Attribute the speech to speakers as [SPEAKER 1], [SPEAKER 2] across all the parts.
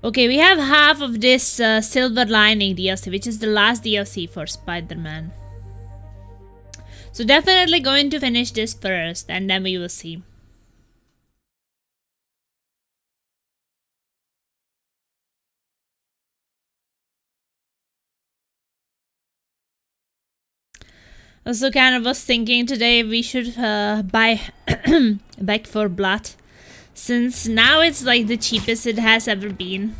[SPEAKER 1] Okay, we have half of this Silver Lining DLC, which is the last DLC for Spider-Man. So definitely going to finish this first, and then we will see. Also kind of was thinking today we should buy Back 4 Blood. Since now it's like the cheapest it has ever been.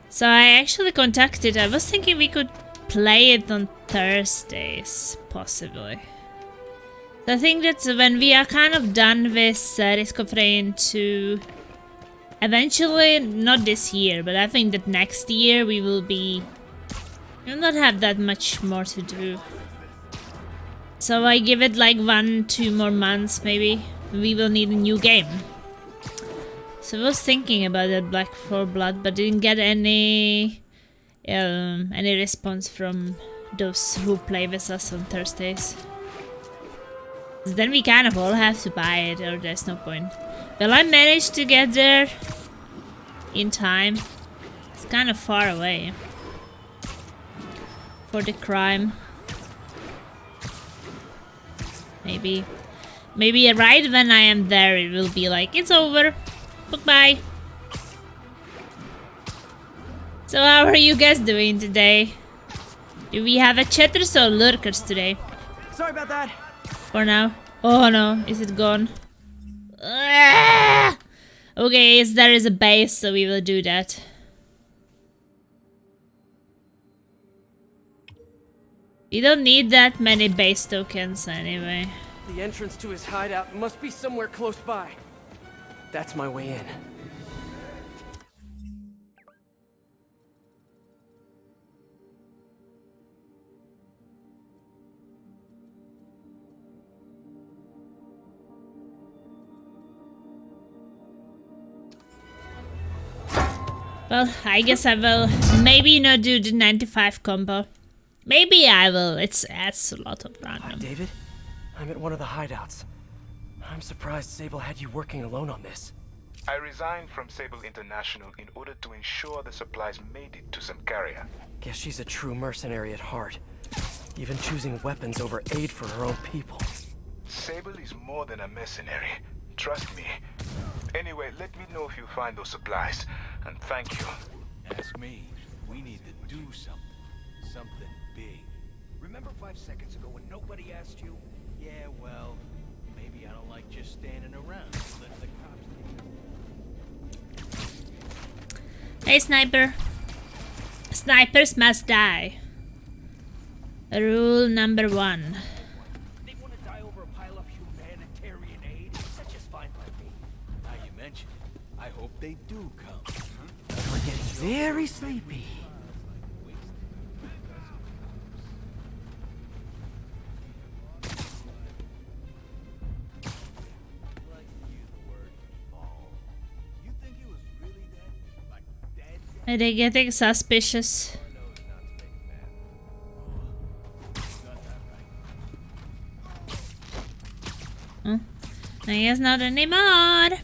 [SPEAKER 1] So I actually contacted, I was thinking we could play it on Thursdays, possibly. So I think that when we are kind of done with Risk of Rain 2, eventually, not this year, but I think that next year we will not have that much more to do. So I give it like 1-2 more months maybe. We will need a new game. So I was thinking about that Back 4 Blood, but didn't get any response from those who play with us on Thursdays. So then we kind of all have to buy it, or there's no point. Will I manage to get there in time? It's kind of far away for the crime. Maybe right when I am there it will be like, it's over. Goodbye. So how are you guys doing today? Do we have a chatters or lurkers today?
[SPEAKER 2] Sorry about that.
[SPEAKER 1] For now. Oh no, is it gone? Ah! Okay, yes, there is a base, so we will do that. We don't need that many base tokens anyway.
[SPEAKER 2] The entrance to his hideout must be somewhere close by. That's my way in.
[SPEAKER 1] Well, I guess I will maybe not do the 95 combo. Maybe I will. It adds a lot of random.
[SPEAKER 2] David, I'm at one of the hideouts. I'm surprised Sable had you working alone on this.
[SPEAKER 3] I resigned from Sable International in order to ensure the supplies made it to Symkaria.
[SPEAKER 2] Guess she's a true mercenary at heart. Even choosing weapons over aid for her own people.
[SPEAKER 3] Sable is more than a mercenary. Trust me. Anyway, let me know if you find those supplies. And thank you.
[SPEAKER 4] Ask me. We need to do something. Something big. Remember 5 seconds ago when nobody asked you? Yeah, well, maybe I don't like just standing around. Let the cops take.
[SPEAKER 1] Hey, sniper. Snipers must die. Rule number 1.
[SPEAKER 4] They want to die over a pile of humanitarian aid? That's just fine by me. Now you mention it, I hope they do come.
[SPEAKER 2] We're getting very sleepy.
[SPEAKER 1] Are they getting suspicious? Huh? I guess not anymore.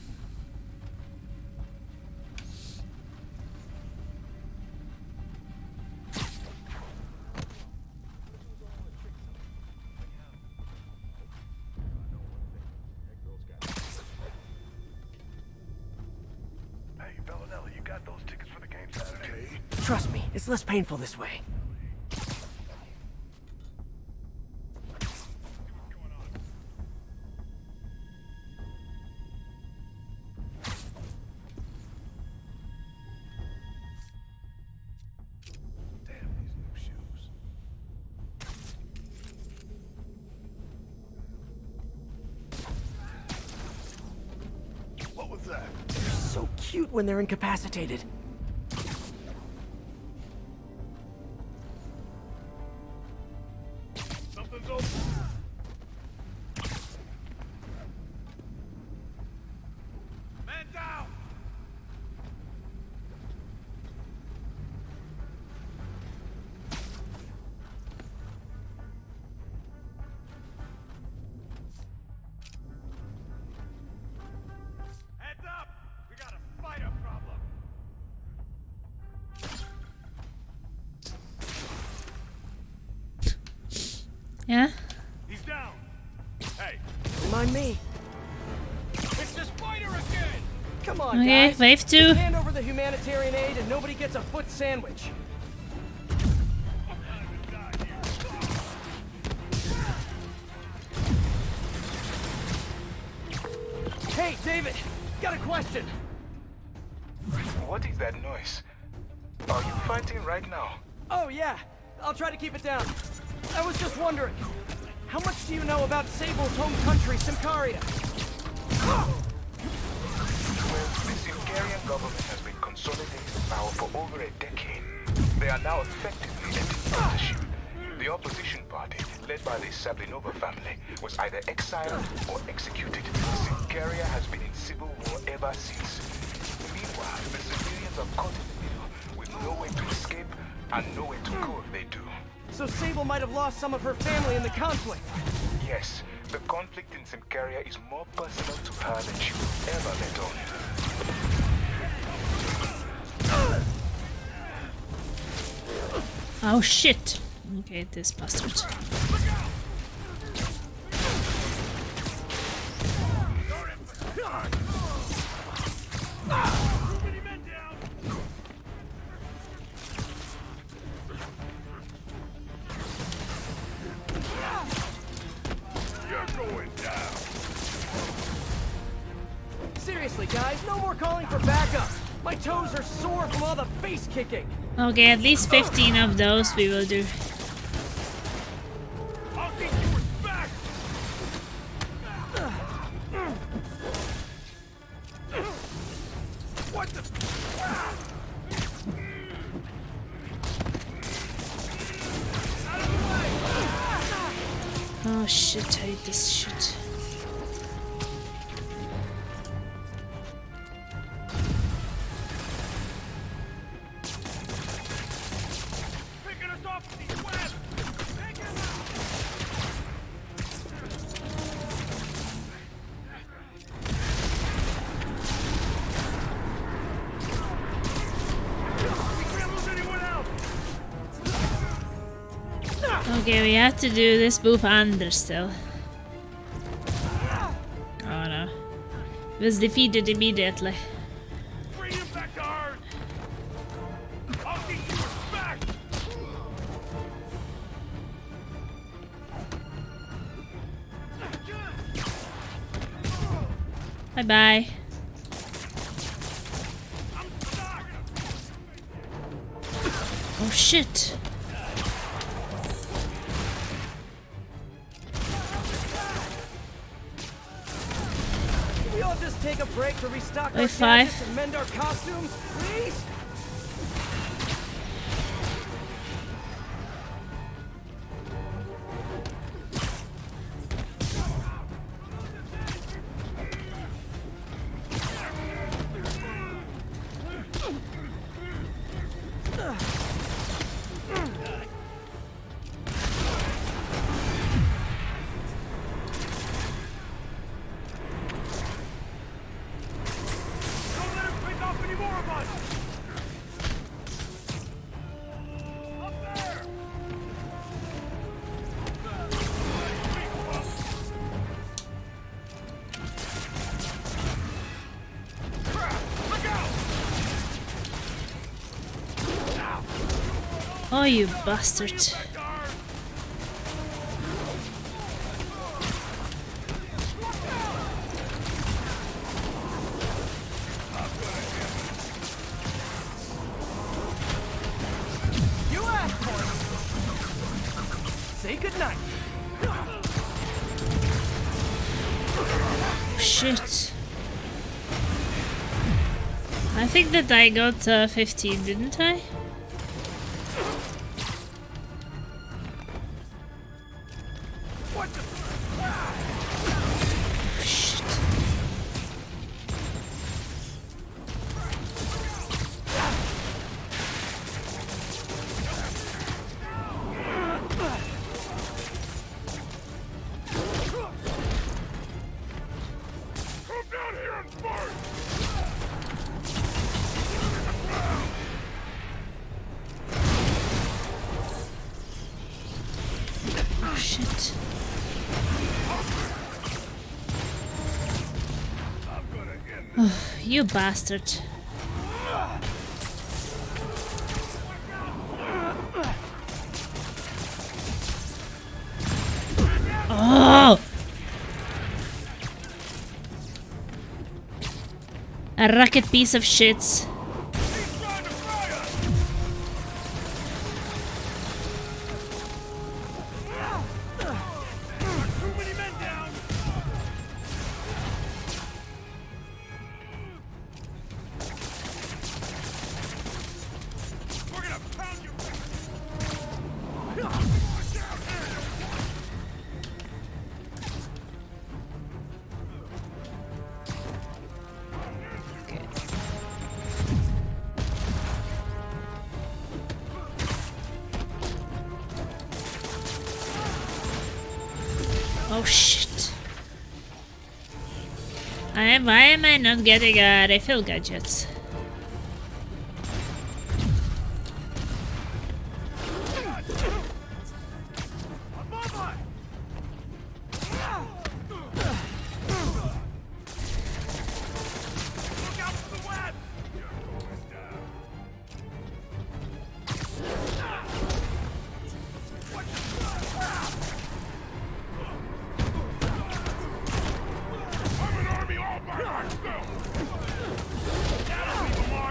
[SPEAKER 2] Trust me, it's less painful this way.
[SPEAKER 3] What was that?
[SPEAKER 2] They're so cute when they're incapacitated.
[SPEAKER 3] Something's open. Man down! Heads up! We got a spider!
[SPEAKER 2] mind me.
[SPEAKER 4] It's the spider again!
[SPEAKER 2] Come on,
[SPEAKER 1] Okay,
[SPEAKER 2] guys.
[SPEAKER 1] wave 2.
[SPEAKER 2] Hand over the humanitarian aid and nobody gets a foot sandwich. Hey, David, got a question.
[SPEAKER 3] What is that noise? Are you fighting right now?
[SPEAKER 2] Oh, yeah. I'll try to keep it down. I was just wondering, how much do you know about Sable's home country, Symkaria?
[SPEAKER 3] Well, the Symkarian government has been consolidating power for over a decade. They are now effectively in dictatorship. The opposition party, led by the Sablinova family, was either exiled or executed. Symkaria has been in civil war ever since. Meanwhile, the civilians are caught in the middle, with nowhere to escape and nowhere to go if they do.
[SPEAKER 2] So Sable might have lost some of her family in the conflict.
[SPEAKER 3] Yes, the conflict in Symkaria is more personal to her than she will ever let on.
[SPEAKER 1] Oh shit. Okay, this bastard.
[SPEAKER 2] Seriously, guys, no more calling for backup. My toes are sore from all the face kicking.
[SPEAKER 1] Okay, at least 15 of those we will do.
[SPEAKER 4] I'll get yours back! What the?
[SPEAKER 1] Oh shit, I hate this shit.
[SPEAKER 4] Picking us off with these webs! Take him out! We can't lose anyone else!
[SPEAKER 1] Okay, we have to do this move under still. Oh no. It was defeated immediately.
[SPEAKER 4] Bring him back to Earth! I'll get yours back!
[SPEAKER 1] Bye bye.
[SPEAKER 4] I'm stuck!
[SPEAKER 1] Oh shit.
[SPEAKER 2] Can we all just take a break to restock our
[SPEAKER 1] Wave 5.
[SPEAKER 2] gadgets and mend our costumes, please?
[SPEAKER 4] Don't let him pick off any more of us! Up there! Crap! Look out!
[SPEAKER 1] Oh, you bastard.
[SPEAKER 4] Back to Earth!
[SPEAKER 2] You asked for it. Say goodnight.
[SPEAKER 1] Shit. I think that I got 15, didn't I?
[SPEAKER 4] What the?
[SPEAKER 1] Shit.
[SPEAKER 4] Come down here and fight!
[SPEAKER 1] You bastard. Oh! A rocket piece of shit. Oh shit. Why am I not getting a refill gadget?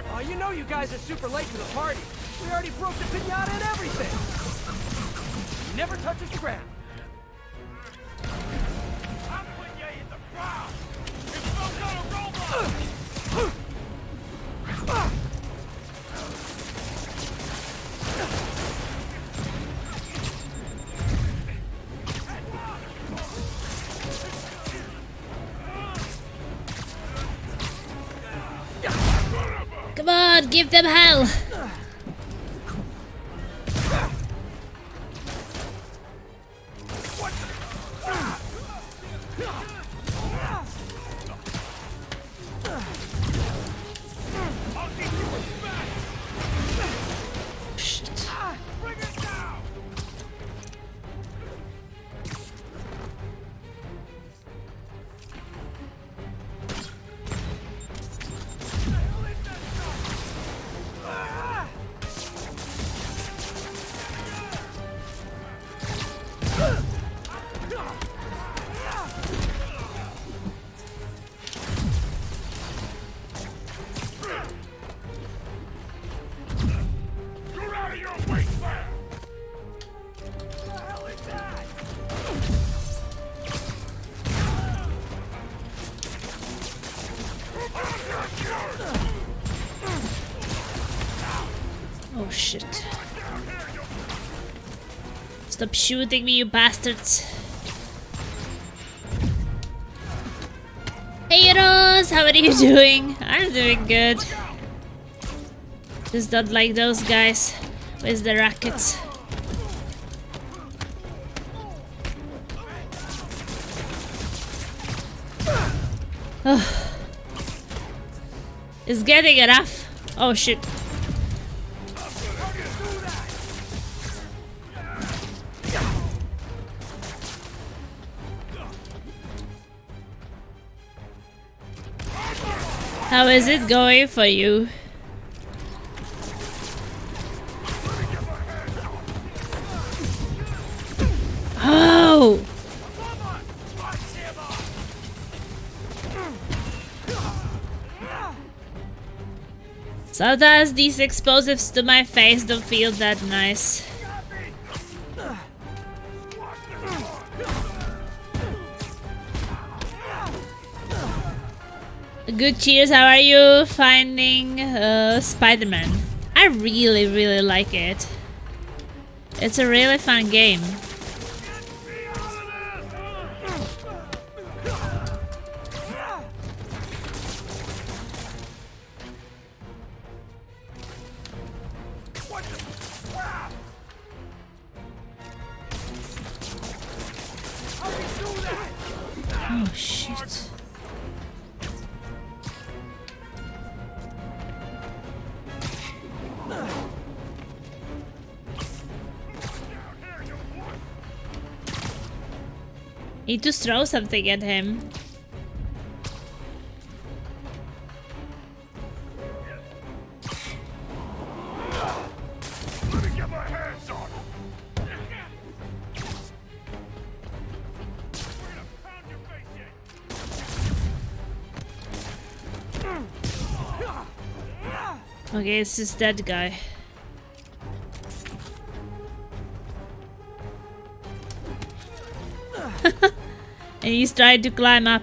[SPEAKER 2] Oh, you know you guys are super late to the party. We already broke the pinata and everything. Never touches the ground. I'm putting you in the ground. It's no gonna roll.
[SPEAKER 1] Come on, give them hell! Shit. Oh shit. Stop shooting me, you bastards. Hey Rose, how are you doing? I'm doing good. Just don't like those guys with the rockets. Oh. It's getting rough. Oh shit. How is it going for you? Oh! Sometimes these explosives to my face don't feel that nice. Good, cheers. How are you finding Spider-Man? I really like it. It's a really fun game. Oh shit. Need to throw something at him. Okay, it's just that guy. And he's trying to climb up.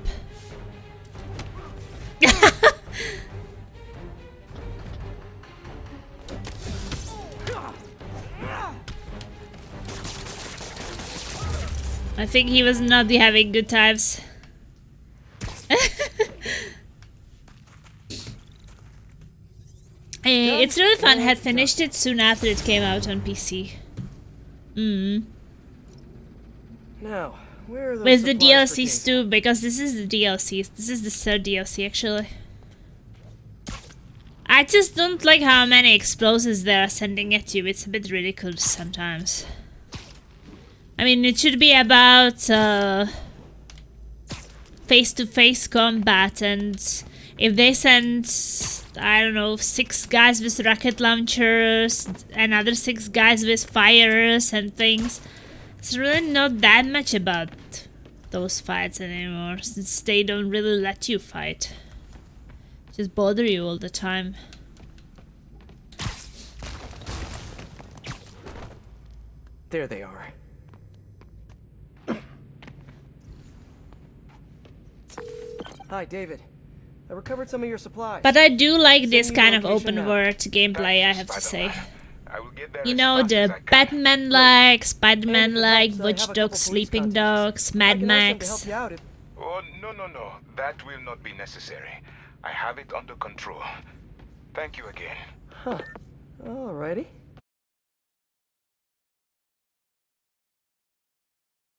[SPEAKER 1] I think he was not having good times. It's really fun. Had finished it soon after it came out on PC.
[SPEAKER 2] Now, where are those
[SPEAKER 1] With the
[SPEAKER 2] supplies for
[SPEAKER 1] DLCs
[SPEAKER 2] Jason?
[SPEAKER 1] too, because this is the DLCs. This is the third DLC actually. I just don't like how many explosives they are sending at you. It's a bit ridiculous sometimes. I mean, it should be about face-to-face combat, and if they send, I don't know, 6 guys with rocket launchers, another 6 guys with fires and things, it's really not that much about those fights anymore, since they don't really let you fight. Just bother you all the time.
[SPEAKER 2] There they are. Hi, David. I recovered some of your supplies.
[SPEAKER 1] But I do like this
[SPEAKER 2] Send me
[SPEAKER 1] kind of
[SPEAKER 2] location
[SPEAKER 1] open
[SPEAKER 2] now.
[SPEAKER 1] world gameplay, I have to say.
[SPEAKER 3] Spider-Man. I will get there
[SPEAKER 1] You
[SPEAKER 3] as
[SPEAKER 1] know,
[SPEAKER 3] fast as
[SPEAKER 1] the
[SPEAKER 3] I can.
[SPEAKER 1] Batman-like, Spider-Man-like,
[SPEAKER 2] And if it helps, I have a
[SPEAKER 1] Watch
[SPEAKER 2] couple
[SPEAKER 1] Dogs,
[SPEAKER 2] police
[SPEAKER 1] Sleeping
[SPEAKER 2] contacts.
[SPEAKER 1] Dogs,
[SPEAKER 2] I
[SPEAKER 1] Mad
[SPEAKER 2] can ask them to
[SPEAKER 1] Max.
[SPEAKER 2] help you out if...
[SPEAKER 3] Oh, no. That will not be necessary. I have it under control. Thank you again.
[SPEAKER 2] Huh. Alrighty.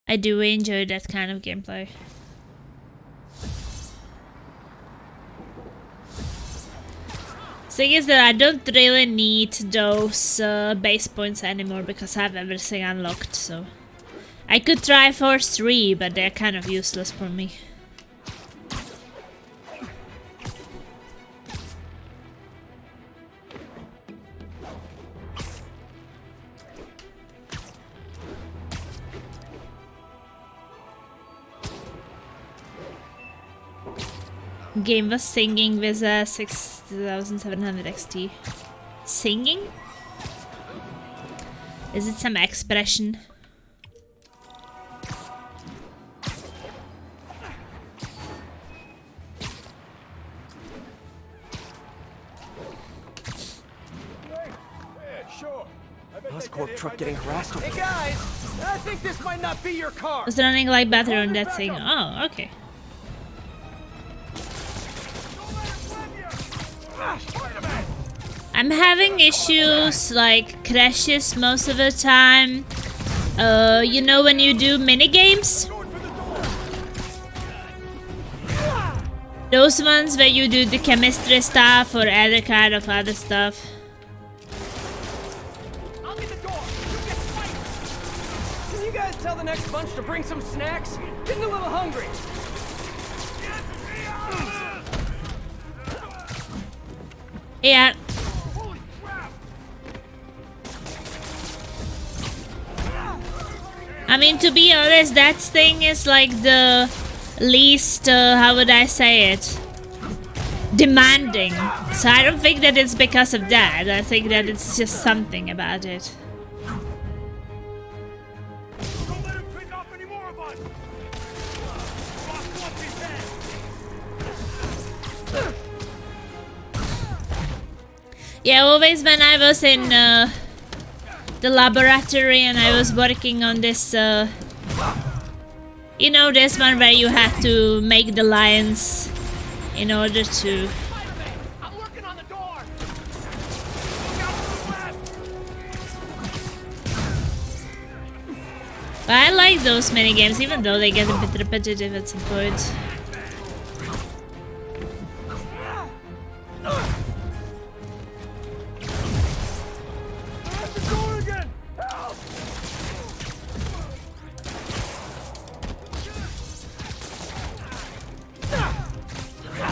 [SPEAKER 1] I do enjoy that kind of gameplay. Thing is that I don't really need those base points anymore because I have everything unlocked, so... I could try Force 3, but they're kind of useless for me. Game was singing with a 6700 XT. Singing? Is it some expression?
[SPEAKER 2] Oscorp truck getting harassed over. Hey guys, I think this might not be your car.
[SPEAKER 1] Was running like better on that thing. Oh, okay. I'm having issues like crashes most of the time. You know when you do mini games? Those ones where you do the chemistry stuff or other kind of other stuff.
[SPEAKER 2] I'll get the door. You get fight. Can you guys tell the next bunch to bring some snacks? Getting a little hungry.
[SPEAKER 1] Yeah. I mean, to be honest, that thing is like the least, how would I say it? Demanding. So I don't think that it's because of that. I think that it's just something about it.
[SPEAKER 4] Don't let him pick off any more of us! Rock off his head!
[SPEAKER 1] Yeah, always when I was in the laboratory and I was working on this, you know, this one where you have to make the lines in order to...
[SPEAKER 2] I'm working on the door.
[SPEAKER 1] But I like those mini games, even though they get a bit repetitive at some point.
[SPEAKER 2] At the door again. Help.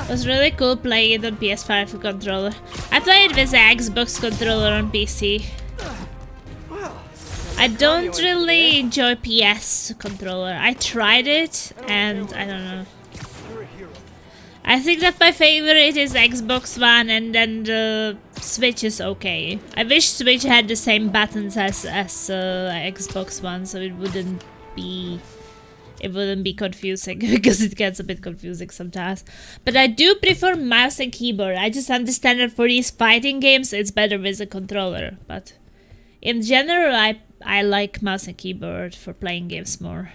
[SPEAKER 1] It was really cool playing it on PS5 controller. I played with the Xbox controller on PC. I don't really enjoy PS controller. I tried it and I don't know. I think that my favorite is Xbox One, and then the Switch is okay. I wish Switch had the same buttons as Xbox One, so it wouldn't be confusing because it gets a bit confusing sometimes. But I do prefer mouse and keyboard. I just understand that for these fighting games, it's better with a controller. But in general, I like mouse and keyboard for playing games more.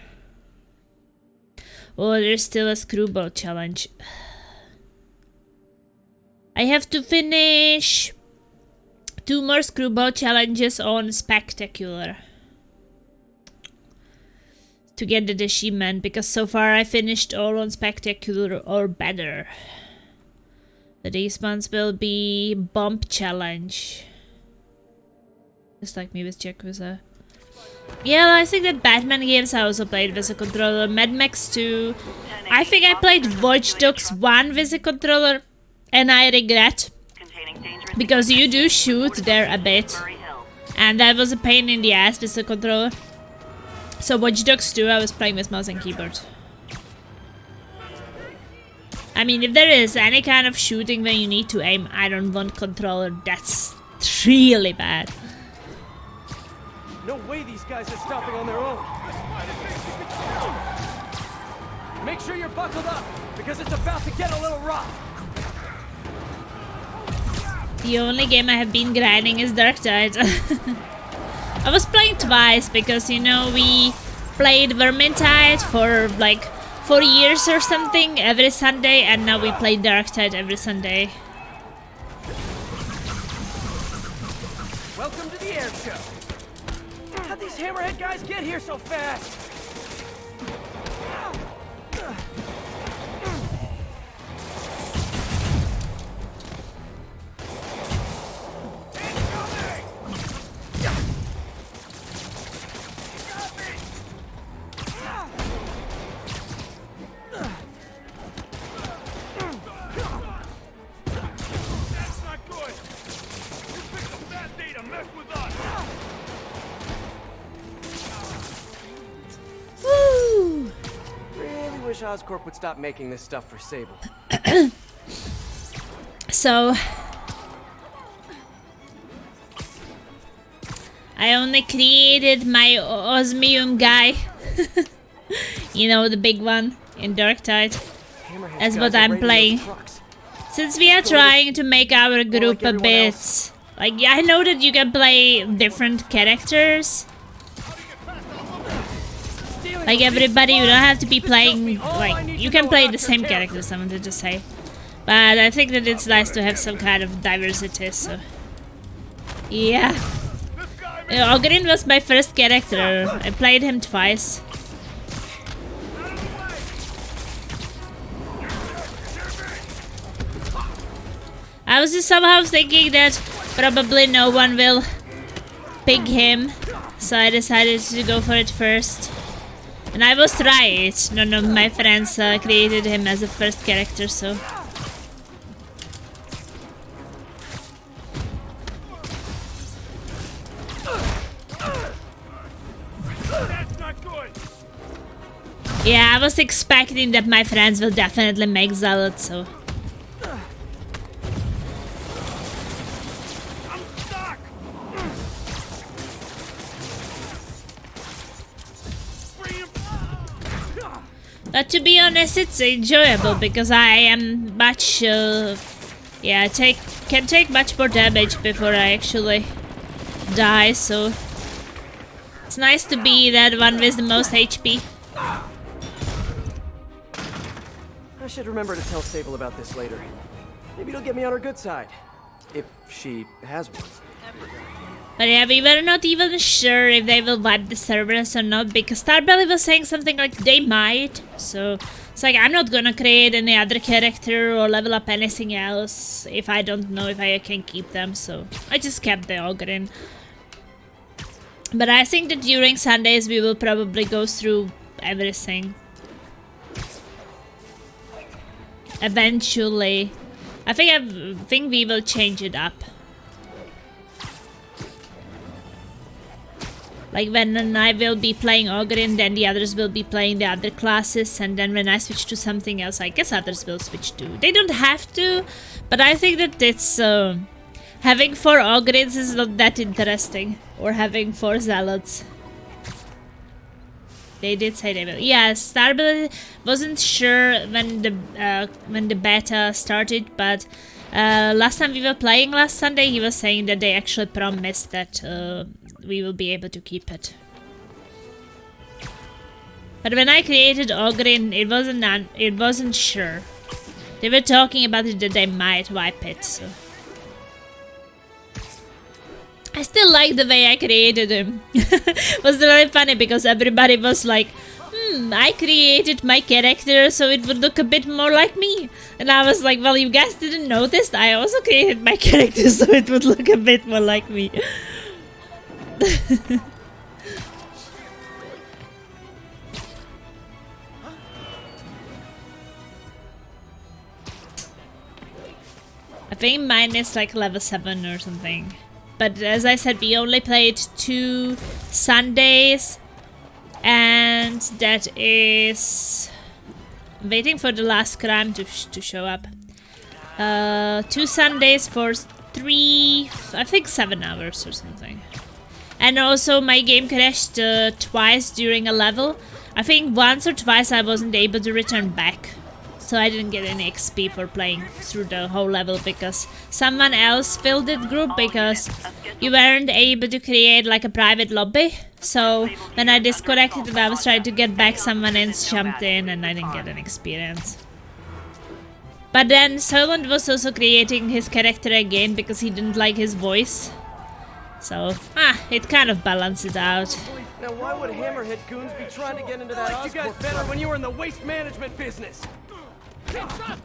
[SPEAKER 1] Oh, there's still a screwball challenge. I have to finish 2 more screwball challenges on Spectacular to get the achievement, because so far I finished all on Spectacular or better. The response will be Bump Challenge. Just like me with Yakuza. Yeah, I think that Batman games I also played with a controller. Mad Max 2. I think I played Watch Dogs 1 with a controller. And I regret, because you do shoot there a bit, and that was a pain in the ass with the controller. So Watch Dogs 2 I was playing with mouse and keyboard. I mean, if there is any kind of shooting where you need to aim, I don't want controller. That's really bad.
[SPEAKER 2] No way these guys are stopping on their own. Make sure you're buckled up, because it's about to get a little rough.
[SPEAKER 1] The only game I have been grinding is Darktide. I was playing twice because, you know, we played Vermintide for like 4 years or something every Sunday, and now we play Darktide every Sunday.
[SPEAKER 2] Welcome to the air show. How'd these hammerhead guys get here so fast? Oscorp would stop making this stuff for Sable.
[SPEAKER 1] So I only created my osmium guy. You know, the big one in Darktide. That's what I'm playing. Since we are trying to make our group a bit... Like, I know that you can play different characters. Like everybody, you don't have to be playing, like, you can play the same characters, I wanted to say. But I think that it's nice to have some kind of diversity, so... Yeah. Ogryn was my first character. I played him twice. I was just somehow thinking that probably no one will pick him, so I decided to go for it first. And I was right. None of my friends created him as a first character, so...
[SPEAKER 4] That's not good.
[SPEAKER 1] Yeah, I was expecting that my friends will definitely make Zealot, so...
[SPEAKER 4] I'm stuck.
[SPEAKER 1] But to be honest, it's enjoyable because I am much, yeah, can take much more damage before I actually die, so it's nice to be that one with the most HP.
[SPEAKER 2] I should remember to tell Sable about this later. Maybe it'll get me on her good side, if she has one.
[SPEAKER 1] But yeah, we were not even sure if they will wipe the servers or not, because Starbelly was saying something like they might. So it's like, I'm not gonna create any other character or level up anything else if I don't know if I can keep them. So I just kept the Ogryn. But I think that during Sundays we will probably go through everything. Eventually. I think we will change it up. Like when I will be playing Ogryn, then the others will be playing the other classes, and then when I switch to something else, I guess others will switch too. They don't have to, but I think that it's having 4 Ogryns is not that interesting, or having 4 Zealots. They did say they will. Yeah, Starbell wasn't sure when the beta started, but last time we were playing last Sunday, he was saying that they actually promised that we will be able to keep it. But when I created Ogryn, it wasn't sure. They were talking about it that they might wipe it. So. I still like the way I created him. It was really funny because everybody was like, I created my character so it would look a bit more like me. And I was like, well, you guys didn't notice. I also created my character so it would look a bit more like me. I think mine is like level 7 or something. But as I said, we only played 2 Sundays, and that is... I'm waiting for the last crime to show up. 2 Sundays for 3, I think 7 hours or something. And also my game crashed twice during a level. I think once or twice I wasn't able to return back. So I didn't get any XP for playing through the whole level because someone else filled the group because you weren't able to create like a private lobby. So when I disconnected and I was trying to get back, someone else jumped in and I didn't get an experience. But then Soylent was also creating his character again because he didn't like his voice. So, it kind of balances out.
[SPEAKER 2] Now why would Hammerhead goons be trying to get into that Oscorp? You guys better when you were in the waste management business.
[SPEAKER 4] Spider-Man!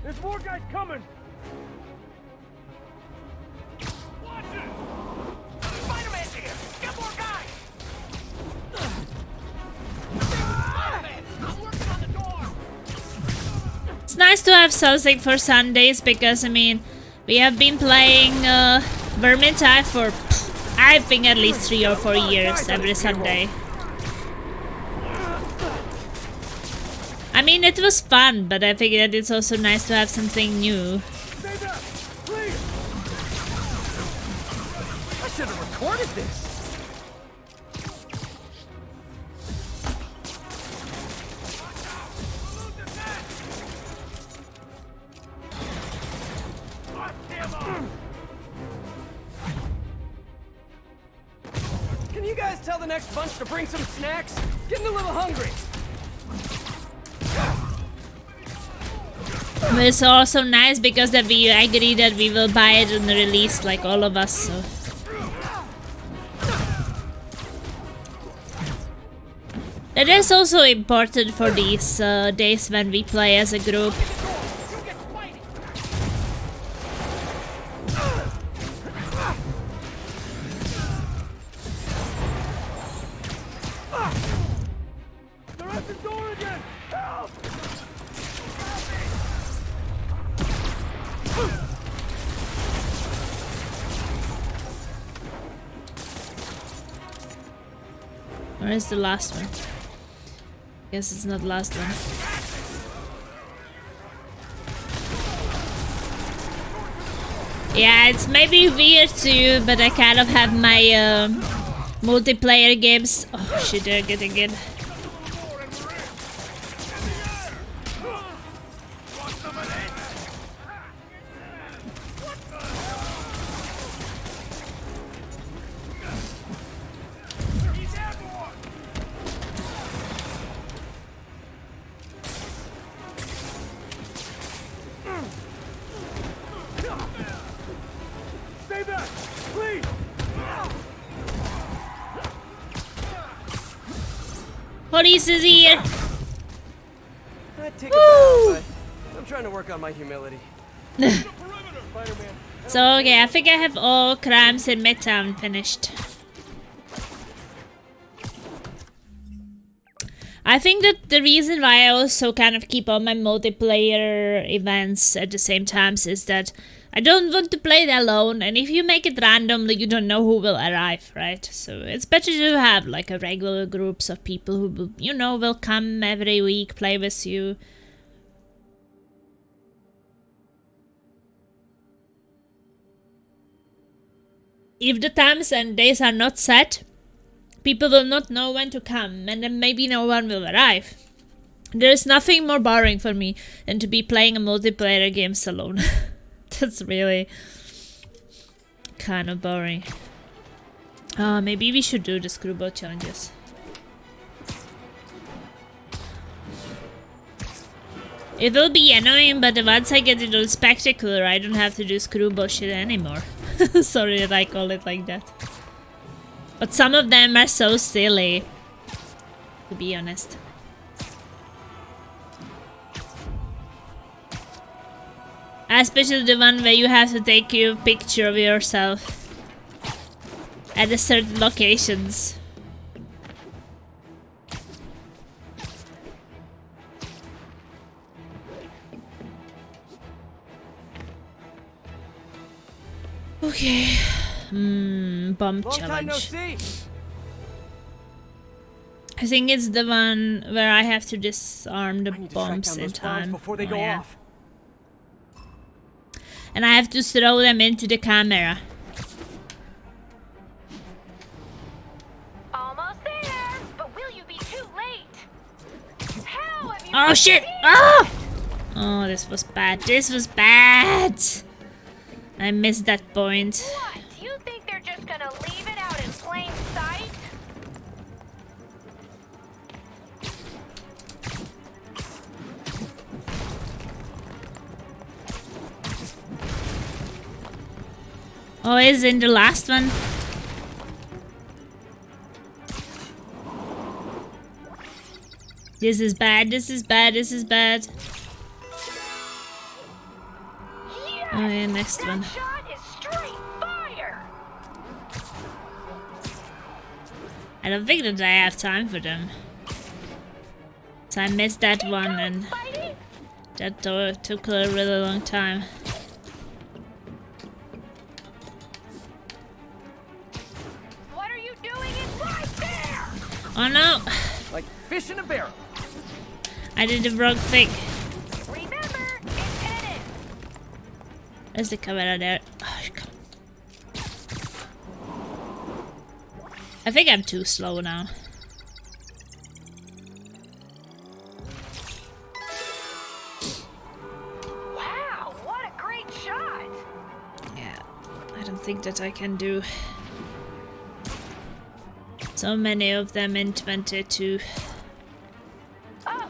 [SPEAKER 2] There's more guys coming!
[SPEAKER 4] Watch it! Spider-Man's here! Get more guys! Spider-Man! I'm working on the door!
[SPEAKER 1] It's nice to have something for Sundays because, I mean, we have been playing Vermintide for, I think, at least 3 or 4 years every Sunday. I mean, it was fun, but I think that it's also nice to have something new.
[SPEAKER 2] Stay back, please! I should have recorded this! Can you guys tell the next bunch to bring some snacks? Getting a little hungry.
[SPEAKER 1] It's also nice because that we agree that we will buy it on the release, like all of us. So. That is also important for these days when we play as a group.
[SPEAKER 2] They're at the door again! Help!
[SPEAKER 1] Where is the last one? Guess it's not the last one. Yeah, it's maybe weird to you, but I kind of have my multiplayer games. Oh shit, they're getting in.
[SPEAKER 2] Stay back, please!
[SPEAKER 1] Police is here!
[SPEAKER 2] I'd take a bow, but I'm trying to work on my humility. Spider-Man.
[SPEAKER 1] So, okay, I think I have all crimes in Midtown finished. I think that the reason why I also kind of keep all my multiplayer events at the same times is that I don't want to play it alone, and if you make it randomly, you don't know who will arrive, right? So it's better to have like a regular groups of people who will, you know, will come every week, play with you. If the times and days are not set, people will not know when to come, and then maybe no one will arrive. There is nothing more boring for me than to be playing a multiplayer games alone. That's really kind of boring. Maybe we should do the screwball challenges. It will be annoying, but once I get it on spectacular, I don't have to do screwball shit anymore. Sorry that I call it like that. But some of them are so silly, to be honest. Especially the one where you have to take a picture of yourself at a certain locations. Okay. Bomb
[SPEAKER 2] Long time
[SPEAKER 1] challenge.
[SPEAKER 2] no see.
[SPEAKER 1] I think it's the one where I have to disarm the
[SPEAKER 2] I need to track
[SPEAKER 1] bombs
[SPEAKER 2] down
[SPEAKER 1] in
[SPEAKER 2] those clowns
[SPEAKER 1] time.
[SPEAKER 2] before they
[SPEAKER 1] Oh,
[SPEAKER 2] go
[SPEAKER 1] yeah.
[SPEAKER 2] off.
[SPEAKER 1] And I have to throw them into the camera.
[SPEAKER 5] Almost there, but will you be too late? How have you
[SPEAKER 1] Oh shit! Oh! Oh, this was bad. This was bad. I missed that point.
[SPEAKER 5] What? You think they're just gonna leave it out in plain sight?
[SPEAKER 1] Oh, is in the last one? This is bad, this is bad, this is bad.
[SPEAKER 5] Yes!
[SPEAKER 1] Oh yeah, next
[SPEAKER 5] That
[SPEAKER 1] one.
[SPEAKER 5] shot is straight fire!
[SPEAKER 1] I don't think that I have time for them. So I missed that one and
[SPEAKER 5] Spidey?
[SPEAKER 1] that took a really long time.
[SPEAKER 5] What are you doing? It's right there!
[SPEAKER 1] Oh no!
[SPEAKER 2] Like fish in a barrel.
[SPEAKER 1] I did the wrong thing.
[SPEAKER 5] Remember, it's hidden!
[SPEAKER 1] There's the camera there. Oh, come. I think I'm too slow now.
[SPEAKER 5] Wow, what a great shot!
[SPEAKER 1] Yeah, I don't think that I can do so many of them in 22.
[SPEAKER 5] Oh,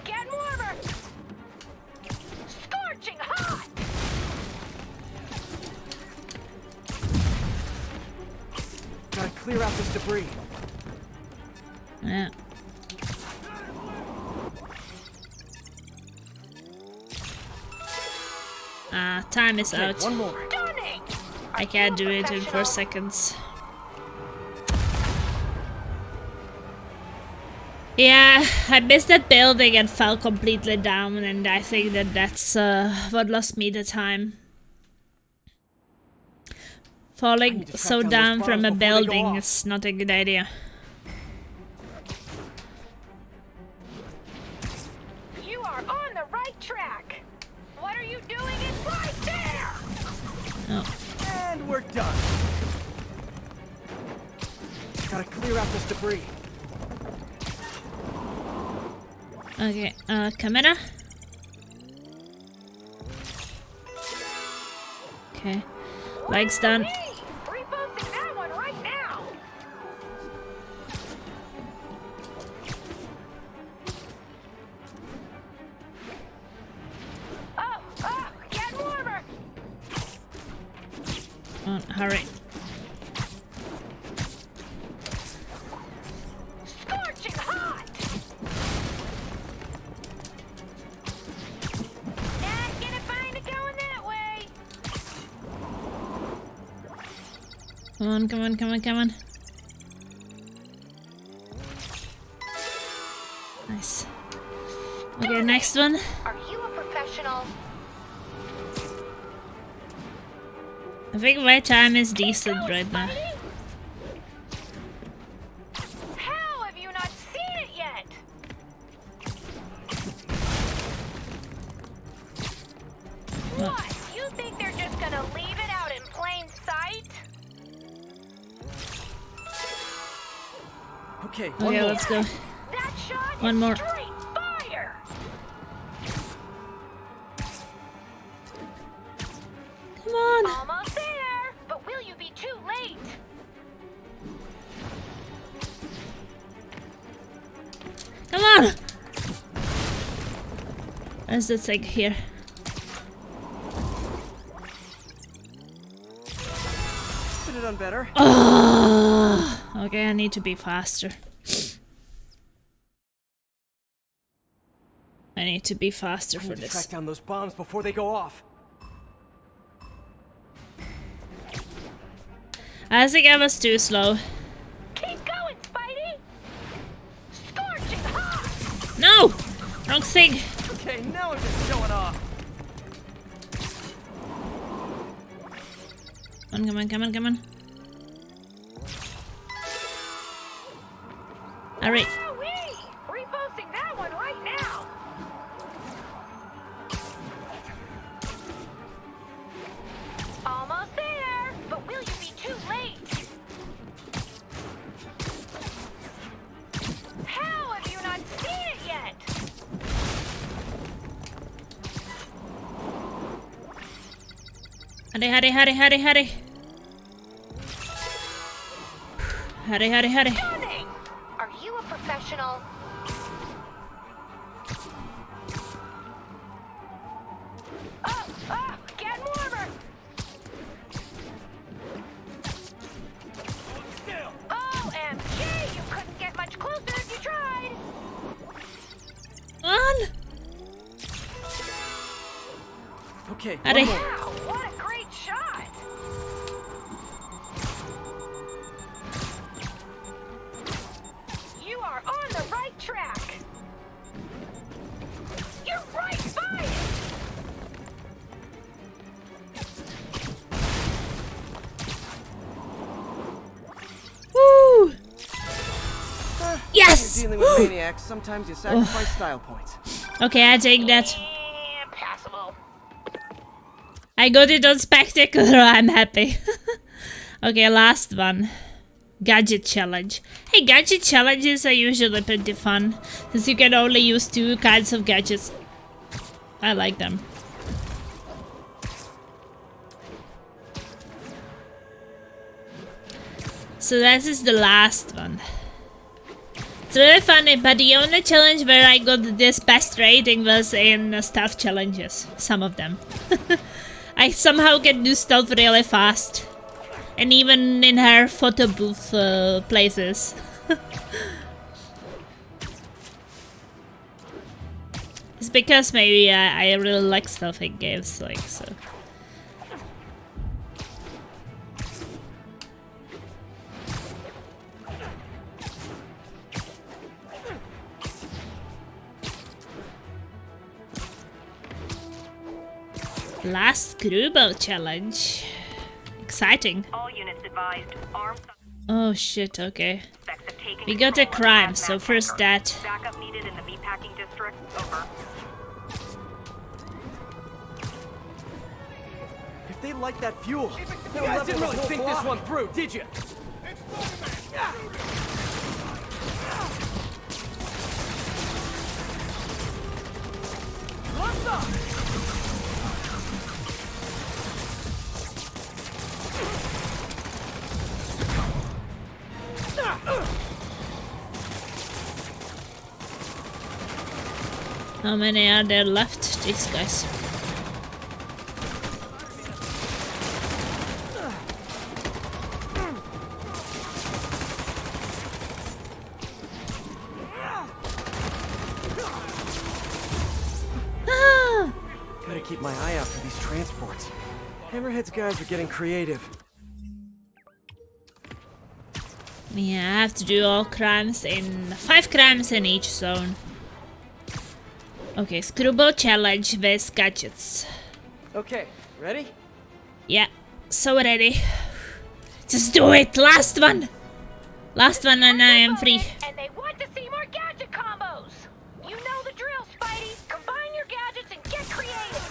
[SPEAKER 5] getting warmer! Scorching hot!
[SPEAKER 2] Gotta clear out this debris.
[SPEAKER 1] Yeah. Time is
[SPEAKER 2] Okay,
[SPEAKER 1] out.
[SPEAKER 2] one more.
[SPEAKER 5] Stunning!
[SPEAKER 1] I can't do it in 4 seconds. Yeah, I missed that building and fell completely down, and I think that that's what lost me the time.
[SPEAKER 2] I
[SPEAKER 1] Falling
[SPEAKER 2] need to track
[SPEAKER 1] so
[SPEAKER 2] down those
[SPEAKER 1] down from
[SPEAKER 2] clowns
[SPEAKER 1] a
[SPEAKER 2] before they go
[SPEAKER 1] building
[SPEAKER 2] off.
[SPEAKER 1] is not a good idea.
[SPEAKER 5] You are on the right track! What are you doing? It's right there!
[SPEAKER 1] Oh,
[SPEAKER 2] And we're done. Gotta clear out this debris.
[SPEAKER 1] okay. Camera. Okay, legs done.
[SPEAKER 5] Hey, reposting that one right now! Oh, getting warmer!
[SPEAKER 1] Come on, hurry.
[SPEAKER 5] Scorching hot! Not gonna find it going that way!
[SPEAKER 1] Come on, come on, come on, come on. Nice. Okay, next one.
[SPEAKER 5] Are you a professional?
[SPEAKER 1] I think my time is decent right now.
[SPEAKER 5] How have you not seen it yet? What? You think they're just gonna leave it out in plain sight?
[SPEAKER 2] Okay, one
[SPEAKER 1] Okay,
[SPEAKER 2] more.
[SPEAKER 1] let's go.
[SPEAKER 5] That shot
[SPEAKER 1] One
[SPEAKER 5] is
[SPEAKER 1] more.
[SPEAKER 5] straight fire.
[SPEAKER 1] Come on.
[SPEAKER 5] Almost there, but will you be too late?
[SPEAKER 1] Come on. Where's the thing here?
[SPEAKER 2] Could have done better.
[SPEAKER 1] Oh, okay, I need to be faster. I need to be faster
[SPEAKER 2] I
[SPEAKER 1] for
[SPEAKER 2] need to
[SPEAKER 1] this.
[SPEAKER 2] track down those bombs before they go off.
[SPEAKER 1] I think I was too slow.
[SPEAKER 5] Keep going, Spidey. Scorching hot.
[SPEAKER 1] No! Wrong thing.
[SPEAKER 2] Okay, now I'm just showing off.
[SPEAKER 1] Come on, come on, come on. Alright.
[SPEAKER 5] Wowee! Reposting that one right now. Almost there, but will you be too late? How have you not seen it yet?
[SPEAKER 1] Hurry, hurry, hurry, hurry, hurry. Hurry, hurry, hurry.
[SPEAKER 5] Stunning! Are you a professional? Oh, get warmer! OMG, you couldn't get much closer if you tried!
[SPEAKER 1] Come on.
[SPEAKER 2] Okay,
[SPEAKER 1] Hurry.
[SPEAKER 2] one more.
[SPEAKER 5] Wow, what a great shot! You are on the right track! You're right by it!
[SPEAKER 1] Woo!
[SPEAKER 2] When
[SPEAKER 1] Yes!
[SPEAKER 2] you're dealing with
[SPEAKER 1] Woo!
[SPEAKER 2] maniacs, sometimes you sacrifice style points.
[SPEAKER 1] Okay, I take that.
[SPEAKER 5] Passable.
[SPEAKER 1] I got it on spectacular, I'm happy. Okay, last one. Gadget challenge. Hey, gadget challenges are usually pretty fun, since you can only use 2 kinds of gadgets. I like them. So that is the last one. It's really funny, but the only challenge where I got this best rating was in stealth challenges. Some of them. I somehow can do stealth really fast. And even in her photo booth places. It's because maybe I really like stealthing games, like, so. Last Screwball challenge. Exciting.
[SPEAKER 6] All units advised. Armed
[SPEAKER 1] Oh shit, okay.
[SPEAKER 6] suspects have taken
[SPEAKER 1] We got a
[SPEAKER 6] control of
[SPEAKER 1] crime,
[SPEAKER 6] the
[SPEAKER 1] so
[SPEAKER 6] hazmat
[SPEAKER 1] first
[SPEAKER 6] bunker.
[SPEAKER 1] that.
[SPEAKER 6] Backup needed in the meatpacking district. Over.
[SPEAKER 2] If they light that fuel,
[SPEAKER 7] You
[SPEAKER 2] they'll
[SPEAKER 7] guys
[SPEAKER 2] level
[SPEAKER 7] didn't
[SPEAKER 2] the
[SPEAKER 7] really
[SPEAKER 2] whole
[SPEAKER 7] think
[SPEAKER 2] block.
[SPEAKER 7] this one through, did you?
[SPEAKER 1] How many are there left? These guys. Ah!
[SPEAKER 2] Gotta keep my eye out for these transports. Hammerhead's guys are getting creative.
[SPEAKER 1] Yeah, I have to do all crimes in 5 crimes in each zone. Okay, Screwball challenge with gadgets.
[SPEAKER 2] Okay, ready?
[SPEAKER 1] Yeah, so ready. Just do it! Last one! Last one and I am free.
[SPEAKER 5] And they want to see more gadget combos. You know the drill, Spidey. Combine your gadgets and get creative.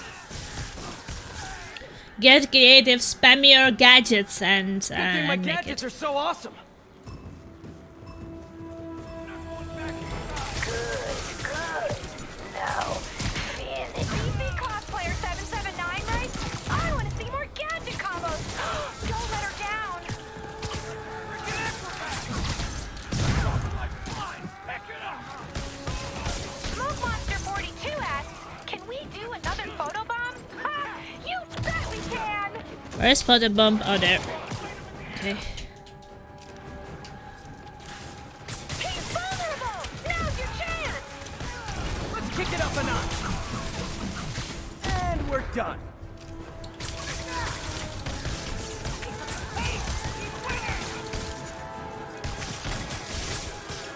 [SPEAKER 1] Get creative, spam your gadgets and
[SPEAKER 2] Good thing my
[SPEAKER 1] make
[SPEAKER 2] gadgets
[SPEAKER 1] it.
[SPEAKER 2] are so awesome.
[SPEAKER 5] DC cosplayer 779, right? I want to see more gadget combos. Don't let her down. Smoke Monster 42 asks, can we do another photobomb? Ha! You bet we can!
[SPEAKER 1] Where's photo bomb? Oh, there. Okay.
[SPEAKER 5] He's vulnerable! Now's your chance!
[SPEAKER 2] Let's kick it up a notch. And we're done.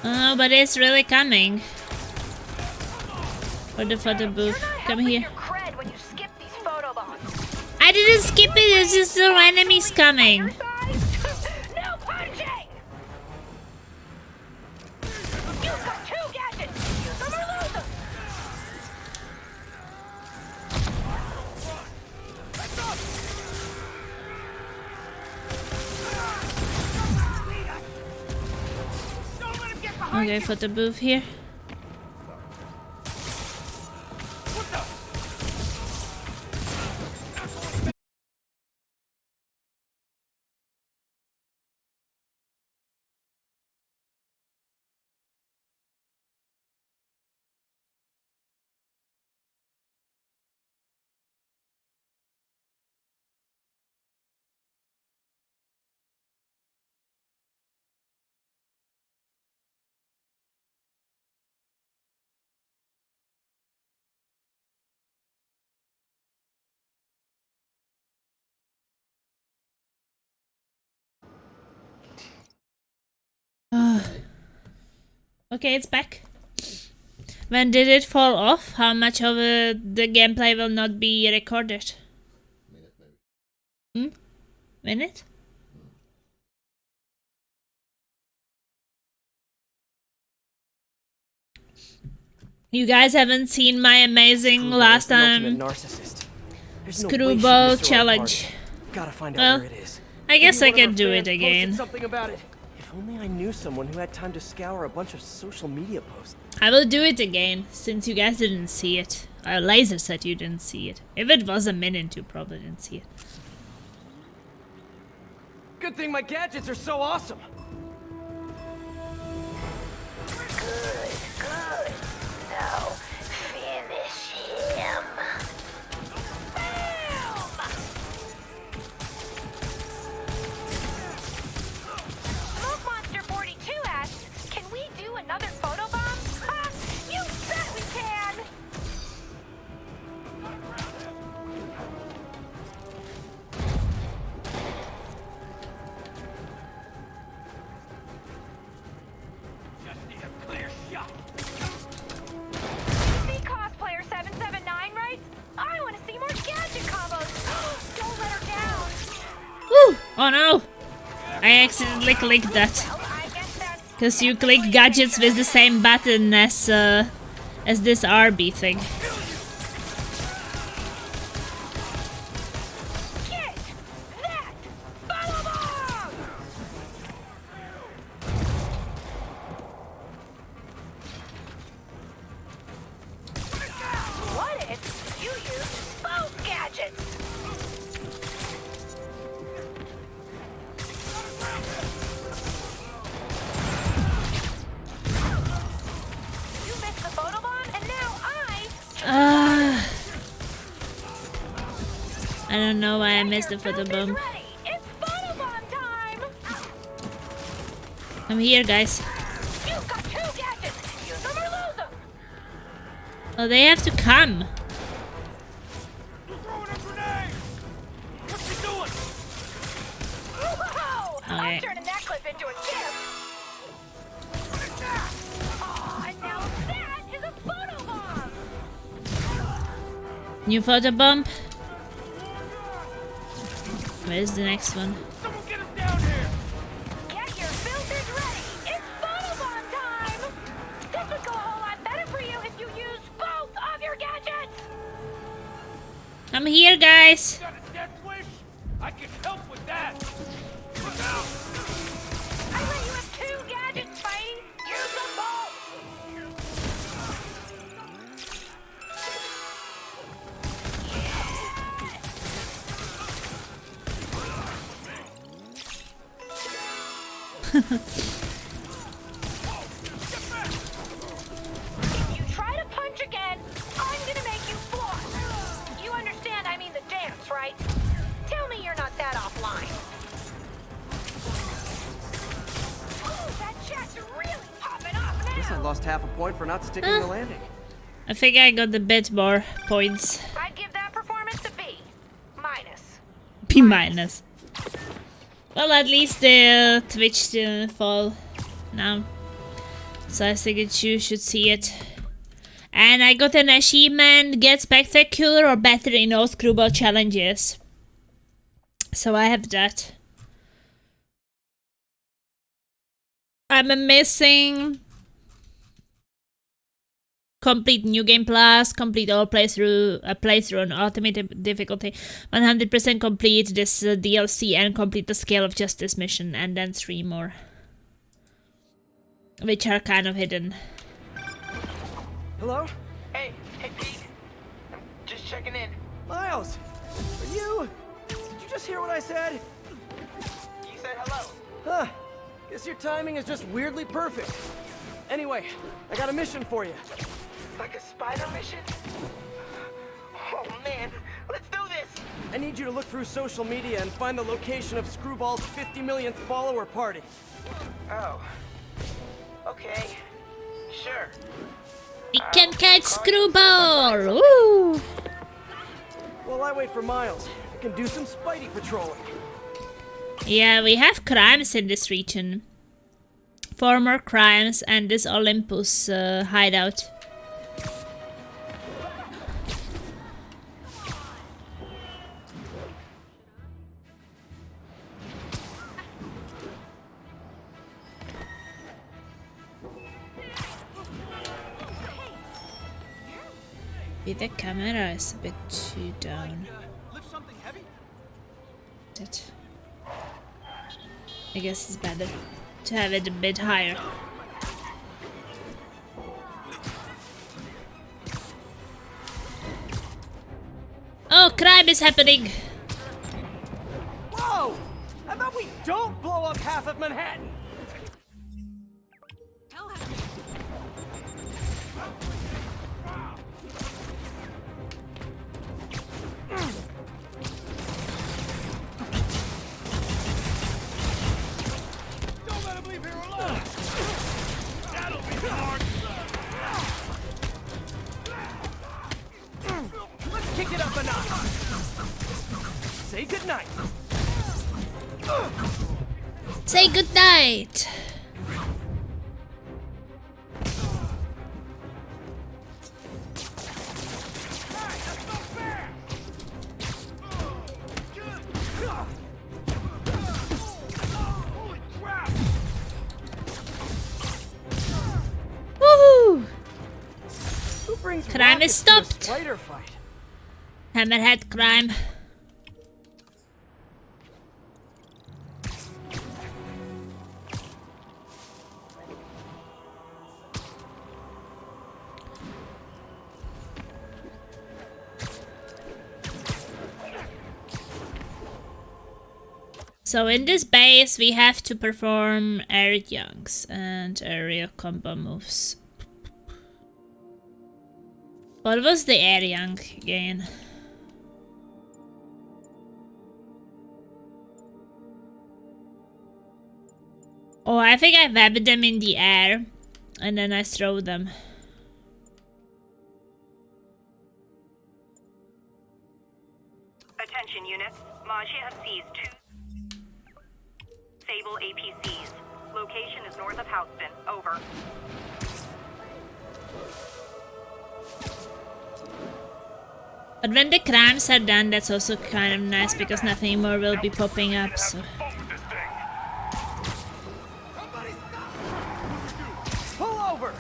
[SPEAKER 1] Oh, but it's really coming. For the photo booth.
[SPEAKER 5] You're not
[SPEAKER 1] Come
[SPEAKER 5] helping
[SPEAKER 1] here.
[SPEAKER 5] your cred when you skip these photobombs.
[SPEAKER 1] I didn't skip it, it's just the enemies coming.
[SPEAKER 5] Your side? No punching! You've got 2 gadgets! Use them or lose them!
[SPEAKER 1] Okay, photo booth here. Okay, it's back. When did it fall off? How much of the gameplay will not be recorded? Minute? You guys haven't seen my amazing last time
[SPEAKER 2] Narcissist. There's no way she
[SPEAKER 1] Screwball
[SPEAKER 2] missed her own
[SPEAKER 1] challenge.
[SPEAKER 2] party. Gotta find out
[SPEAKER 1] Well,
[SPEAKER 2] where it is.
[SPEAKER 1] I guess
[SPEAKER 2] Maybe
[SPEAKER 1] I
[SPEAKER 2] one of
[SPEAKER 1] can
[SPEAKER 2] our
[SPEAKER 1] do it
[SPEAKER 2] fans posted
[SPEAKER 1] again.
[SPEAKER 2] Something about it. If only I knew someone who had time to scour a bunch of social media posts.
[SPEAKER 1] I will do it again, since you guys didn't see it. Laser said you didn't see it. If it was a minute, you probably didn't see it.
[SPEAKER 2] Good thing my gadgets are so awesome.
[SPEAKER 5] Now, finish him. Smoke Monster 42 asks, can we do another photobomb? Ha! You bet we can! See cosplayer 779, right? I want to see more gadget combos. Don't let her down.
[SPEAKER 1] Woo! Oh no! I accidentally clicked that.
[SPEAKER 5] Well, I guess that's
[SPEAKER 1] Because you click gadgets with the same button as this RB thing.
[SPEAKER 5] Get that photobomb! What if you use both gadgets? You missed the photobomb, and now
[SPEAKER 1] I don't know why I missed the photo bomb.
[SPEAKER 5] ready. It's photobomb time!
[SPEAKER 1] I'm here, guys.
[SPEAKER 5] You've got 2 gadgets. Use them or lose them.
[SPEAKER 1] Oh, they have to come.
[SPEAKER 5] Whoa!
[SPEAKER 1] Okay.
[SPEAKER 5] I'm turning that clip into a GIF. Oh, and now that is a photobomb.
[SPEAKER 1] New photobomb. Where's the next one?
[SPEAKER 2] Someone get him down here!
[SPEAKER 5] Get your filters ready! It's photobomb time! This would go a whole lot better for you if you used both of your gadgets!
[SPEAKER 1] I'm here, guys.
[SPEAKER 2] Got a death wish? I can help with that! Look out!
[SPEAKER 5] I let you have 2 gadgets, Spidey! Use them both! If you try to punch again, I'm gonna make you floss. You understand I mean the dance, right? Tell me you're not that offline. Ooh, that chat's really popping off now.
[SPEAKER 2] Guess I lost half a point for not sticking the landing.
[SPEAKER 1] I think I got a bit more points.
[SPEAKER 5] I'd give that performance a B minus.
[SPEAKER 1] B minus. Well, at least the Twitch didn't fall now. So I think you should see it. And I got an achievement, get spectacular or better in all screwball challenges. So I have that. I'm missing complete New Game Plus, complete all playthrough, playthrough on ultimate difficulty, 100% complete this DLC and complete the Scale of Justice mission, and then 3 more, which are kind of hidden.
[SPEAKER 2] Hello?
[SPEAKER 7] Hey Pete. I'm just checking in.
[SPEAKER 2] Miles! Are you? Did you just hear what I said?
[SPEAKER 7] You said hello.
[SPEAKER 2] Huh. Guess your timing is just weirdly perfect. Anyway, I got a mission for you.
[SPEAKER 7] Like a spider mission? Oh man, let's do this!
[SPEAKER 2] I need you to look through social media and find the location of Screwball's 50 millionth follower party.
[SPEAKER 7] Oh. Okay. Sure.
[SPEAKER 1] We can catch Screwball! Woo!
[SPEAKER 2] While I wait for Miles, I can do some Spidey patrolling.
[SPEAKER 1] Yeah, we have crimes in this region. 4 more crimes and this Olympus hideout. The camera is a bit too down.
[SPEAKER 2] Lift something heavy?
[SPEAKER 1] I guess it's better to have it a bit higher. Oh, crime is happening!
[SPEAKER 2] Whoa! How about we don't blow up half of Manhattan? Don't let him leave here alone! That'll be hard! Let's kick it up a notch! Say goodnight!
[SPEAKER 1] Say goodnight! Woohoo!
[SPEAKER 2] Who brings
[SPEAKER 1] Crime is
[SPEAKER 2] rockets to a
[SPEAKER 1] stopped.
[SPEAKER 2] spider fight?
[SPEAKER 1] Hammerhead crime. So in this base we have to perform air youngs and area combo moves. What was the air young again? Oh, I think I web them in the air and then I throw them.
[SPEAKER 6] Attention units. Maggia has seized 2 Sable APCs. Location is north of Houston. Over.
[SPEAKER 1] But when the crowns are done, that's also kind of nice because nothing more will be popping up. So
[SPEAKER 2] Pull over!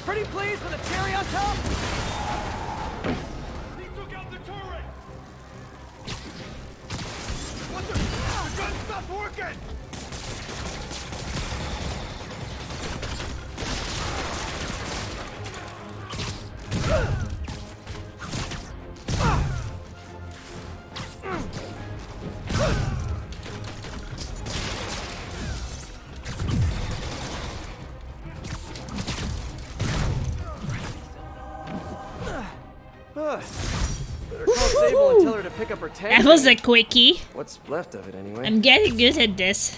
[SPEAKER 2] Pretty pleased with a cherry on top?
[SPEAKER 4] He took out the turret! What the? The gun stopped working!
[SPEAKER 2] Better call Sable and tell her to pick up her tank.
[SPEAKER 1] that was a quickie.
[SPEAKER 2] What's left of it, anyway?
[SPEAKER 1] I'm getting good at this.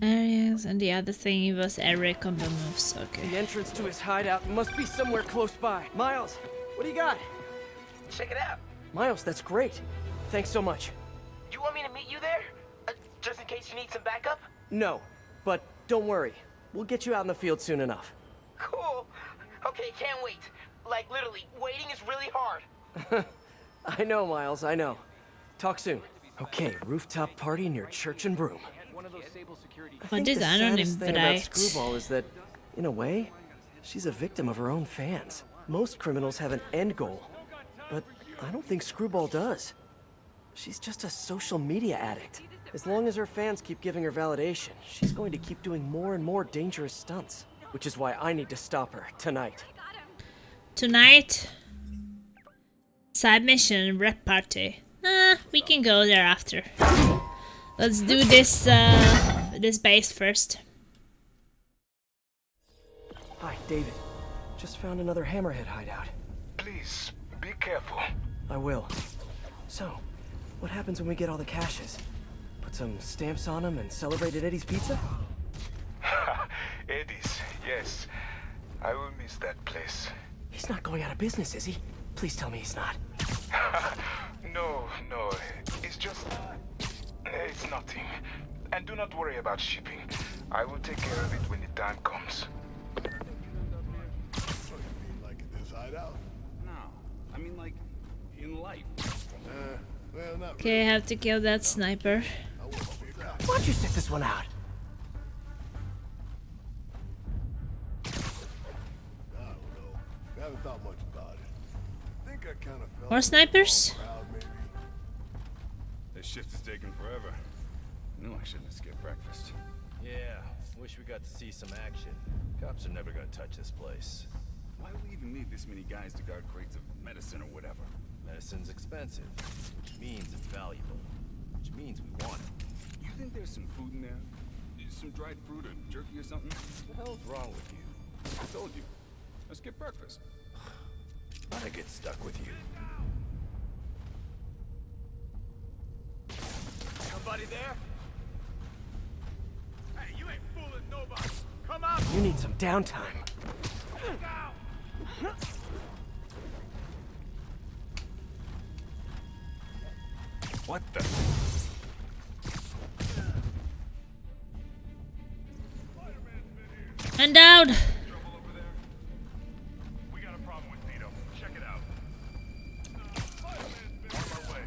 [SPEAKER 1] Areas, and the other thing was area combo moves. Okay.
[SPEAKER 2] The entrance to his hideout must be somewhere close by. Miles, what do you got?
[SPEAKER 7] Check it out.
[SPEAKER 2] Miles, that's great. Thanks so much.
[SPEAKER 7] You want me to meet you there? Just in case you need some backup?
[SPEAKER 2] No, but don't worry. We'll get you out in the field soon enough.
[SPEAKER 7] Cool. Okay, can't wait. Like, literally, waiting is really hard.
[SPEAKER 2] I know, Miles, I know. Talk soon. Okay, rooftop party near Church and Broom.
[SPEAKER 1] What
[SPEAKER 2] think
[SPEAKER 1] did
[SPEAKER 2] the
[SPEAKER 1] Anonym
[SPEAKER 2] saddest thing about
[SPEAKER 1] write?
[SPEAKER 2] Screwball is that, in a way, she's a victim of her own fans. Most criminals have an end goal, but I don't think Screwball does. She's just a social media addict. As long as her fans keep giving her validation, she's going to keep doing more and more dangerous stunts. Which is why I need to stop her tonight.
[SPEAKER 1] Tonight, side mission rep party. We can go there after. Let's do this this base first.
[SPEAKER 2] Hi, David. Just found another Hammerhead hideout.
[SPEAKER 3] Please, be careful.
[SPEAKER 2] I will. So, what happens when we get all the caches? Put some stamps on them and celebrate at Eddie's Pizza?
[SPEAKER 3] Eddie's, yes. I will miss that place.
[SPEAKER 2] He's not going out of business, is he? Please tell me he's not.
[SPEAKER 3] No, it's just... It's nothing. And do not worry about shipping. I will take care of it when the time comes.
[SPEAKER 8] Like in this hideout?
[SPEAKER 4] No, I mean like in life.
[SPEAKER 8] Well, not
[SPEAKER 1] Okay, I have to kill that sniper.
[SPEAKER 2] Why don't you sit this one out?
[SPEAKER 8] I don't know. I haven't thought much about it. Think I kind of felt
[SPEAKER 1] More snipers?
[SPEAKER 8] proud, maybe.
[SPEAKER 9] This shift is taking forever. Knew I shouldn't have skipped breakfast.
[SPEAKER 10] Yeah, wish we got to see some action. Cops are never gonna touch this place.
[SPEAKER 9] Why do we even need this many guys to guard crates of medicine or whatever?
[SPEAKER 10] Medicine's expensive, which means it's valuable, which means we want it.
[SPEAKER 9] You think there's some food in there? Some dried fruit or jerky or something?
[SPEAKER 10] What the hell's wrong with you?
[SPEAKER 9] I told you. Let's skip breakfast.
[SPEAKER 10] I get stuck with you.
[SPEAKER 4] Somebody there? Hey, you ain't fooling nobody. Come out!
[SPEAKER 2] You need some downtime.
[SPEAKER 9] What the?
[SPEAKER 1] And down.
[SPEAKER 9] We got a problem with Vito. Check it out. Spider-Man's been on my way.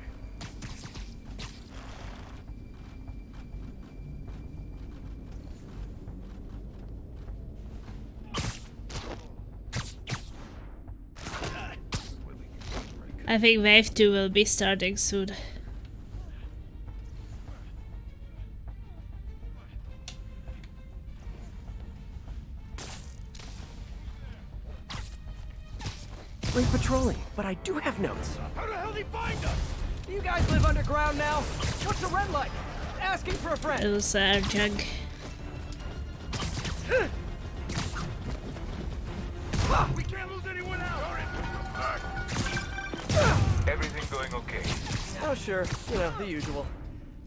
[SPEAKER 1] I think wave 2 will be starting soon.
[SPEAKER 2] Great patrolling, but I do have notes.
[SPEAKER 4] How the hell did he find us?
[SPEAKER 2] Do you guys live underground now? What's the red light? Asking for a friend.
[SPEAKER 1] It was a jug.
[SPEAKER 4] We can't lose anyone out.
[SPEAKER 3] Everything going okay?
[SPEAKER 2] Oh, sure. You know, the usual.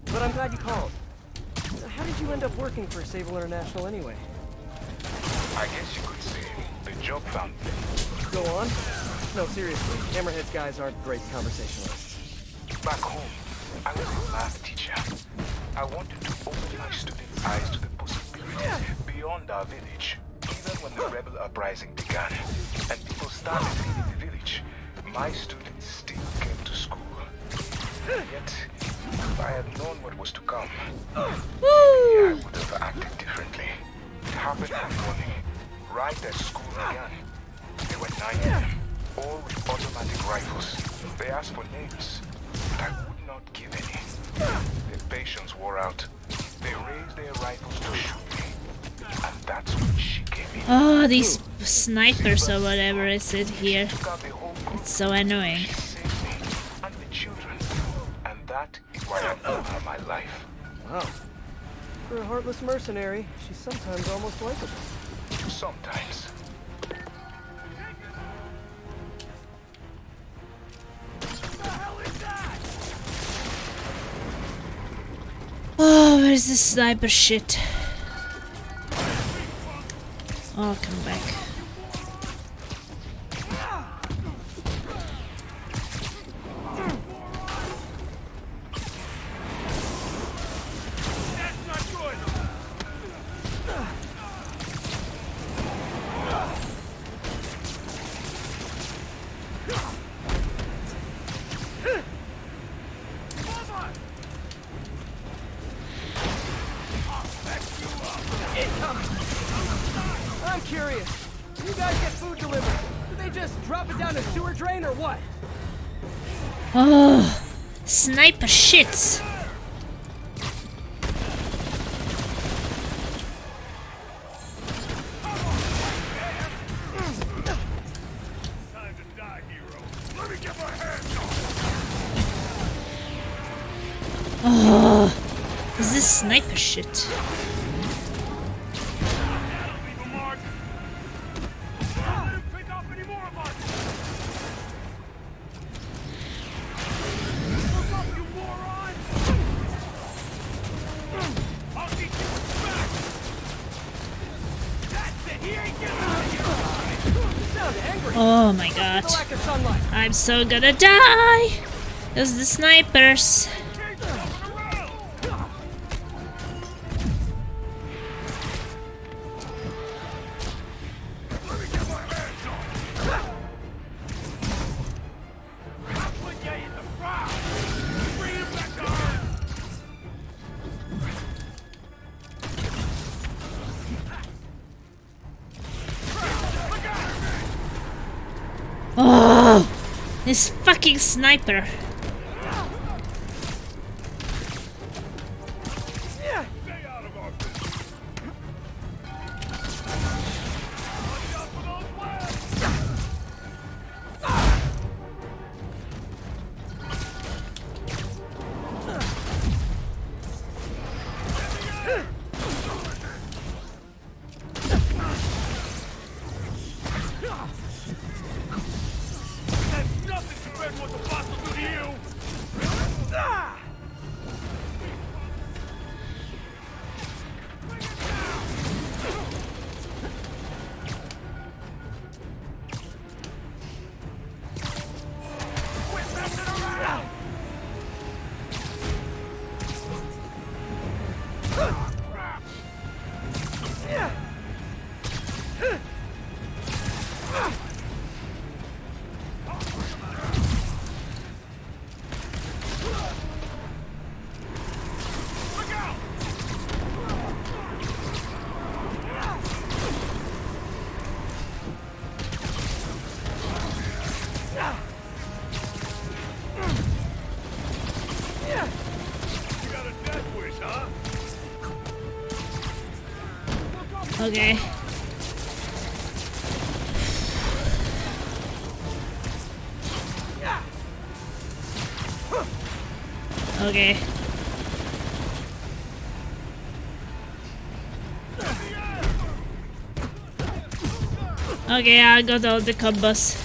[SPEAKER 2] But I'm glad you called. How did you end up working for Sable International anyway?
[SPEAKER 3] I guess you could say the job found me.
[SPEAKER 2] Go on. No, seriously, Hammerhead's guys aren't great conversationalists.
[SPEAKER 3] Back home, I was a math teacher. I wanted to open my students' eyes to the possibilities beyond our village. Even when the rebel uprising began, and people started leaving the village, my students still came to school. Yet, if I had known what was to come, maybe I would have acted differently. It happened one morning, right as school began. There were 9 of them, all with automatic rifles. They asked for names, but I would not give any. Their patience wore out. They raised their rifles to shoot me, and that's when she came in.
[SPEAKER 1] Oh, these snipers or whatever is it here.
[SPEAKER 3] Took out the whole group.
[SPEAKER 1] It's so annoying.
[SPEAKER 3] She saved me and the children, and that is why I owe her my life.
[SPEAKER 2] Wow. For a heartless mercenary, she's sometimes almost likable.
[SPEAKER 3] Sometimes.
[SPEAKER 1] Oh, where's the sniper shit? Oh, come back.
[SPEAKER 2] I'm curious. When you guys get food delivered, do they just drop it down a sewer drain or what?
[SPEAKER 1] Oh, sniper shits.
[SPEAKER 9] Time to die, hero. Let me get my hands on.
[SPEAKER 1] Oh, is this sniper shit?
[SPEAKER 9] Leave a mark. Don't let him pick up any more of us. Look up, you moron! I'll teach you respect. That's it. He ain't getting out of here.
[SPEAKER 2] You sound angry.
[SPEAKER 1] Oh my god.
[SPEAKER 2] The lack of sunlight.
[SPEAKER 1] I'm so gonna die. There's the snipers. Oh, this fucking sniper.
[SPEAKER 9] Stay out of our business. Watch out for those webs. That's nothing compared to what the boss will do to you. Quit messing around. Look out! You got a death wish, huh?
[SPEAKER 1] Okay. Okay. Okay, I got all the combos.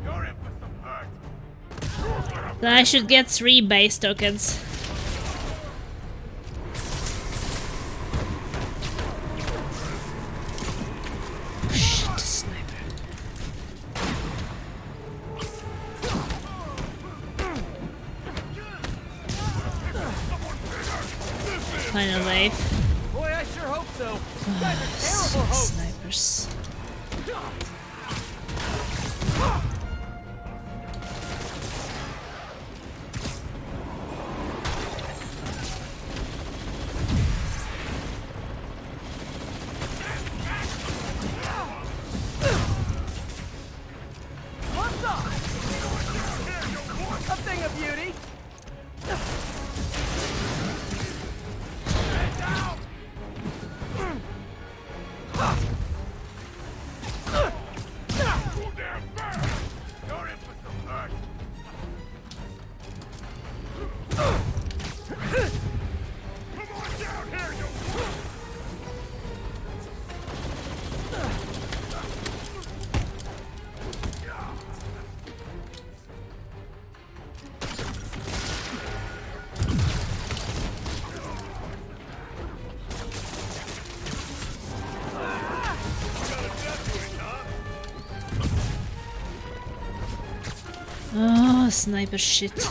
[SPEAKER 9] You're in for some hurt.
[SPEAKER 1] So I should get 3 base tokens. Shit, sniper. Final wave.
[SPEAKER 2] Boy, I sure hope so. You guys are terrible hosts.
[SPEAKER 1] Snipers.
[SPEAKER 2] What's up? A thing of beauty.
[SPEAKER 1] Oh, sniper shit.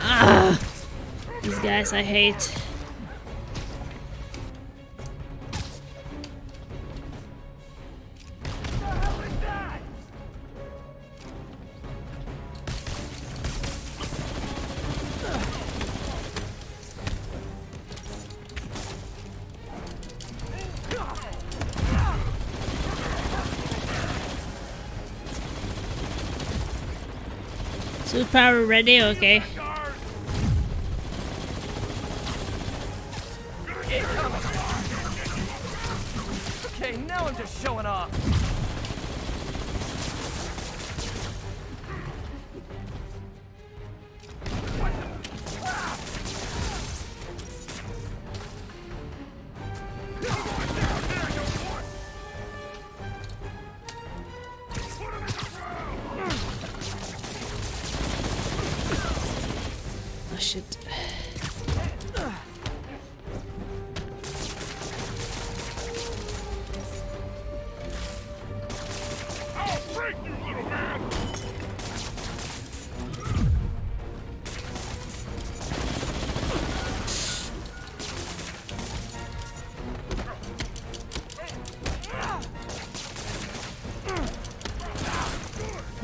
[SPEAKER 1] Ah, these guys I hate. Suit power ready? Okay.
[SPEAKER 2] Okay, now I'm just showing off.
[SPEAKER 1] Oh shit.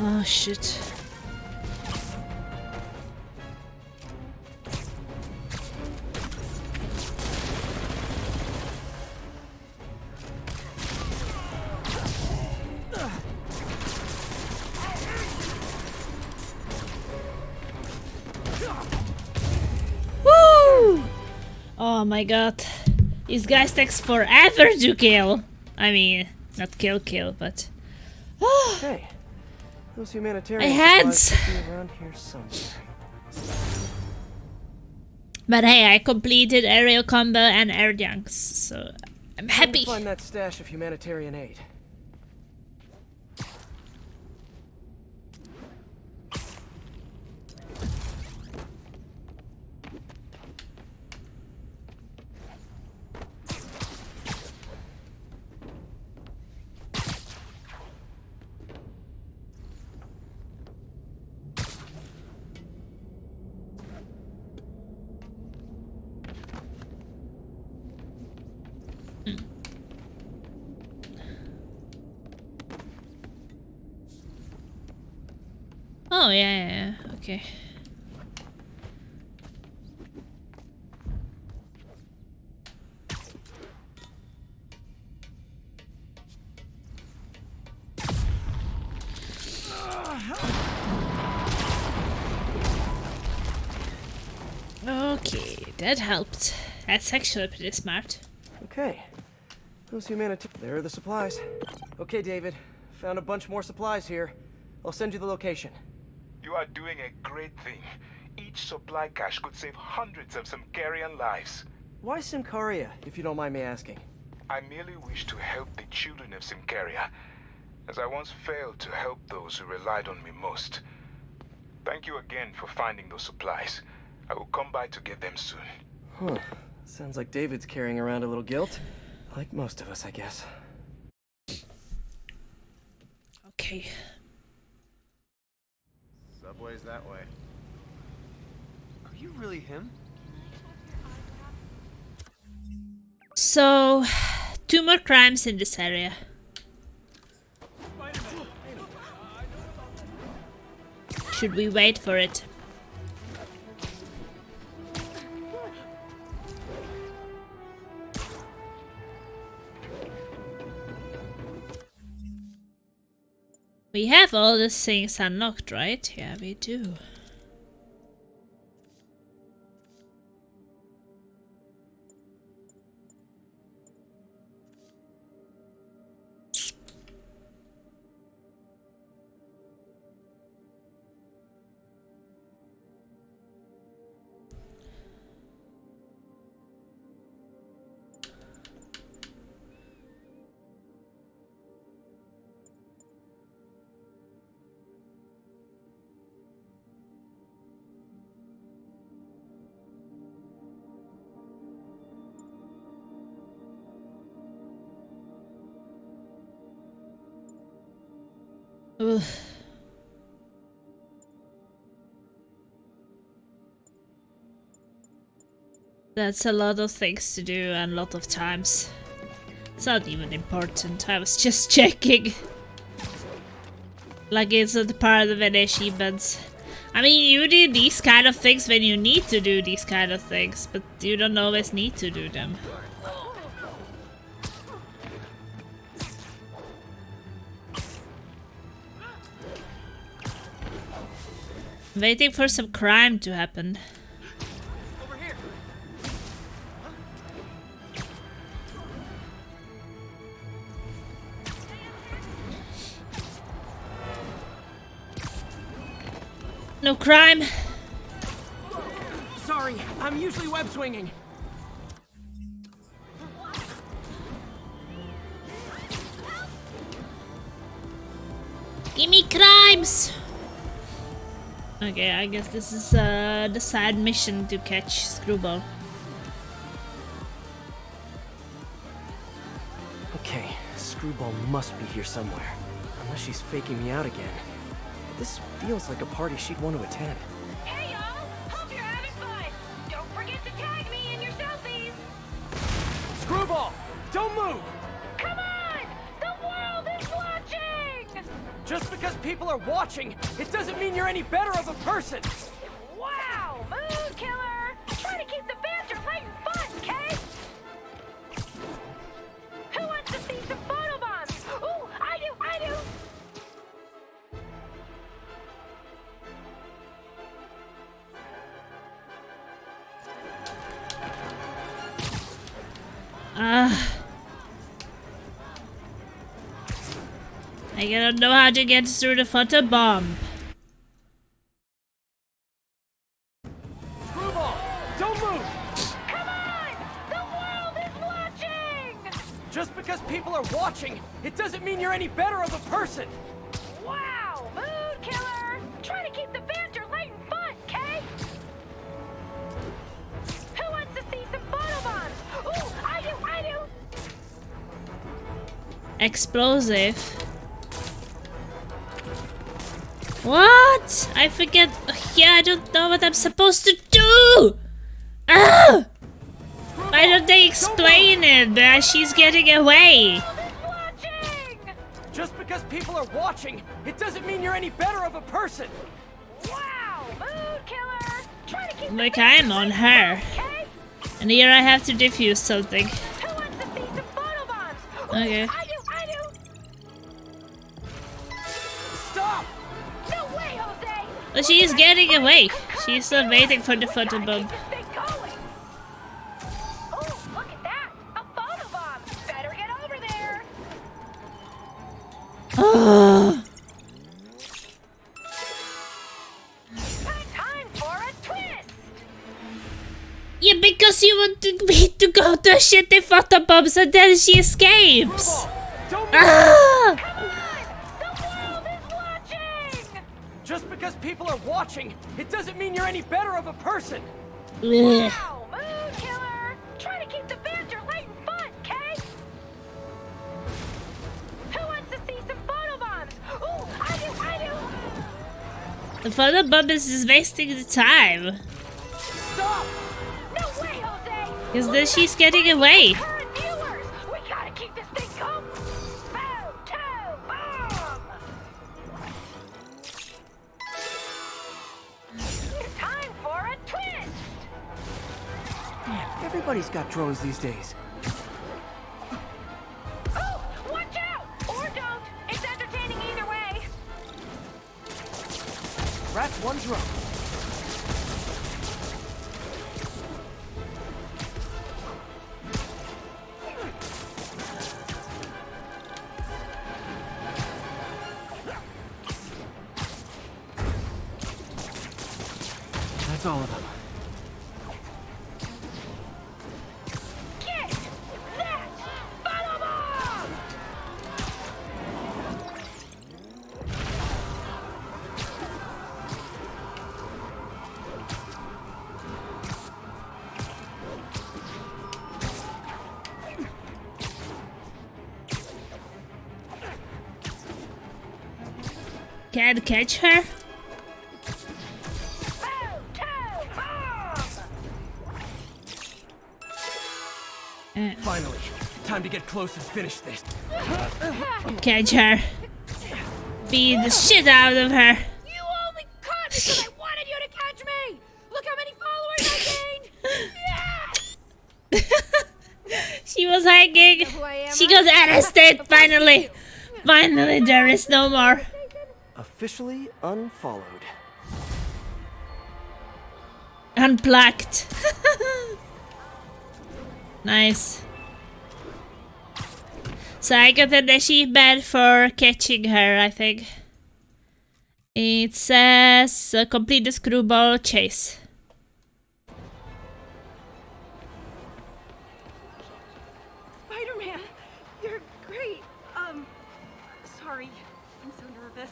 [SPEAKER 1] Oh shit. Woo! Oh my god. These guys takes forever to kill. I mean, not kill, but
[SPEAKER 2] Hey, those humanitarian
[SPEAKER 1] I had
[SPEAKER 2] supplies should be around here somewhere.
[SPEAKER 1] But hey, I completed aerial combo and air dunks, so I'm happy.
[SPEAKER 2] Find that stash of humanitarian aid.
[SPEAKER 1] Oh yeah, okay. Okay, that helped. That's actually pretty smart.
[SPEAKER 2] Okay. Those humanitarian... There are the supplies. Okay, David. Found a bunch more supplies here. I'll send you the location.
[SPEAKER 3] You are doing a great thing. Each supply cache could save hundreds of Symkarian lives.
[SPEAKER 2] Why Symkaria, if you don't mind me asking?
[SPEAKER 3] I merely wish to help the children of Symkaria, as I once failed to help those who relied on me most. Thank you again for finding those supplies. I will come by to get them soon.
[SPEAKER 2] Huh. Sounds like David's carrying around a little guilt. Like most of us, I guess.
[SPEAKER 1] Okay.
[SPEAKER 10] Subway's that way.
[SPEAKER 7] Are you really him?
[SPEAKER 1] So, 2 more crimes in this area. Should we wait for it? We have all the things unlocked, right? Yeah, we do. Ugh. That's a lot of things to do and a lot of times. It's not even important, I was just checking. Like it's not part of any achievements. I mean, you do these kind of things when you need to do these kind of things, but you don't always need to do them. Waiting for some crime to happen.
[SPEAKER 7] Over here.
[SPEAKER 1] No crime.
[SPEAKER 2] Sorry, I'm usually web swinging.
[SPEAKER 1] Gimme crimes! Okay, I guess this is the side mission to catch Screwball.
[SPEAKER 2] Okay, Screwball must be here somewhere. Unless she's faking me out again. This feels like a party she'd want to attend.
[SPEAKER 5] Hey y'all! Hope you're having fun! Don't forget to tag me in your selfies!
[SPEAKER 2] Screwball! Don't move!
[SPEAKER 5] Come on! The world is watching!
[SPEAKER 2] Just because people are watching, it doesn't mean you're any better of a person!
[SPEAKER 5] Wow! Mood killer! Try to keep the banter light and fun, Kay! Who wants to see some photobombs? Ooh, I do!
[SPEAKER 1] I don't know how to get through the photo bomb.
[SPEAKER 2] Screwball! Don't move!
[SPEAKER 5] Come on! The world is watching!
[SPEAKER 2] Just because people are watching, it doesn't mean you're any better of a person!
[SPEAKER 5] Wow! Mood killer! Try to keep the banter light and fun, Kay! Who wants to see some photobombs? Ooh, I do!
[SPEAKER 1] Explosive. What? I forget. Yeah, I don't know what I'm supposed to do. Ah! Why don't they explain it? She's getting away.
[SPEAKER 2] Just because people are watching, it doesn't mean you're any better of a person!
[SPEAKER 5] Wow! Mood killer! Try to keep
[SPEAKER 1] Like I am on her. And here I have to defuse something.
[SPEAKER 5] Who wants to see some photobombs?
[SPEAKER 1] Okay.
[SPEAKER 5] I do!
[SPEAKER 2] Stop!
[SPEAKER 5] No!
[SPEAKER 1] Oh, she is getting away. She's still waiting for the photobomb.
[SPEAKER 5] Oh, look at that! A photobomb! Better get over there!
[SPEAKER 1] Oh.
[SPEAKER 5] Time for a twist!
[SPEAKER 1] Yeah, because you wanted me to go to shit the photobombs and then she escapes. Ah!
[SPEAKER 2] Just because people are watching, it doesn't mean you're any better of a person.
[SPEAKER 1] Ugh.
[SPEAKER 5] Wow, mood killer! Try to keep the banter light and fun, Kay? Who wants to see some photobombs? Ooh, I do!
[SPEAKER 1] The photobomb is wasting the time.
[SPEAKER 5] Stop! No way, Jose!
[SPEAKER 1] Because then she's getting away.
[SPEAKER 5] Current viewers, we gotta keep this thing going! Photobomb! Time for a twist!
[SPEAKER 2] Everybody's got drones these days.
[SPEAKER 5] Oh, watch out! Or don't. It's entertaining either way.
[SPEAKER 2] Rat's one drone. That's all of them.
[SPEAKER 5] Get that photobomb!
[SPEAKER 1] Can't catch her?
[SPEAKER 2] Finally, time to get close and finish this.
[SPEAKER 1] Catch her. Beat the shit out of her.
[SPEAKER 5] You only caught me because I wanted you to catch me! Look how many followers I gained! Yes!
[SPEAKER 1] She was hanging. She got arrested finally. Finally, there is no more.
[SPEAKER 2] Officially unfollowed.
[SPEAKER 1] Unplugged. Nice. So I got an achievement for catching her, I think. It says complete the screwball chase.
[SPEAKER 6] Spider-Man, you're great. Sorry. I'm so nervous.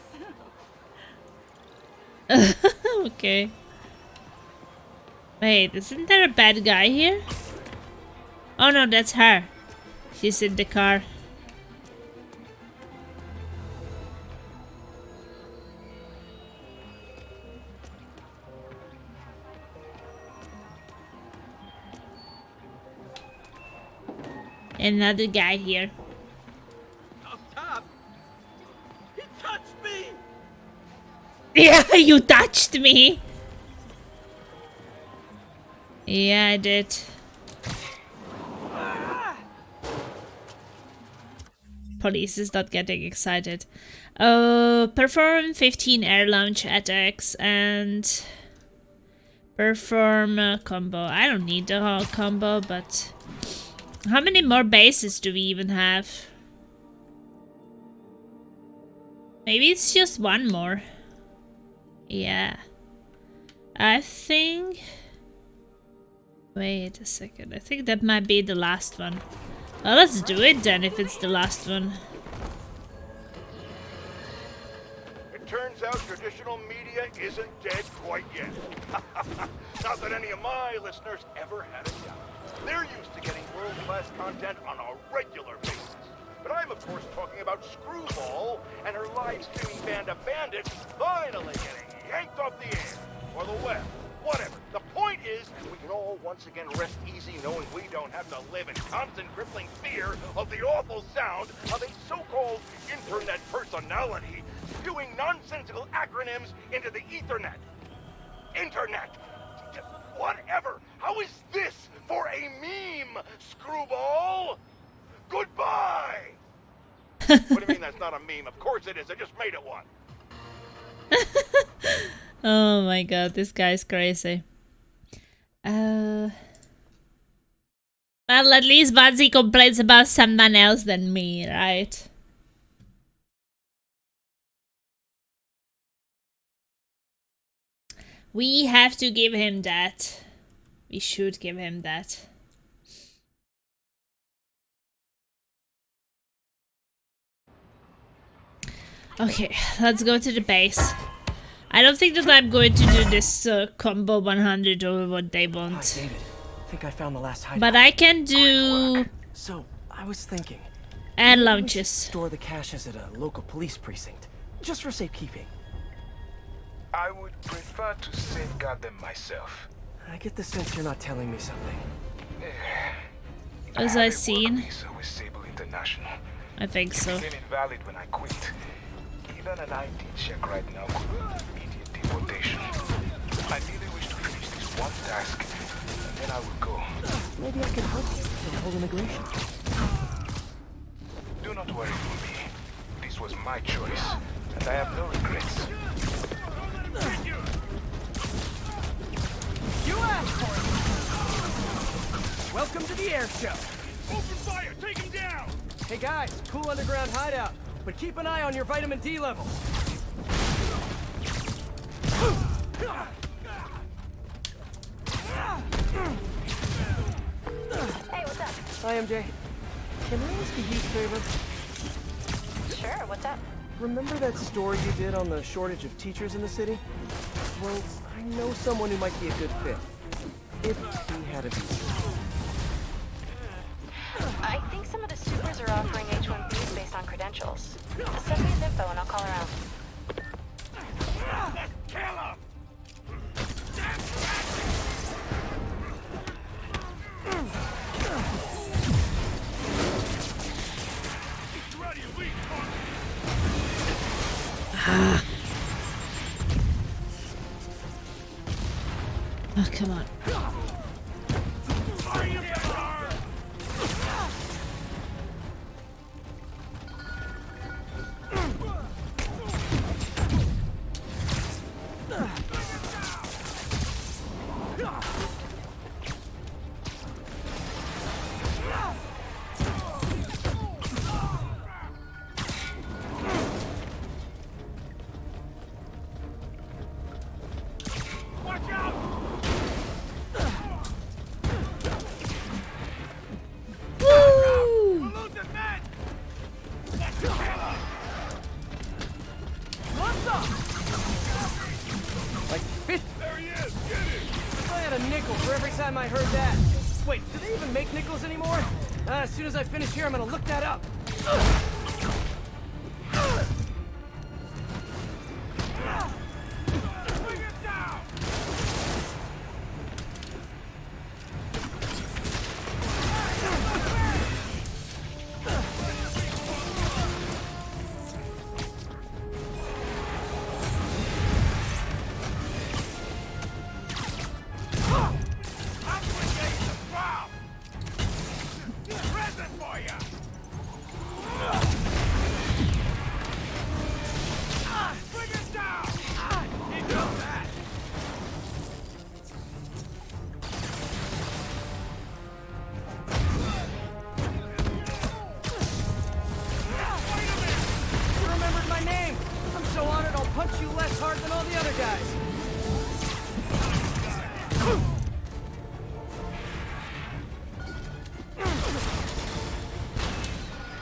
[SPEAKER 1] Okay. Wait, isn't there a bad guy here? Oh no, that's her. She's in the car. Another guy here.
[SPEAKER 4] Up top. He touched me.
[SPEAKER 1] Yeah, you touched me. Yeah, I did. Police is not getting excited. Perform 15 air launch attacks and perform a combo. I don't need the whole combo, but how many more bases do we even have? Maybe it's just one more. Yeah. I think... Wait a second. I think that might be the last one. Well, let's do it then if it's the last one.
[SPEAKER 8] It turns out traditional media isn't dead quite yet. Not that any of my listeners ever had a doubt. They're used to getting world-class content on a regular basis. But I'm, of course, talking about Screwball and her live-streaming band of bandits finally getting yanked off the air. Or the web. Whatever. The point is, we can all once again rest easy knowing we don't have to live in constant crippling fear of the awful sound of a so-called internet personality spewing nonsensical acronyms into the Ethernet. Internet. Whatever. How is this for a meme, Screwball? Goodbye! What do you mean that's not a meme? Of course it is. I just made it one.
[SPEAKER 1] Oh my god, this guy's crazy. Well, at least Budsy complains about someone else than me, right? We have to give him that. We should give him that. Okay, let's go to the base. I don't think that I'm going to do this combo 100 over what they want.
[SPEAKER 2] Hi, David. I think I found the last hideout.
[SPEAKER 1] But I can do
[SPEAKER 2] So, I was thinking.
[SPEAKER 1] air
[SPEAKER 2] maybe we should
[SPEAKER 1] launches.
[SPEAKER 2] Store the caches at a local police precinct, just for safekeeping.
[SPEAKER 3] I would prefer to safeguard them myself.
[SPEAKER 2] I get the sense you're not telling me something.
[SPEAKER 1] As
[SPEAKER 3] I
[SPEAKER 1] I
[SPEAKER 3] have a work
[SPEAKER 1] seen,
[SPEAKER 3] visa with Sable International.
[SPEAKER 1] I think so.
[SPEAKER 3] It's been invalid when I quit. Even an ID check right now could mean immediate deportation. I really wish to finish this one task, and then I will go.
[SPEAKER 2] Maybe I can help you with the whole immigration.
[SPEAKER 3] Do not worry for me. This was my choice, and I have no regrets.
[SPEAKER 7] You asked for it! Welcome to the air show!
[SPEAKER 8] Open fire! Take him down!
[SPEAKER 7] Hey guys, cool underground hideout, but keep an eye on your vitamin D levels.
[SPEAKER 5] Hey, what's up?
[SPEAKER 2] Hi, MJ. Can I ask a huge favor?
[SPEAKER 5] Sure, what's up?
[SPEAKER 2] Remember that story you did on the shortage of teachers in the city? Well, I know someone who might be a good fit. If he had a visa.
[SPEAKER 5] I think some of the supers are offering H-1Bs based on credentials. Send me his info and I'll call around.
[SPEAKER 8] Kill him!
[SPEAKER 1] Oh, come on.
[SPEAKER 7] I heard that. Wait, do they even make nickels anymore? As soon as I finish here, I'm gonna look that up.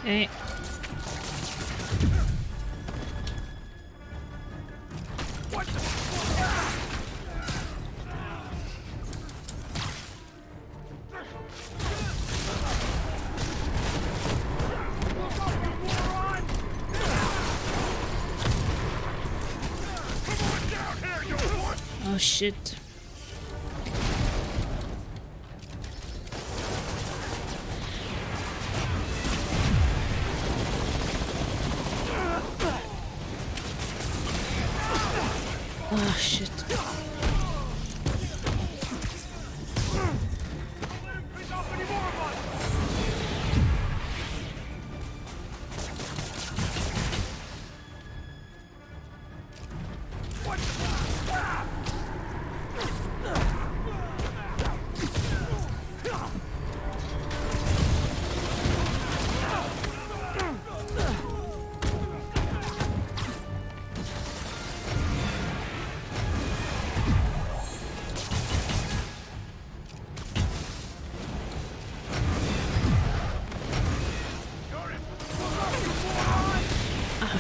[SPEAKER 7] Okay. Oh shit. Oh shit.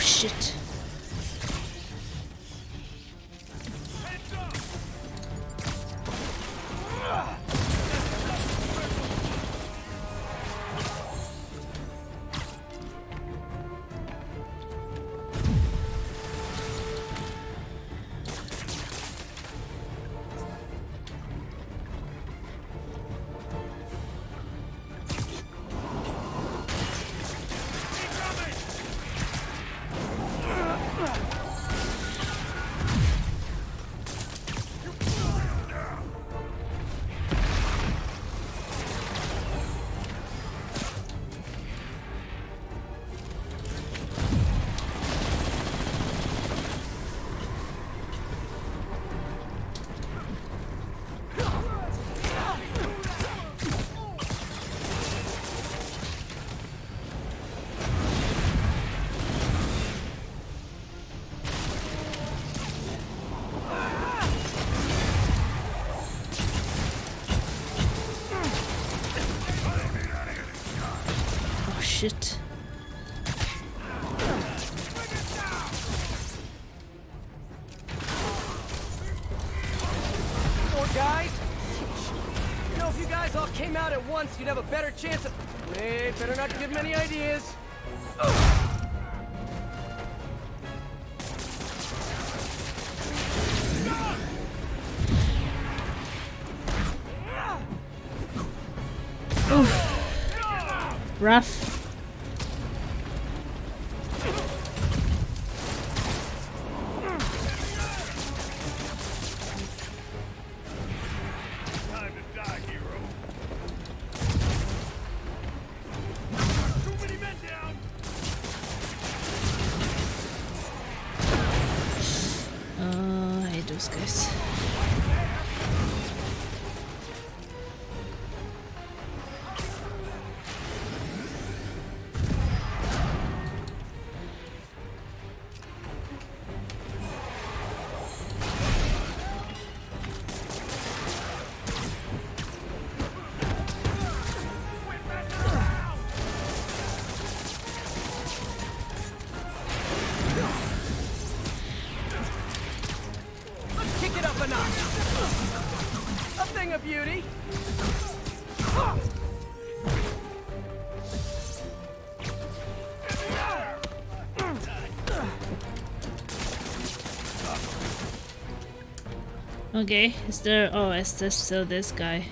[SPEAKER 1] shit. Shit.
[SPEAKER 7] More guys? You know, if you guys all came out at once, you'd have a better chance of... Hey, better not give them any ideas.
[SPEAKER 1] Rough.
[SPEAKER 8] Time to die, hero. Too many men down.
[SPEAKER 1] I hate those guys.
[SPEAKER 7] A thing of beauty.
[SPEAKER 1] Okay, is there... Oh, is there still this guy?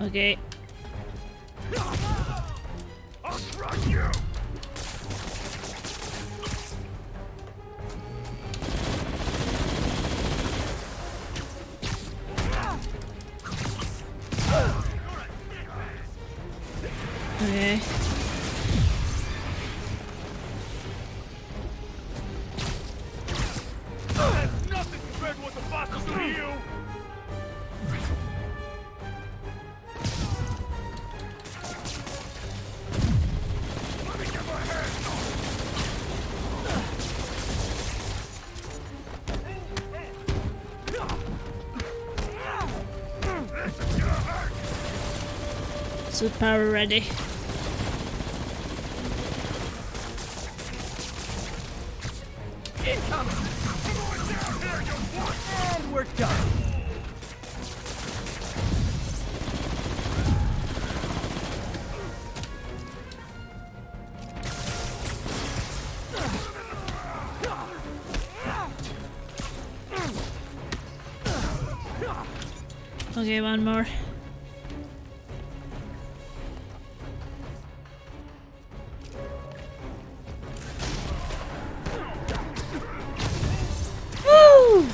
[SPEAKER 1] Okay.
[SPEAKER 8] I'll crush you.
[SPEAKER 1] Okay.
[SPEAKER 8] That's nothing compared to what the bosses do to you. Let me get my hands on it. This is gonna hurt.
[SPEAKER 1] Suit power ready.
[SPEAKER 7] Incoming.
[SPEAKER 8] Everyone down here, you what?
[SPEAKER 7] And we're done.
[SPEAKER 1] Okay, one more. Woo!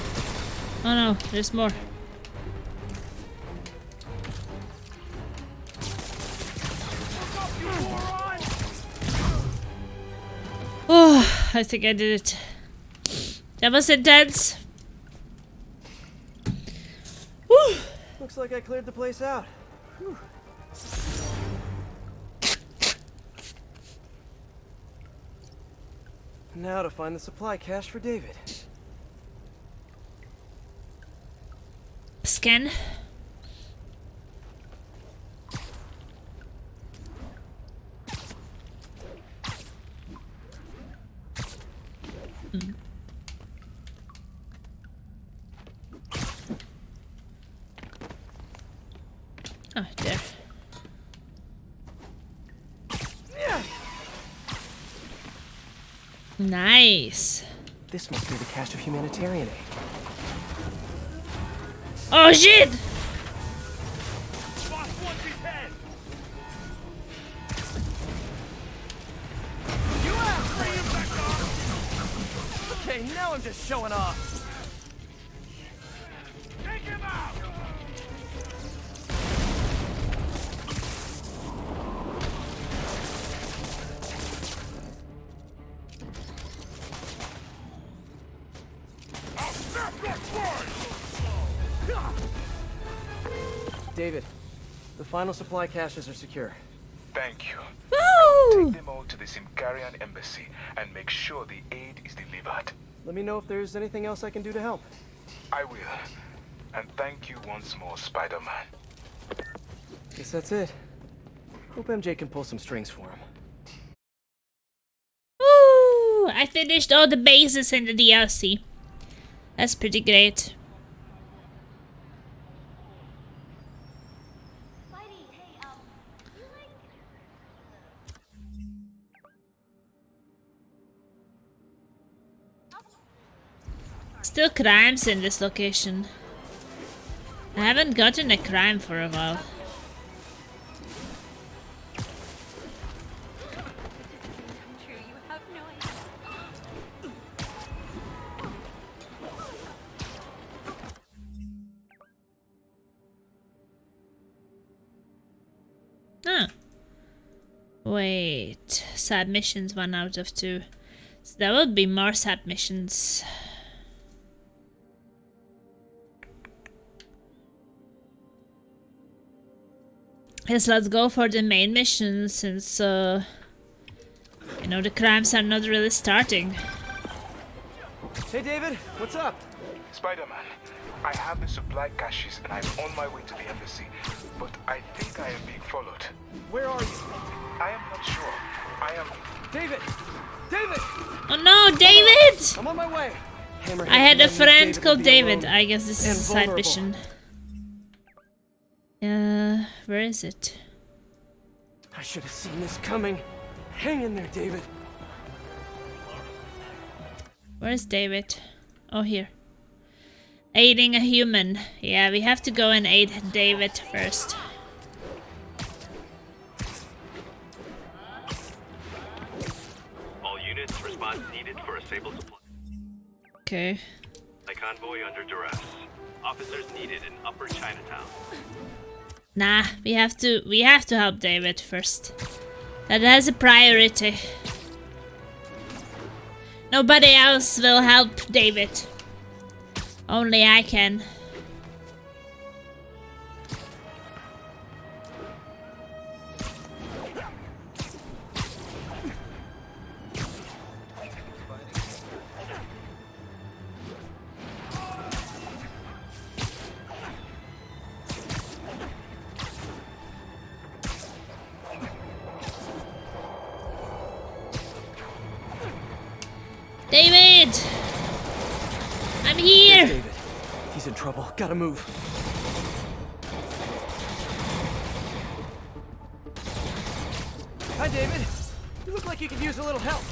[SPEAKER 1] Oh no, there's more. I think I did it. That was intense. Whew.
[SPEAKER 2] Looks like I cleared the place out. Whew. Now to find the supply cache for David.
[SPEAKER 1] Scan. Oh, there. Nice.
[SPEAKER 2] This must be the cache of humanitarian aid.
[SPEAKER 1] Oh shit!
[SPEAKER 7] Okay, now I'm just showing off.
[SPEAKER 8] Take him out!
[SPEAKER 2] David, the final supply caches are secure.
[SPEAKER 3] Thank you.
[SPEAKER 1] Woo!
[SPEAKER 3] Take them all to the Symkarian embassy and make sure the aid is delivered.
[SPEAKER 2] Let me know if there's anything else I can do to help.
[SPEAKER 3] I will. And thank you once more, Spider-Man.
[SPEAKER 2] Guess that's it. Hope MJ can pull some strings for him.
[SPEAKER 1] Woo! I finished all the bases in the DLC. That's pretty great. Still crimes in this location. I haven't gotten a crime for a while. Ah. Wait. Submissions 1 out of 2. So there will be more submissions. Yes, let's go for the main mission since, you know, the crimes are not really starting.
[SPEAKER 2] Hey David, what's up?
[SPEAKER 3] Spider-Man, I have the supply caches and I'm on my way to the embassy, but I think I am being followed.
[SPEAKER 2] Where are you?
[SPEAKER 3] I am not sure. I am...
[SPEAKER 2] David! David!
[SPEAKER 1] Oh no, David!
[SPEAKER 2] I'm on my way! Hammerhead
[SPEAKER 1] I had a
[SPEAKER 2] commanded
[SPEAKER 1] friend
[SPEAKER 2] David
[SPEAKER 1] called
[SPEAKER 2] would be
[SPEAKER 1] David.
[SPEAKER 2] alone
[SPEAKER 1] I guess this
[SPEAKER 2] and
[SPEAKER 1] is a side
[SPEAKER 2] vulnerable.
[SPEAKER 1] mission. Where is it?
[SPEAKER 2] I should have seen this coming. Hang in there, David.
[SPEAKER 1] Where is David? Oh, here. Aiding a human. Yeah, we have to go and aid David first.
[SPEAKER 11] All units, response needed for a Sable supply.
[SPEAKER 1] Okay.
[SPEAKER 11] Convoy under duress. Officers needed in Upper Chinatown.
[SPEAKER 1] Nah, we have to help David first. That has a priority. Nobody else will help David. Only I can. David! I'm here!
[SPEAKER 2] David, he's in trouble. Gotta move. Hi, David. You look like you could use a little help.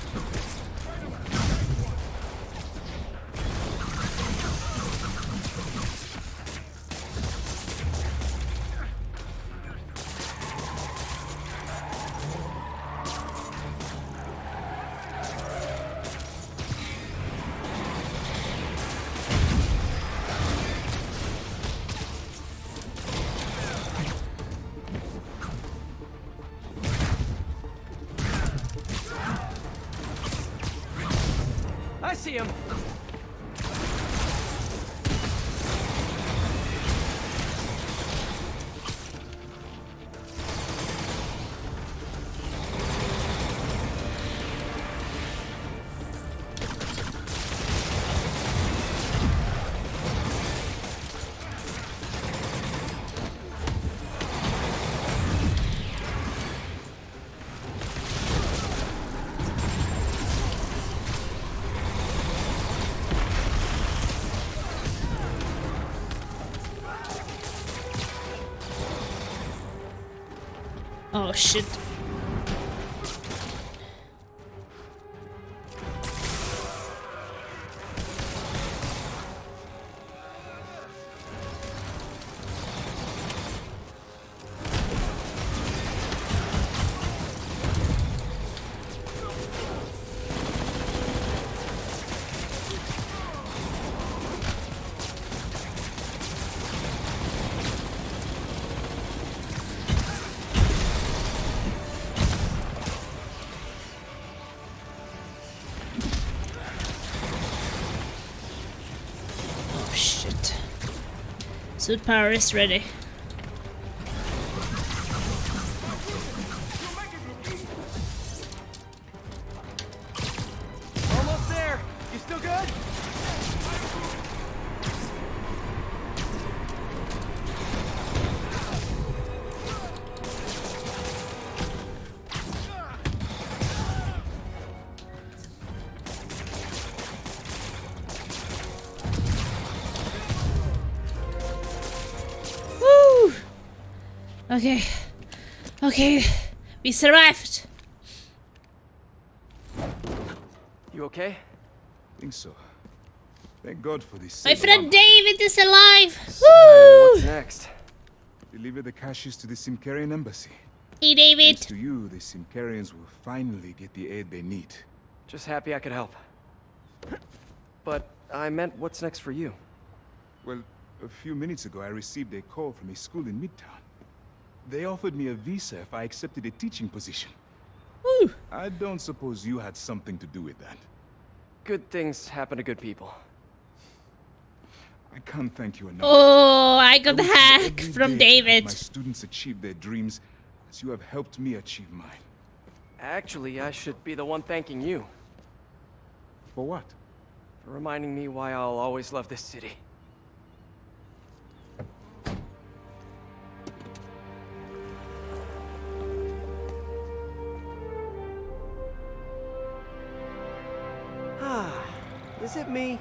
[SPEAKER 7] see him.
[SPEAKER 1] Oh shit. Suit power is ready.
[SPEAKER 7] Almost there. You still good?
[SPEAKER 1] Okay. Okay. We survived.
[SPEAKER 2] You okay?
[SPEAKER 9] I think so. Thank God for this.
[SPEAKER 1] My
[SPEAKER 9] safe
[SPEAKER 1] friend
[SPEAKER 9] alarm.
[SPEAKER 1] David is alive.
[SPEAKER 2] What's
[SPEAKER 1] Woo!
[SPEAKER 2] next?
[SPEAKER 9] Deliver the caches to the Simkarian embassy.
[SPEAKER 1] Hey, David.
[SPEAKER 9] Thanks to you, the Simkarians will finally get the aid they need.
[SPEAKER 2] Just happy I could help. But I meant what's next for you?
[SPEAKER 9] Well, a few minutes ago I received a call from a school in Midtown. They offered me a visa if I accepted a teaching position.
[SPEAKER 1] Woo!
[SPEAKER 9] I don't suppose you had something to do with that.
[SPEAKER 2] Good things happen to good people.
[SPEAKER 9] I can't thank you enough.
[SPEAKER 1] Oh, I got the
[SPEAKER 9] will try
[SPEAKER 1] hack
[SPEAKER 9] every
[SPEAKER 1] from
[SPEAKER 9] day to help
[SPEAKER 1] David.
[SPEAKER 9] my students achieve their dreams as you have helped me achieve mine.
[SPEAKER 2] Actually, I should be the one thanking you.
[SPEAKER 9] For what?
[SPEAKER 2] For reminding me why I'll always love this city. Is it me?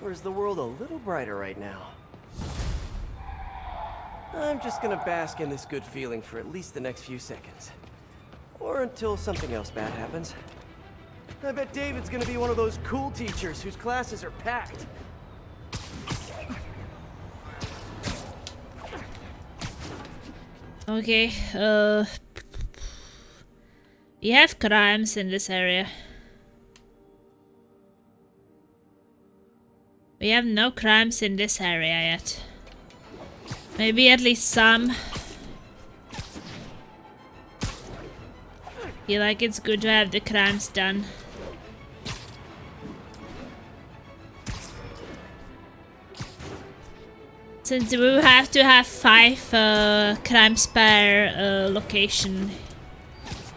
[SPEAKER 2] Or is the world a little brighter right now? I'm just gonna bask in this good feeling for at least the next few seconds. Or until something else bad happens. I bet David's gonna be one of those cool teachers whose classes are packed.
[SPEAKER 1] Okay, we have crimes in this area. We have no crimes in this area yet. Maybe at least some. Feel like it's good to have the crimes done. Since we will have to have 5 crimes per location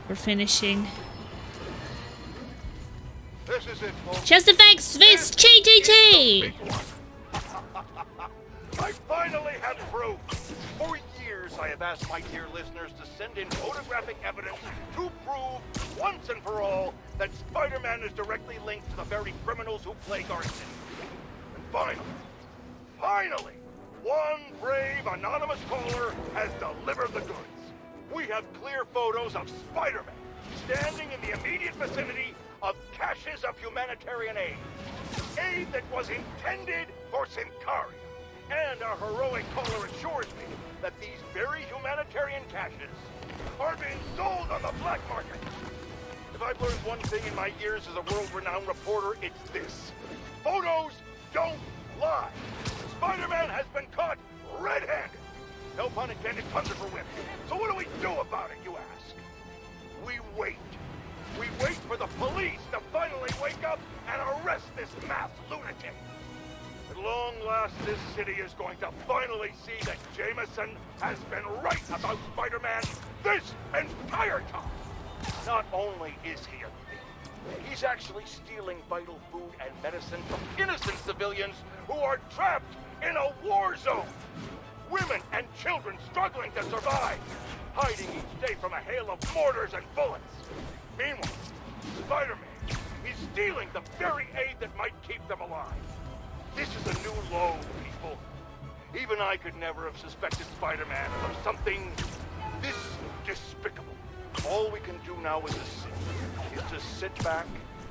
[SPEAKER 1] for finishing.
[SPEAKER 8] This is it, folks.
[SPEAKER 1] Just effects with JJJ!
[SPEAKER 8] I finally have proof. For years, I have asked my dear listeners to send in photographic evidence to prove, once and for all, that Spider-Man is directly linked to the very criminals who plague our city. And finally, one brave anonymous caller has delivered the goods. We have clear photos of Spider-Man standing in the immediate vicinity of caches of humanitarian aid. Aid that was intended for Symkaria. And our heroic caller assures me that these very humanitarian caches are being sold on the black market. If I've learned one thing in my years as a world-renowned reporter, it's this. Photos don't lie. Spider-Man has been caught red-handed. No pun intended, puns are for women. So what do we do about it, you ask? We wait. We wait for the police to finally wake up and arrest this mass lunatic. At long last, this city is going to finally see that Jameson has been right about Spider-Man this entire time. Not only is he a thief, he's actually stealing vital food and medicine from innocent civilians who are trapped in a war zone. Women and children struggling to survive, hiding each day from a hail of mortars and bullets. Meanwhile, Spider-Man, he's stealing the very aid that might keep them alive. This is a new low, people. Even I could never have suspected Spider-Man of something this despicable. All we can do now is to sit back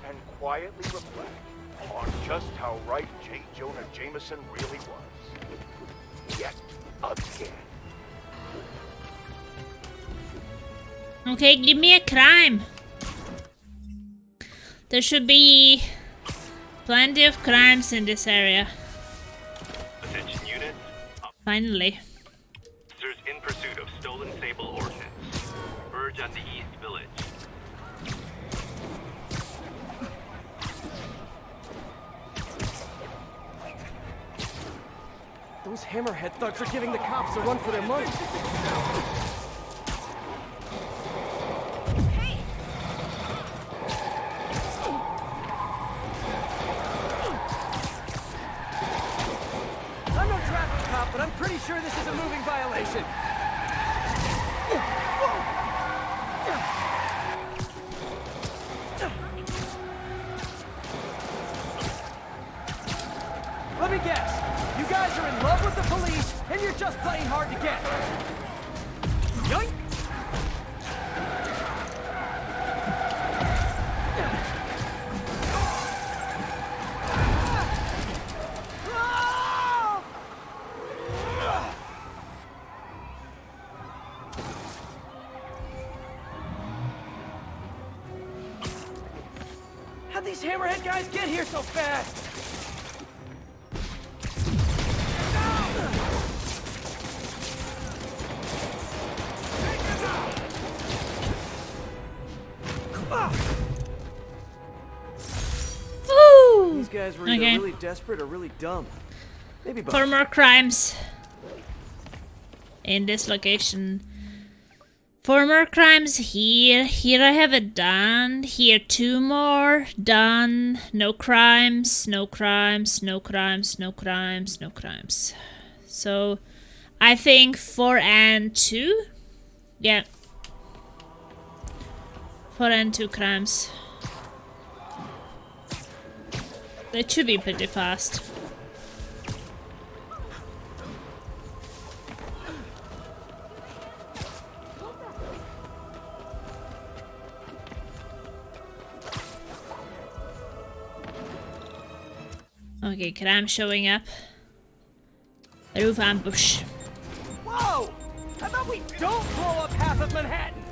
[SPEAKER 8] and quietly reflect on just how right J. Jonah Jameson really was. Yet again.
[SPEAKER 1] Okay, give me a crime. There should be plenty of crimes in this area.
[SPEAKER 11] Attention units.
[SPEAKER 1] Finally.
[SPEAKER 11] Officers in pursuit of stolen Sable ordnance. Verge on the East Village.
[SPEAKER 2] Those Hammerhead thugs are giving the cops a run for their money.
[SPEAKER 7] I'm no traffic cop, but I'm pretty sure this is a moving violation. Let me guess. You guys are in love with the police, and you're just playing hard to get. Yoink!
[SPEAKER 2] How'd these Hammerhead guys get here so fast?
[SPEAKER 1] Woo!
[SPEAKER 2] These guys were either
[SPEAKER 1] Okay.
[SPEAKER 2] really desperate or really dumb. Maybe both.
[SPEAKER 1] 4 more crimes in this location. 4 more crimes here. Here I have it done. Here 2 more. Done. No crimes. No crimes. No crimes. No crimes. No crimes. So I think 4 and 2. Yeah. 4 and 2 crimes. That should be pretty fast. Okay, crime showing up. Roof ambush.
[SPEAKER 7] Whoa! How about we don't blow up half of Manhattan?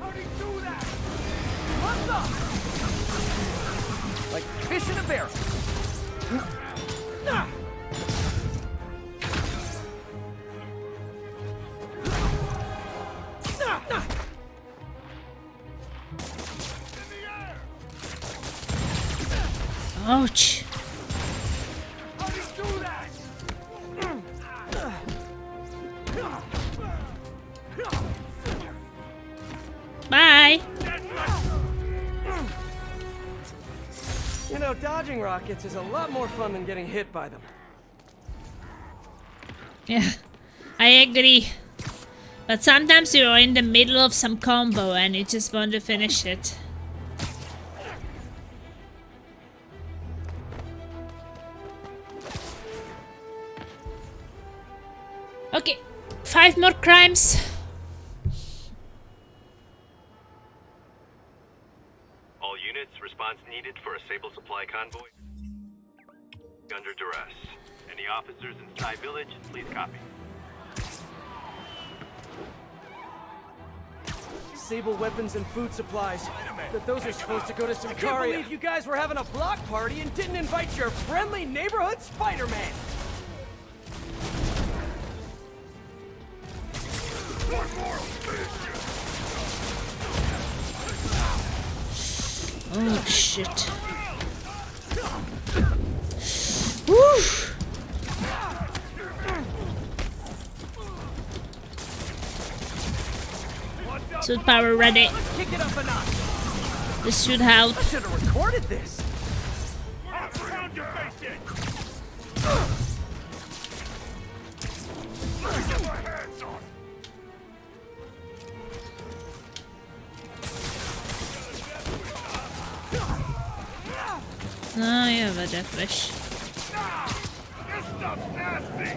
[SPEAKER 7] How'd he do that? What's up? Like fish in a barrel.
[SPEAKER 1] Ouch.
[SPEAKER 7] How'd he do that?
[SPEAKER 1] Bye.
[SPEAKER 2] You know, dodging rockets is a lot more fun than getting hit by them.
[SPEAKER 1] Yeah, I agree. But sometimes you're in the middle of some combo and you just want to finish it. Okay, 5 more crimes.
[SPEAKER 11] All units, response needed for a Sable supply convoy. Under duress. Any officers in Sky Village, please copy.
[SPEAKER 2] Sable weapons and food supplies. But those are supposed to go to
[SPEAKER 7] I can't
[SPEAKER 2] Symkaria.
[SPEAKER 7] believe you guys were having a block party and didn't invite your friendly neighborhood Spider-Man.
[SPEAKER 1] Oh shit. Woo! Suit power ready.
[SPEAKER 7] Kick it up a notch.
[SPEAKER 1] This should help.
[SPEAKER 7] I should have recorded this.
[SPEAKER 8] Pound your face in! Get my hands on!
[SPEAKER 1] Oh, you have a death wish.
[SPEAKER 8] This stuff's nasty!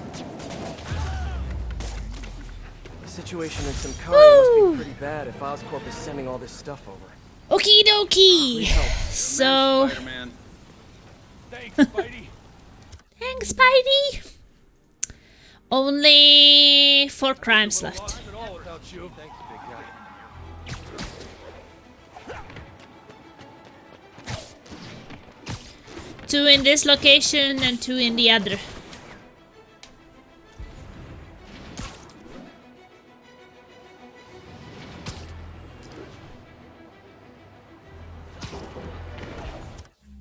[SPEAKER 2] The situation in Symkaria must be pretty bad if Oscorp is sending all this stuff over.
[SPEAKER 1] Okie dokie. So,
[SPEAKER 4] Spider-Man. Thanks, Spidey.
[SPEAKER 1] thanks, Spidey. Only 4 crimes left.
[SPEAKER 10] At all without you. Thanks, big guy.
[SPEAKER 1] 2 in this location and 2 in the other.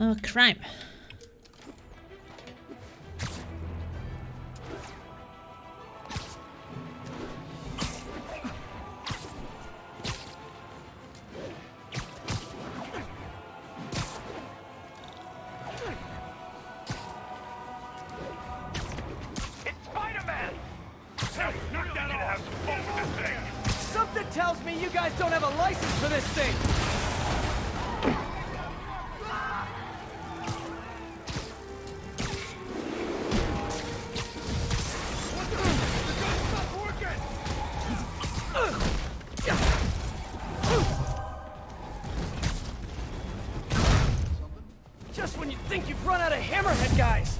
[SPEAKER 1] Oh, crime.
[SPEAKER 3] It's Spider-Man! Hey, knock that off! Have some fun with this thing!
[SPEAKER 7] Something tells me you guys don't have a license for this thing. Just when you think you've run out of hammerhead guys.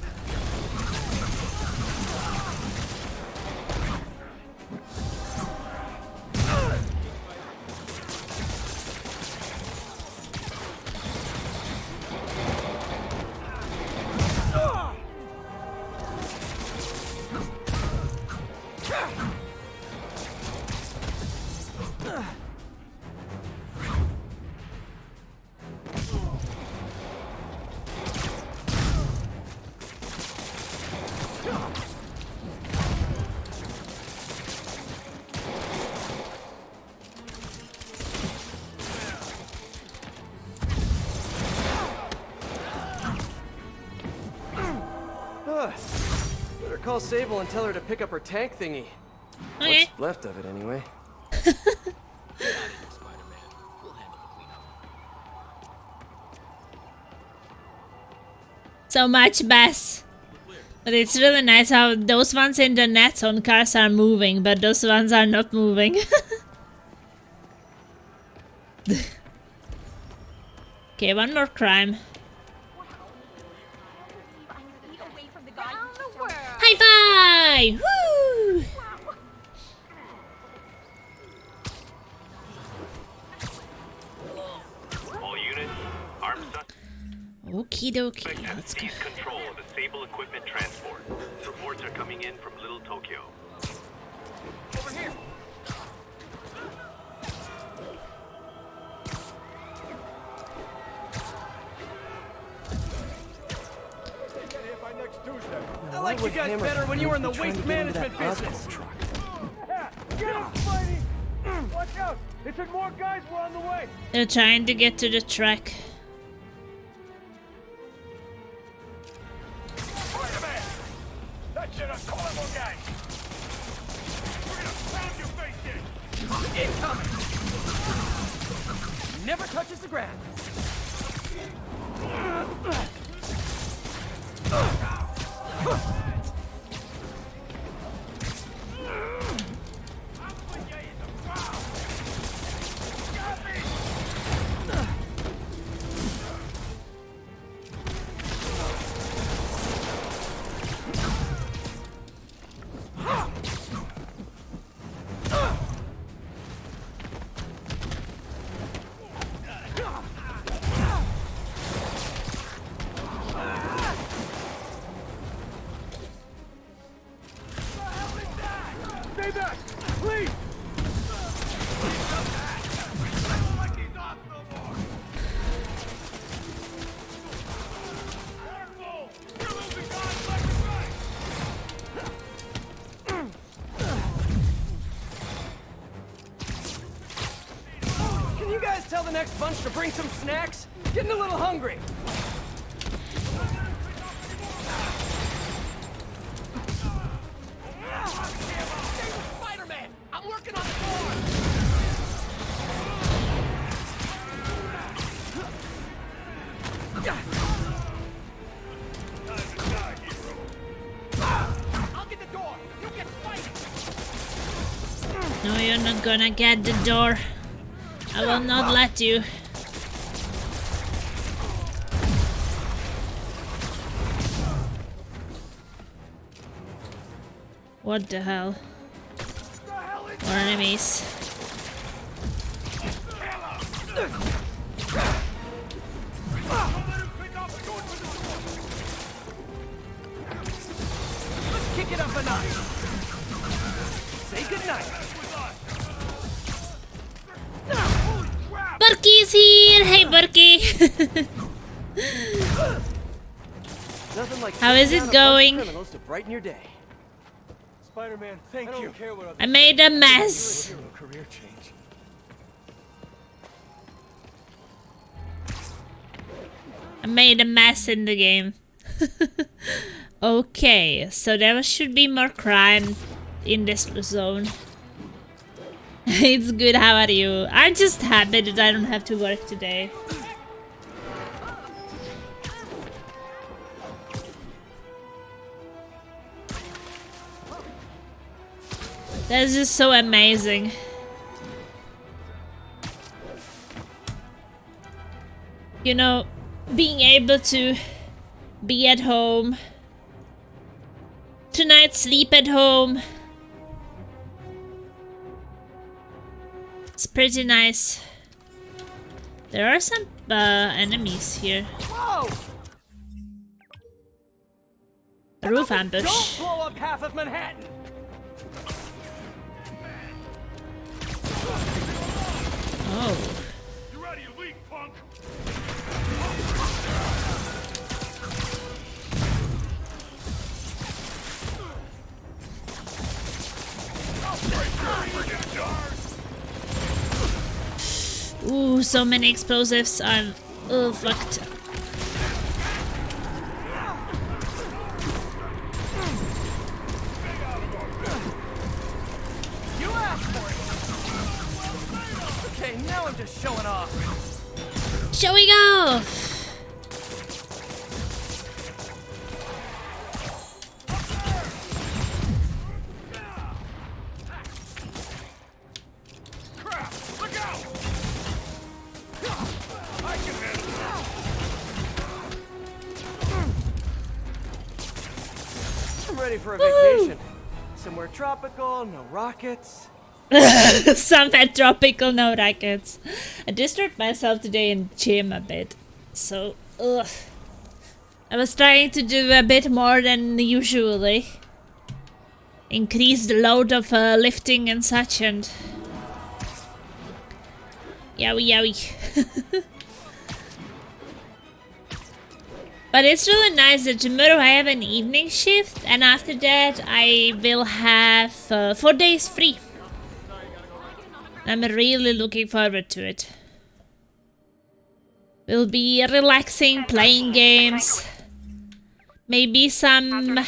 [SPEAKER 2] Better call Sable and tell her to pick up her tank thingy.
[SPEAKER 1] Okay.
[SPEAKER 2] What's left of it, anyway.
[SPEAKER 1] So much bass. But it's really nice how those ones in the nets on cars are moving, but those ones are not moving. Okay, one more crime. High five! Woo!
[SPEAKER 11] All units, armed suspect.
[SPEAKER 1] Okie dokie,
[SPEAKER 11] Has
[SPEAKER 1] let's go.
[SPEAKER 11] seized control of the Sable equipment transport. Reports are coming in from Little Tokyo.
[SPEAKER 7] Over here. I liked you guys better when you were in the waste management business.
[SPEAKER 8] Get him, Spidey! Watch out! It took more guys were on the way!
[SPEAKER 1] They're trying to get to the track.
[SPEAKER 8] Spider-Man! That should have caught more guys! We're gonna pound your face in!
[SPEAKER 7] Incoming! Never touches the ground. next bunch to bring some snacks? Getting a little hungry. Spider-Man! I'm working on the door! I'll get the door! You get Spidey!
[SPEAKER 1] No, you're not gonna get the door. I will not let you. What the hell? More enemies.
[SPEAKER 7] Let's kick it up a notch. Say goodnight.
[SPEAKER 1] Berkey's here! Hey, Berkey!
[SPEAKER 2] Nothing like
[SPEAKER 1] How is
[SPEAKER 2] taking
[SPEAKER 1] it
[SPEAKER 2] down a bunch of
[SPEAKER 1] going?
[SPEAKER 2] criminals to brighten your day.
[SPEAKER 7] Spider-Man, thank you. I don't care what other
[SPEAKER 1] I made a mess.
[SPEAKER 7] hero career change.
[SPEAKER 1] I made a mess in the game. Okay, so there should be more crime in this zone. It's good, how are you? I'm just happy that I don't have to work today. That's just so amazing. You know, being able to be at home, tonight sleep at home. It's pretty nice. There are some enemies here.
[SPEAKER 7] Whoa!
[SPEAKER 1] A roof ambush.
[SPEAKER 7] Don't blow up half of Manhattan.
[SPEAKER 1] Oh.
[SPEAKER 8] You're out of your league, punk!
[SPEAKER 1] Ooh, so many explosives. I'm fucked.
[SPEAKER 7] You asked for it. Okay, now I'm just showing off.
[SPEAKER 1] Showing off!
[SPEAKER 8] Crap! Look out! I can handle it.
[SPEAKER 2] I'm ready for a vacation. Somewhere tropical, no rockets.
[SPEAKER 1] Somewhere tropical, no rackets. I disturbed myself today in gym a bit. So, ugh. I was trying to do a bit more than usually. Increase the load of lifting and such, and yowie yowie. But it's really nice that tomorrow I have an evening shift, and after that I will have 4 days free. I'm really looking forward to it. We'll be relaxing, playing games, maybe some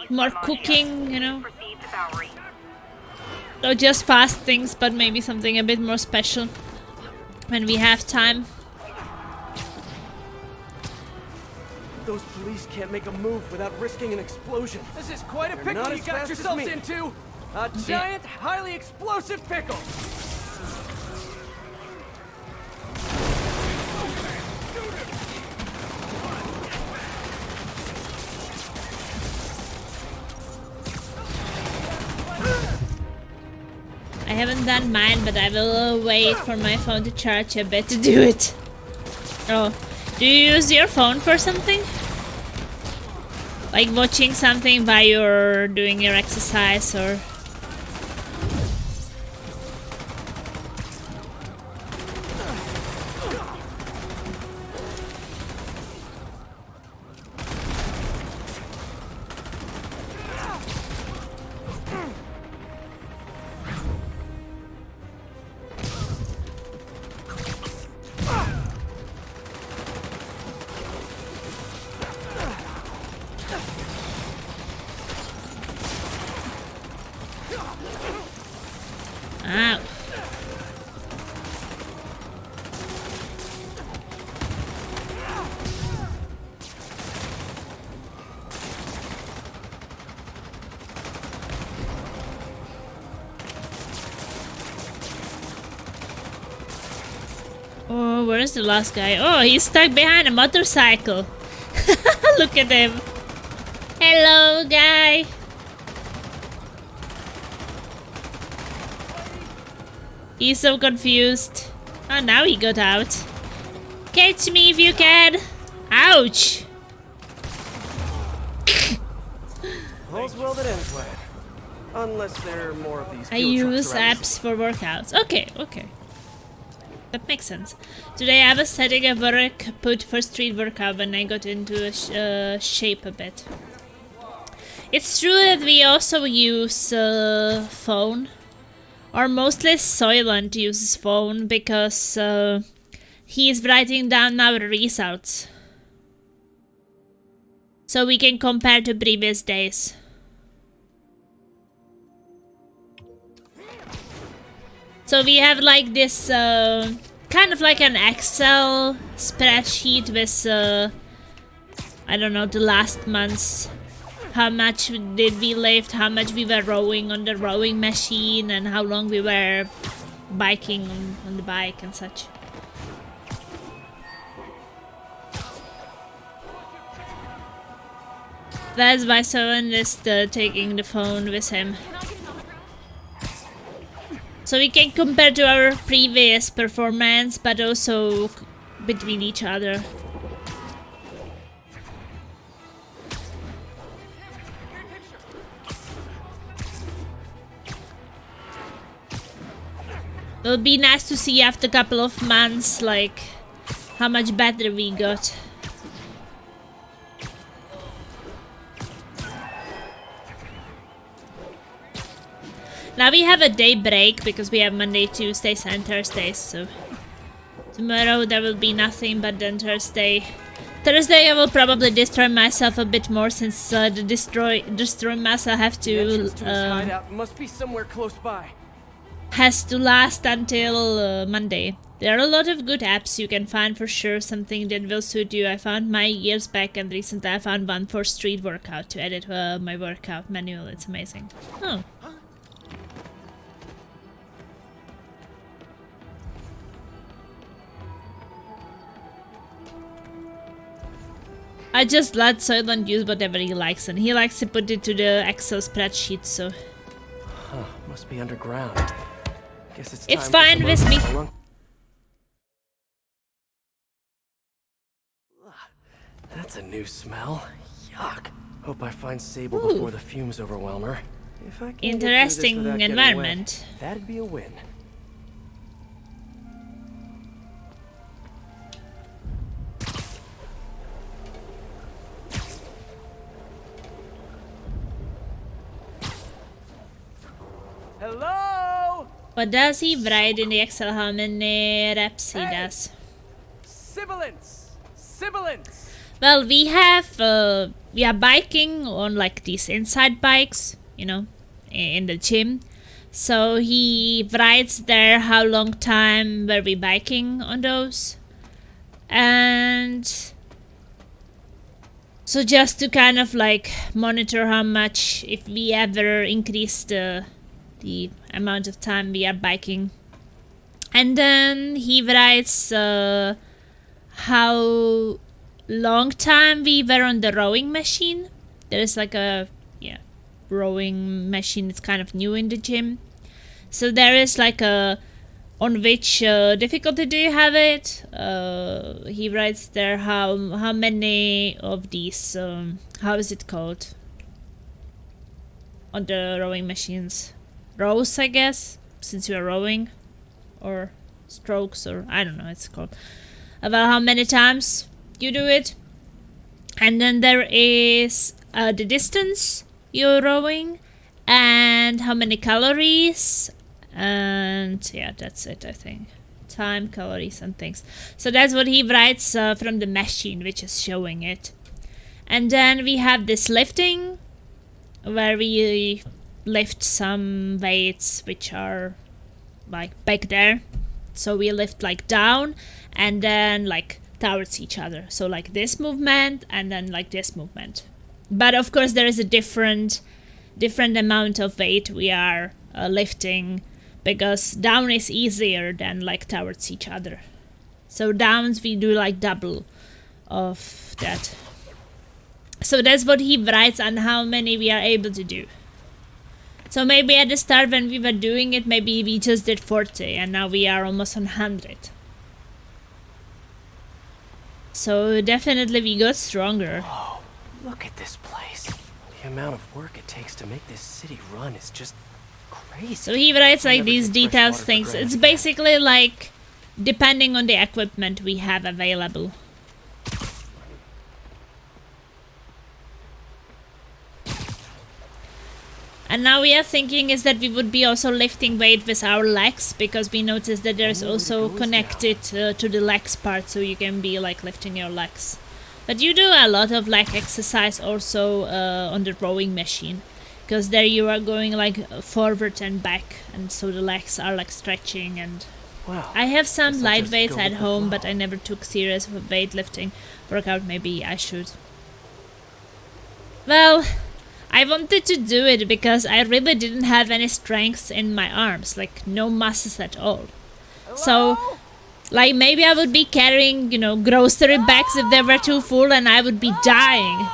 [SPEAKER 1] more cooking, you know. Not just fast things, but maybe something a bit more special when we have time.
[SPEAKER 2] Those police can't make a move without risking an explosion.
[SPEAKER 7] This is quite a
[SPEAKER 2] They're
[SPEAKER 7] pickle
[SPEAKER 2] not
[SPEAKER 7] you
[SPEAKER 2] as
[SPEAKER 7] got
[SPEAKER 2] fast as
[SPEAKER 7] yourselves
[SPEAKER 2] me.
[SPEAKER 7] into. A giant, highly explosive pickle.
[SPEAKER 1] I haven't done mine, but I will wait for my phone to charge a bit to do it. Oh, do you use your phone for something? Like watching something while you're doing your exercise, or... Ow. Oh, where's the last guy? Oh, he's stuck behind a motorcycle. Look at him. Hello, guy. He's so confused. Oh, now he got out. Catch me if you can. Ouch.
[SPEAKER 2] All's well that ends well. Unless there are more of these.
[SPEAKER 1] I
[SPEAKER 2] fuel
[SPEAKER 1] use
[SPEAKER 2] trucks around.
[SPEAKER 1] apps for workouts. Okay, okay. That makes sense. Today I was setting a work put for street workout when I got into a shape a bit. It's true that we also use phone. Or mostly Soylent uses phone because he is writing down our results. So we can compare to previous days. So we have like this kind of like an Excel spreadsheet with I don't know, the last month's, how much did we lift, how much we were rowing on the rowing machine, and how long we were biking on the bike and such. That's why someone is taking the phone with him. So we can compare to our previous performance, but also between each other. It'll be nice to see after a couple of months, like, how much better we got. Now we have a day break because we have Monday, Tuesdays and Thursdays, so tomorrow there will be nothing, but then Thursday I will probably destroy myself a bit more since the destroy myself have to
[SPEAKER 7] hideout must be somewhere close by.
[SPEAKER 1] has to last until Monday. There are a lot of good apps you can find for sure, something that will suit you. I found mine years back and recently I found one for street workout to edit my workout manual. It's amazing. Oh. I just let Soylent use whatever he likes, and he likes to put it to the Excel spreadsheet, so...
[SPEAKER 2] Huh, must be underground. Guess it's
[SPEAKER 1] It's
[SPEAKER 2] time
[SPEAKER 1] fine with me.
[SPEAKER 2] That's a new smell. Yuck. Hope I find Sable
[SPEAKER 1] Ooh.
[SPEAKER 2] before the fumes overwhelm her. If I can get through this
[SPEAKER 1] Interesting
[SPEAKER 2] without getting
[SPEAKER 1] environment.
[SPEAKER 2] wet, that'd be a win.
[SPEAKER 7] Hello?
[SPEAKER 1] What does he write in the Excel? How many reps he does?
[SPEAKER 7] Sibilance! Sibilance!
[SPEAKER 1] Well, we are biking on like these inside bikes, you know, in the gym. So he writes there how long time were we biking on those. And so just to kind of like monitor how much, if we ever increase the amount of time we are biking. And then he writes how long time we were on the rowing machine. There is like a rowing machine. It's kind of new in the gym. So there is like a on which difficulty do you have it. He writes there how many of these how is it called on the rowing machines, rows, I guess, since you are rowing, or strokes, or I don't know it's called, about how many times you do it. And then there is the distance you're rowing and how many calories, and yeah, that's it, I think. Time, calories and things. So that's what he writes from the machine, which is showing it. And then we have this lifting, where we lift some weights which are like back there. So we lift like down and then like towards each other. So like this movement and then like this movement. But of course there is a different amount of weight we are lifting, because down is easier than like towards each other. So downs we do like double of that. So that's what he writes on how many we are able to do. So maybe at the start when we were doing it, maybe we just did 40 and now we are almost on 100. So definitely we got stronger.
[SPEAKER 2] Whoa, look at this place. The amount of work it takes to make this city run is just crazy.
[SPEAKER 1] So he writes like these
[SPEAKER 2] Never take fresh
[SPEAKER 1] detailed
[SPEAKER 2] water for
[SPEAKER 1] things.
[SPEAKER 2] granted
[SPEAKER 1] It's
[SPEAKER 2] again.
[SPEAKER 1] basically like depending on the equipment we have available. And now we are thinking is that we would be also lifting weight with our legs, because we noticed that there's also connected to the legs part, so you can be like lifting your legs. But you do a lot of leg exercise also on the rowing machine, because there you are going like forward and back, and so the legs are like stretching. And
[SPEAKER 2] Wow.
[SPEAKER 1] I have some
[SPEAKER 2] Guess I'll
[SPEAKER 1] light
[SPEAKER 2] just
[SPEAKER 1] weights
[SPEAKER 2] go
[SPEAKER 1] at
[SPEAKER 2] with the
[SPEAKER 1] home,
[SPEAKER 2] flow.
[SPEAKER 1] but I never took serious weightlifting workout. Maybe I should. Well, I wanted to do it because I really didn't have any strength in my arms, like no muscles at all. So, like maybe I would be carrying, you know, grocery bags if they were too full, and I would be dying.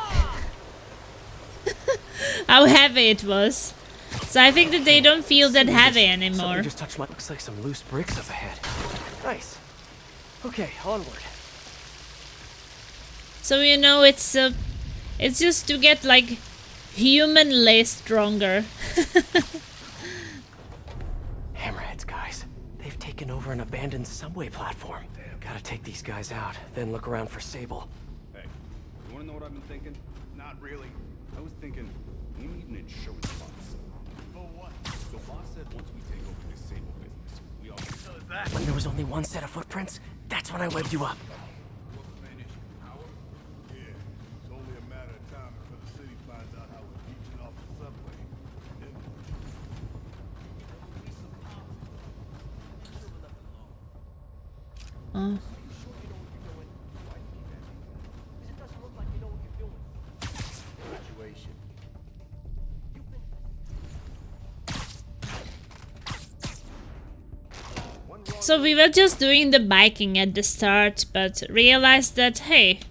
[SPEAKER 1] How heavy it was. So I think that they don't feel that heavy anymore.
[SPEAKER 2] Something just touched my... Looks like some loose bricks up ahead. Nice. Okay, onward.
[SPEAKER 1] So you know, it's just to get like humanly stronger.
[SPEAKER 2] Hammerheads, guys. They've taken over an abandoned subway platform. Gotta take these guys out, then look around for Sable.
[SPEAKER 9] Hey, you wanna know what I've been thinking? Not really. I was thinking, we need an insurance policy. For what? So boss said once we take over this Sable business, we all... So is that...
[SPEAKER 2] When there was only one set of footprints, that's when I webbed you up.
[SPEAKER 8] Yeah, it's only a matter of time before the city finds out how we're leeching off the subway.
[SPEAKER 1] Oh. So we were just doing the biking at the start, but realized that, hey,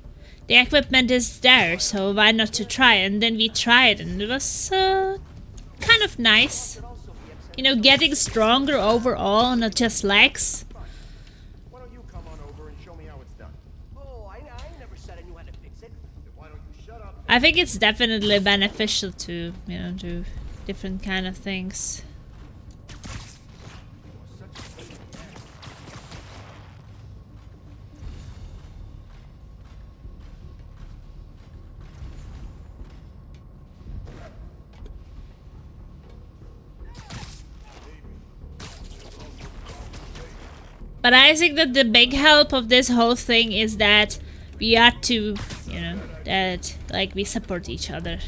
[SPEAKER 1] the equipment is there, so why not to try? And then we tried, and it was kind of nice. You know, getting stronger overall, not just legs.
[SPEAKER 10] Why don't you come on over and show me how it's done? Oh, I never said I knew how to fix it. Then why don't you shut up?
[SPEAKER 1] I think it's definitely beneficial to, you know, do different kind of things. But I think that the big help of this whole thing is that we are to, you know, that like we support each other.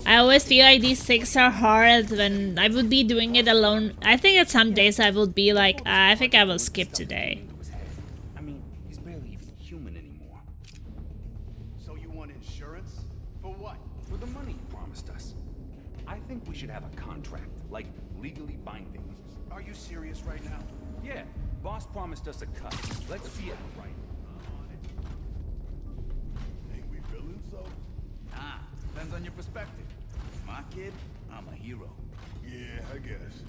[SPEAKER 1] I always feel like these things are hard when I would be doing it alone. I think that some days I would be like, I think I will skip today.
[SPEAKER 9] I mean, he's barely even human anymore.
[SPEAKER 8] So you want insurance? For what?
[SPEAKER 9] For the money you promised us. I think we should have a contract, like legally binding.
[SPEAKER 8] Are you serious right now?
[SPEAKER 9] Yeah, boss promised us a cut. Let's see it right.
[SPEAKER 8] Ain't we villains, so?
[SPEAKER 10] Ah, depends on your perspective. My kid, I'm a hero.
[SPEAKER 8] Yeah, I guess.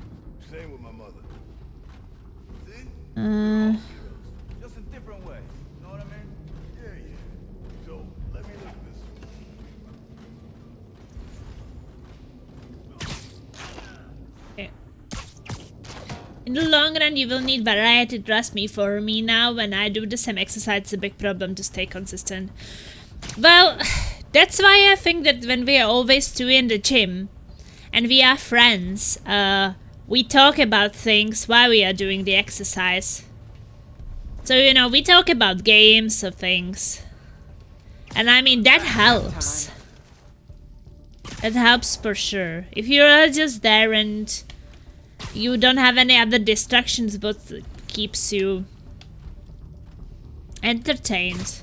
[SPEAKER 8] Same with my mother. See?
[SPEAKER 10] Just in different ways. Know what I mean?
[SPEAKER 8] Yeah, yeah. So, let me look at this.
[SPEAKER 1] Okay. In the long run, you will need variety, trust me. For me now, when I do the same exercise, it's a big problem to stay consistent. Well, that's why I think that when we are always two in the gym, and we are friends, we talk about things while we are doing the exercise. So, you know, we talk about games or things. And I mean, that helps. That helps for sure. If you are just there and you don't have any other distractions, but keeps you entertained.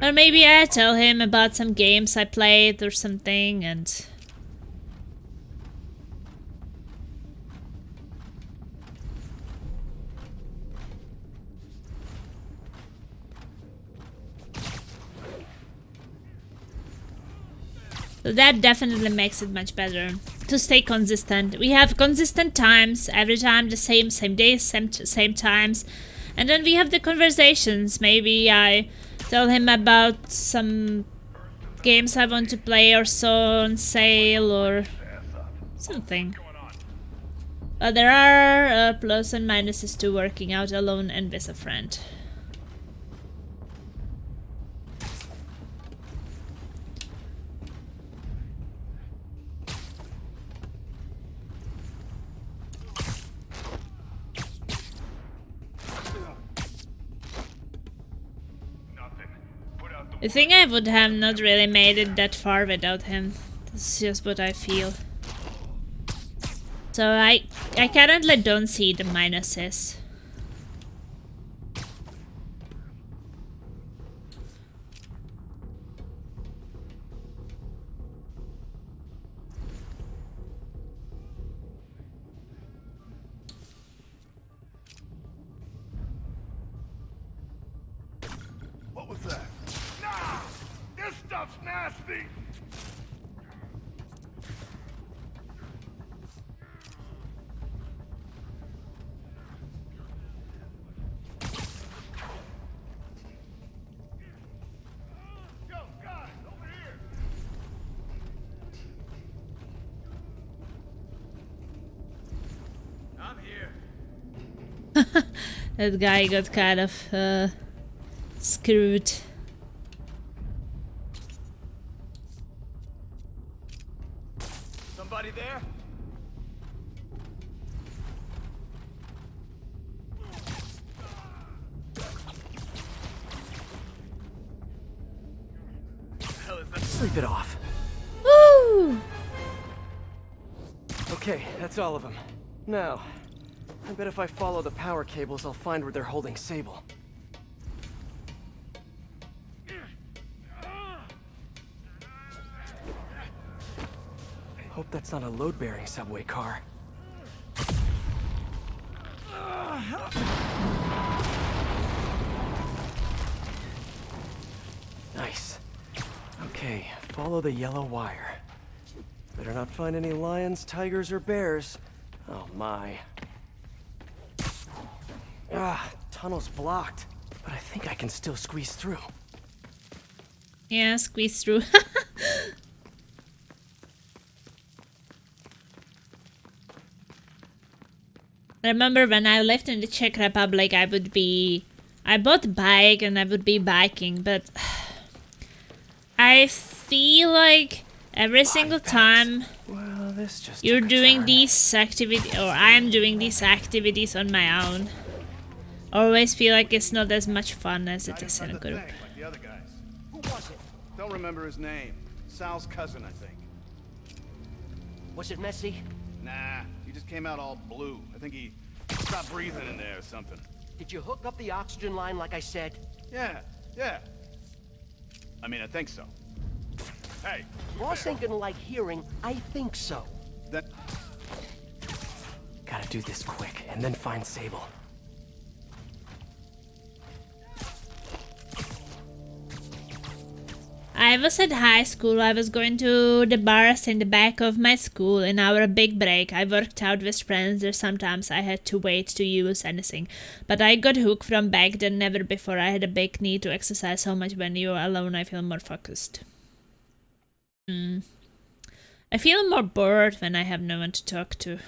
[SPEAKER 1] Or maybe I tell him about some games I played or something, and so that definitely makes it much better to stay consistent. We have consistent times every time, the same days, same times, and then we have the conversations. Maybe I tell him about some games I want to play or so on sale or something. But there are plus and minuses to working out alone and with a friend. I think I would have not really made it that far without him. That's just what I feel. So I currently don't see the minuses.
[SPEAKER 8] What was that? Nah! This stuff's nasty! Yo, guys, over here! I'm here.
[SPEAKER 1] That guy got kind of screwed.
[SPEAKER 10] Somebody there?
[SPEAKER 2] Sleep it off.
[SPEAKER 1] Woo!
[SPEAKER 2] Okay, that's all of them. Now, I bet if I follow the power cables, I'll find where they're holding Sable. Hope that's not a load-bearing subway car. Nice. Okay, follow the yellow wire. Better not find any lions, tigers, or bears. Oh my. Ah, tunnel's blocked. But I think I can still squeeze through.
[SPEAKER 1] Yeah, squeeze through. I remember when I lived in the Czech Republic, I bought a bike and I would be biking, but I feel like every single time
[SPEAKER 2] Well, this just
[SPEAKER 1] you're
[SPEAKER 2] took a
[SPEAKER 1] doing
[SPEAKER 2] turn.
[SPEAKER 1] these activities, or I'm doing these activities on my own, always feel like it's not as much fun as it is in a group.
[SPEAKER 9] Like the other guys. Who was it? Don't remember his name. Sal's cousin, I think.
[SPEAKER 10] Was it messy?
[SPEAKER 9] Nah, he just came out all blue. I think he stopped breathing in there or something.
[SPEAKER 10] Did you hook up the oxygen line like I said?
[SPEAKER 9] Yeah. I mean, I think so. Hey,
[SPEAKER 10] Ross ain't gonna like hearing, I think so.
[SPEAKER 9] that...
[SPEAKER 2] Gotta do this quick, and then find Sable.
[SPEAKER 1] I was at high school. I was going to the bars in the back of my school. In our big break, I worked out with friends. There sometimes I had to wait to use anything. But I got hooked from back then, never before. I had a big need to exercise so much. When you're alone, I feel more focused. I feel more bored when I have no one to talk to.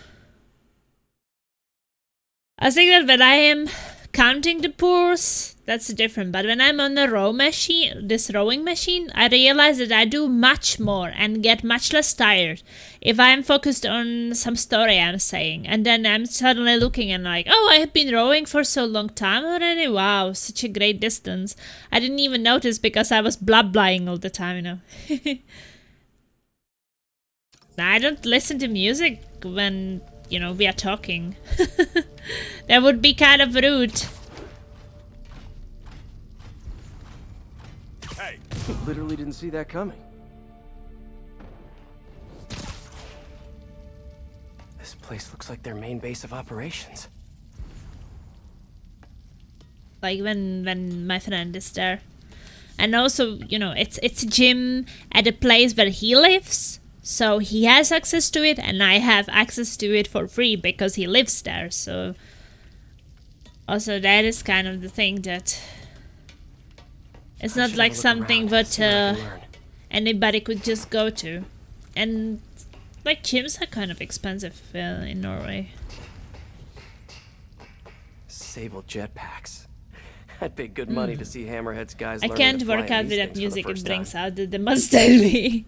[SPEAKER 1] I think that when I am counting the pulls, that's different. But when I'm on the rowing machine, I realize that I do much more and get much less tired if I'm focused on some story I'm saying. And then I'm suddenly looking and like, oh, I have been rowing for so long time already. Wow, such a great distance. I didn't even notice because I was blah-blahing all the time, you know. I don't listen to music when, you know, we are talking. That would be kind of rude.
[SPEAKER 2] Hey! Literally didn't see that coming. This place looks like their main base of operations.
[SPEAKER 1] Like when my friend is there. And also, you know, it's a gym at a place where he lives. So he has access to it and I have access to it for free because he lives there. So also that is kind of the thing that it's not like something that anybody could just go to. And like gyms are kind of expensive in Norway.
[SPEAKER 2] Sable jetpacks. I'd pay good money to see Hammerhead's guys
[SPEAKER 1] I
[SPEAKER 2] learning
[SPEAKER 1] can't
[SPEAKER 2] to fly
[SPEAKER 1] work
[SPEAKER 2] in
[SPEAKER 1] out
[SPEAKER 2] these
[SPEAKER 1] with that
[SPEAKER 2] things for the
[SPEAKER 1] music, it
[SPEAKER 2] first
[SPEAKER 1] brings
[SPEAKER 2] time.
[SPEAKER 1] out the mustard me.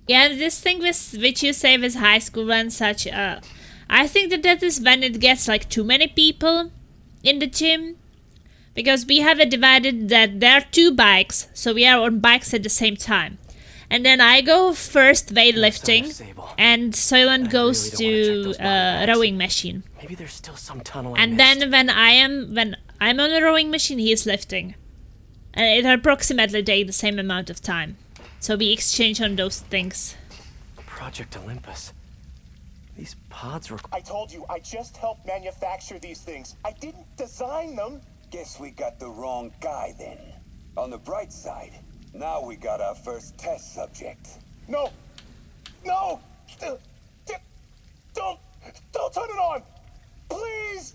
[SPEAKER 1] Yeah, this thing with which you say with high school and such, I think that is when it gets like too many people in the gym. Because we have it divided that there are 2 bikes, so we are on bikes at the same time. And then I go first weightlifting, and Soylent goes to rowing machine.
[SPEAKER 2] Maybe there's still some tunnel.
[SPEAKER 1] And then when I'm on a rowing machine, he is lifting. And it approximately takes the same amount of time. So we exchange on those things.
[SPEAKER 2] Project Olympus. These pods were...
[SPEAKER 10] I told you, I just helped manufacture these things. I didn't design them.
[SPEAKER 12] Guess we got the wrong guy then. On the bright side, now we got our first test subject.
[SPEAKER 10] No! No! Don't turn it on! Please!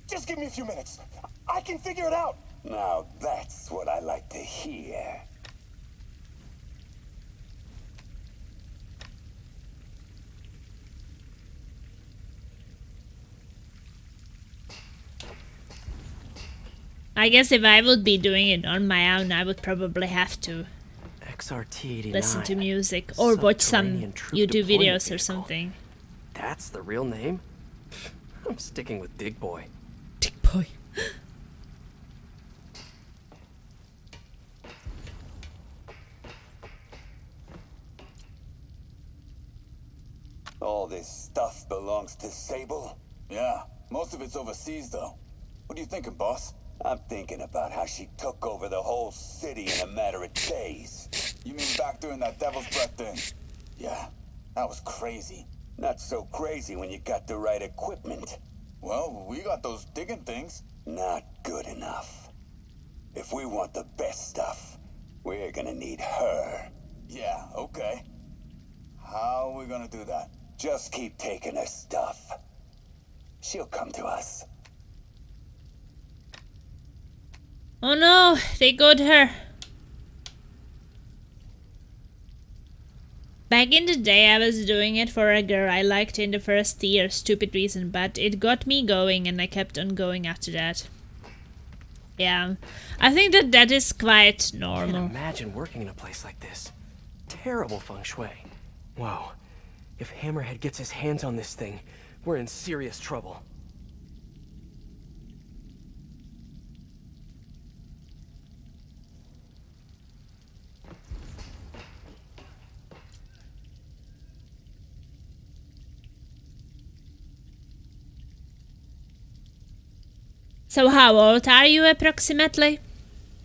[SPEAKER 10] Just give me a few minutes. I can figure it out.
[SPEAKER 12] Now that's what I like to hear.
[SPEAKER 1] I guess if I would be doing it on my own, I would probably have to
[SPEAKER 2] XRT-89.
[SPEAKER 1] listen to music or watch some YouTube videos or something.
[SPEAKER 2] That's the real name? I'm sticking with Dig Boy.
[SPEAKER 1] Dig Boy.
[SPEAKER 12] All this stuff belongs to Sable? Yeah, most of it's overseas though. What are you thinking, boss? I'm thinking about how she took over the whole city in a matter of days. You mean back during that Devil's Breath thing? Yeah, that was crazy. Not so crazy when you got the right equipment. Well, we got those digging things. Not good enough. If we want the best stuff, we're gonna need her. Yeah, okay. How are we gonna do that? Just keep taking her stuff. She'll come to us.
[SPEAKER 1] Oh no, they got her. Back in the day, I was doing it for a girl I liked in the first year, stupid reason, but it got me going and I kept on going after that. Yeah, I think that is quite
[SPEAKER 2] I
[SPEAKER 1] normal.
[SPEAKER 2] can't imagine working in a place like this. Terrible feng shui. Whoa. If Hammerhead gets his hands on this thing, we're in serious trouble.
[SPEAKER 1] So how old are you approximately?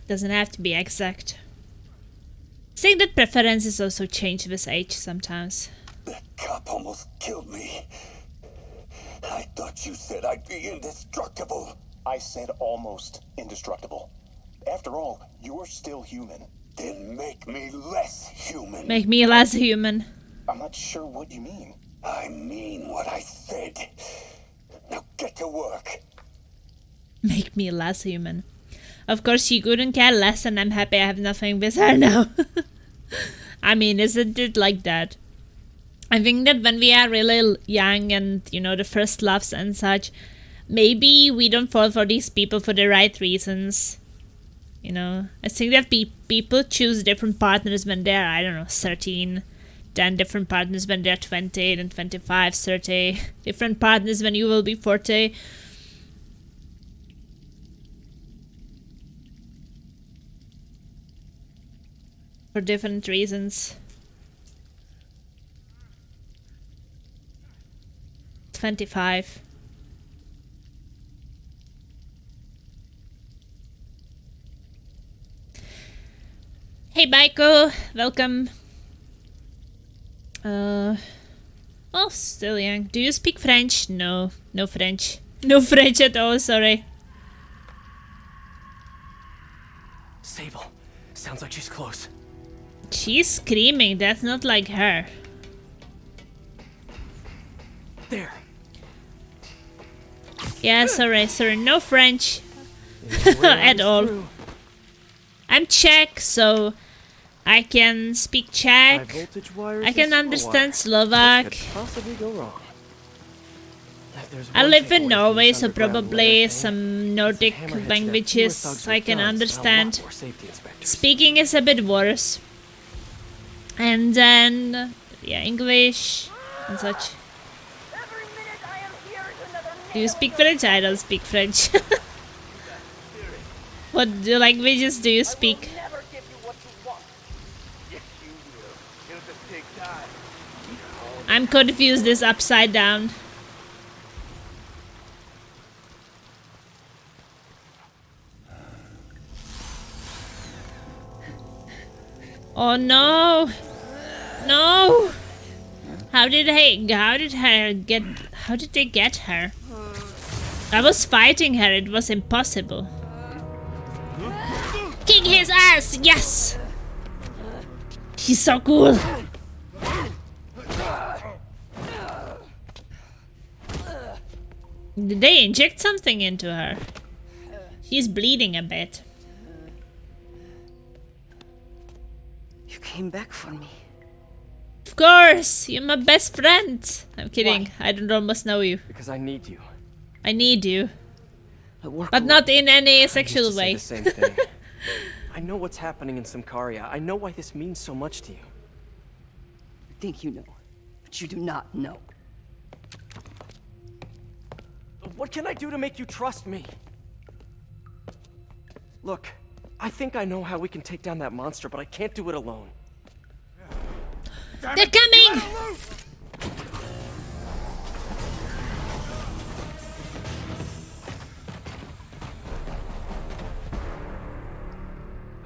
[SPEAKER 1] Doesn't have to be exact. I think that preferences also change with age sometimes.
[SPEAKER 12] That cop almost killed me. I thought you said I'd be indestructible.
[SPEAKER 10] I said almost indestructible. After all, you're still human.
[SPEAKER 12] Then make me less human.
[SPEAKER 1] Make me less human.
[SPEAKER 10] I'm not sure what you mean.
[SPEAKER 12] I mean what I said. Now get to work.
[SPEAKER 1] Make me less human. Of course, she couldn't care less, and I'm happy I have nothing with her now. I mean, isn't it like that? I think that when we are really young and, you know, the first loves and such, maybe we don't fall for these people for the right reasons. You know, I think that people choose different partners when they're, I don't know, 13. Then different partners when they're 20, then 25, 30. Different partners when you will be 40. For different reasons. 25. Hey Baiko, welcome. Oh, still young. Do you speak French? No, no French. No French at all, sorry.
[SPEAKER 2] Sable. Sounds like she's close.
[SPEAKER 1] She's screaming, that's not like her.
[SPEAKER 2] There.
[SPEAKER 1] Yeah, sorry, no French. At all.
[SPEAKER 2] Through.
[SPEAKER 1] I'm Czech, so I can speak Czech.
[SPEAKER 2] High voltage wires
[SPEAKER 1] I can
[SPEAKER 2] and
[SPEAKER 1] understand
[SPEAKER 2] silver
[SPEAKER 1] Slovak.
[SPEAKER 2] wire. What could possibly go wrong? If there's
[SPEAKER 1] I
[SPEAKER 2] one
[SPEAKER 1] live
[SPEAKER 2] takeaway
[SPEAKER 1] in
[SPEAKER 2] from
[SPEAKER 1] Norway,
[SPEAKER 2] this
[SPEAKER 1] so
[SPEAKER 2] underground
[SPEAKER 1] probably
[SPEAKER 2] lair thing,
[SPEAKER 1] some Nordic
[SPEAKER 2] Hammerheads should have fewer
[SPEAKER 1] languages
[SPEAKER 2] thugs
[SPEAKER 1] I
[SPEAKER 2] with
[SPEAKER 1] can
[SPEAKER 2] guns and a lot
[SPEAKER 1] understand.
[SPEAKER 2] more safety inspectors.
[SPEAKER 1] Speaking is a bit worse. And then, yeah, English and such. Do you speak French? I don't speak French. What languages do you speak? I'm confused, this upside down. Oh no! No! How did they get her? I was fighting her, it was impossible. Kick his ass! Yes! He's so cool! Did they inject something into her? She's bleeding a bit.
[SPEAKER 13] You came back for me.
[SPEAKER 1] Of course! You're my best friend! I'm kidding, I don't almost know you.
[SPEAKER 2] Because I need you.
[SPEAKER 1] I need you.
[SPEAKER 13] I work
[SPEAKER 1] But not in any sexual
[SPEAKER 2] I
[SPEAKER 1] way.
[SPEAKER 2] used to say the same thing. I know what's happening in Symkaria. I know why this means so much to you.
[SPEAKER 13] You think you know, but you do not know.
[SPEAKER 2] What can I do to make you trust me? Look, I think I know how we can take down that monster, but I can't do it alone.
[SPEAKER 1] They're coming!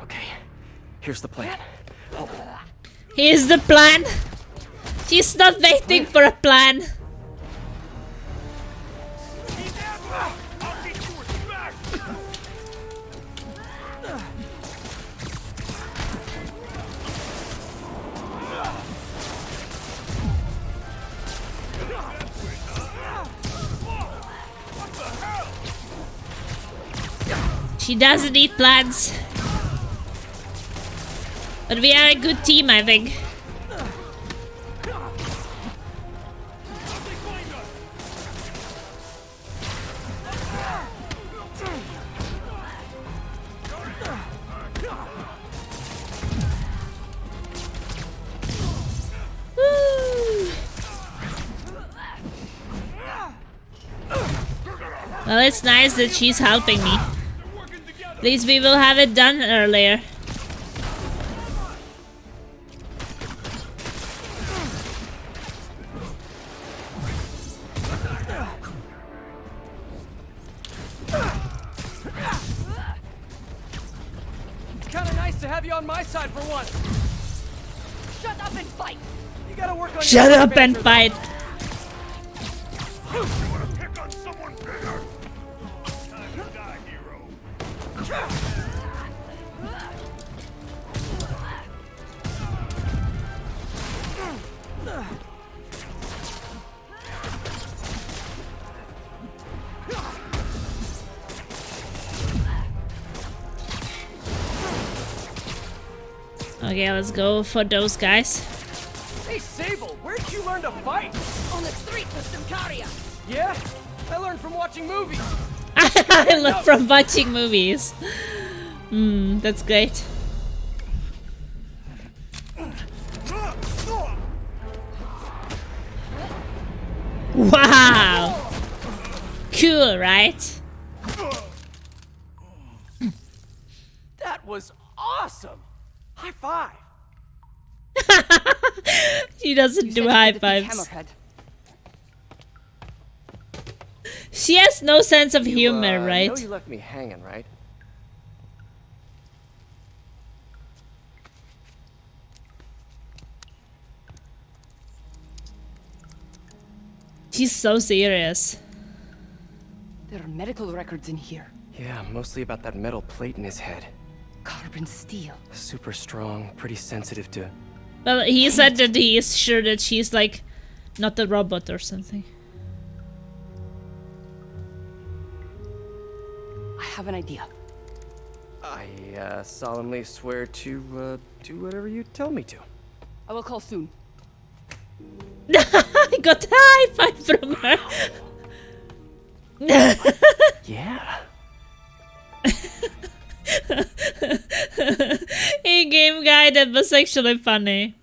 [SPEAKER 2] Okay, here's the plan.
[SPEAKER 1] Here's the plan! She's not waiting for a plan! She doesn't need plans. But we are a good team, I think. Woo. Well, it's nice that she's helping me. At least we will have it done earlier.
[SPEAKER 7] It's kind of nice to have you on my side for once.
[SPEAKER 5] Shut up and fight.
[SPEAKER 7] You gotta work on
[SPEAKER 1] Shut
[SPEAKER 7] your
[SPEAKER 1] up and
[SPEAKER 7] banter,
[SPEAKER 1] fight.
[SPEAKER 8] You wanna pick on someone bigger? Time to die, hero.
[SPEAKER 1] Okay, let's go for those guys.
[SPEAKER 7] Hey, Sable, where'd you learn to fight?
[SPEAKER 5] On the streets of Symkaria.
[SPEAKER 7] Yeah? I learned from watching movies.
[SPEAKER 1] I learned from watching movies. That's great. Wow! Cool, right?
[SPEAKER 7] That was awesome. High five.
[SPEAKER 1] She doesn't do high fives.
[SPEAKER 13] Hammerhead.
[SPEAKER 1] She has no sense of humor,
[SPEAKER 2] I
[SPEAKER 1] right?
[SPEAKER 2] know you left me hanging, right?
[SPEAKER 1] She's so serious.
[SPEAKER 13] There are medical records in here.
[SPEAKER 2] Yeah, mostly about that metal plate in his head.
[SPEAKER 13] Carbon steel.
[SPEAKER 2] Super strong, pretty sensitive to...
[SPEAKER 1] Well, he said that he is sure that she's like not a robot or something.
[SPEAKER 13] I have an idea.
[SPEAKER 2] I solemnly swear to do whatever you tell me to.
[SPEAKER 13] I will call soon.
[SPEAKER 1] I got a high five from her.
[SPEAKER 2] Yeah.
[SPEAKER 1] Hey, game guy, that was actually funny.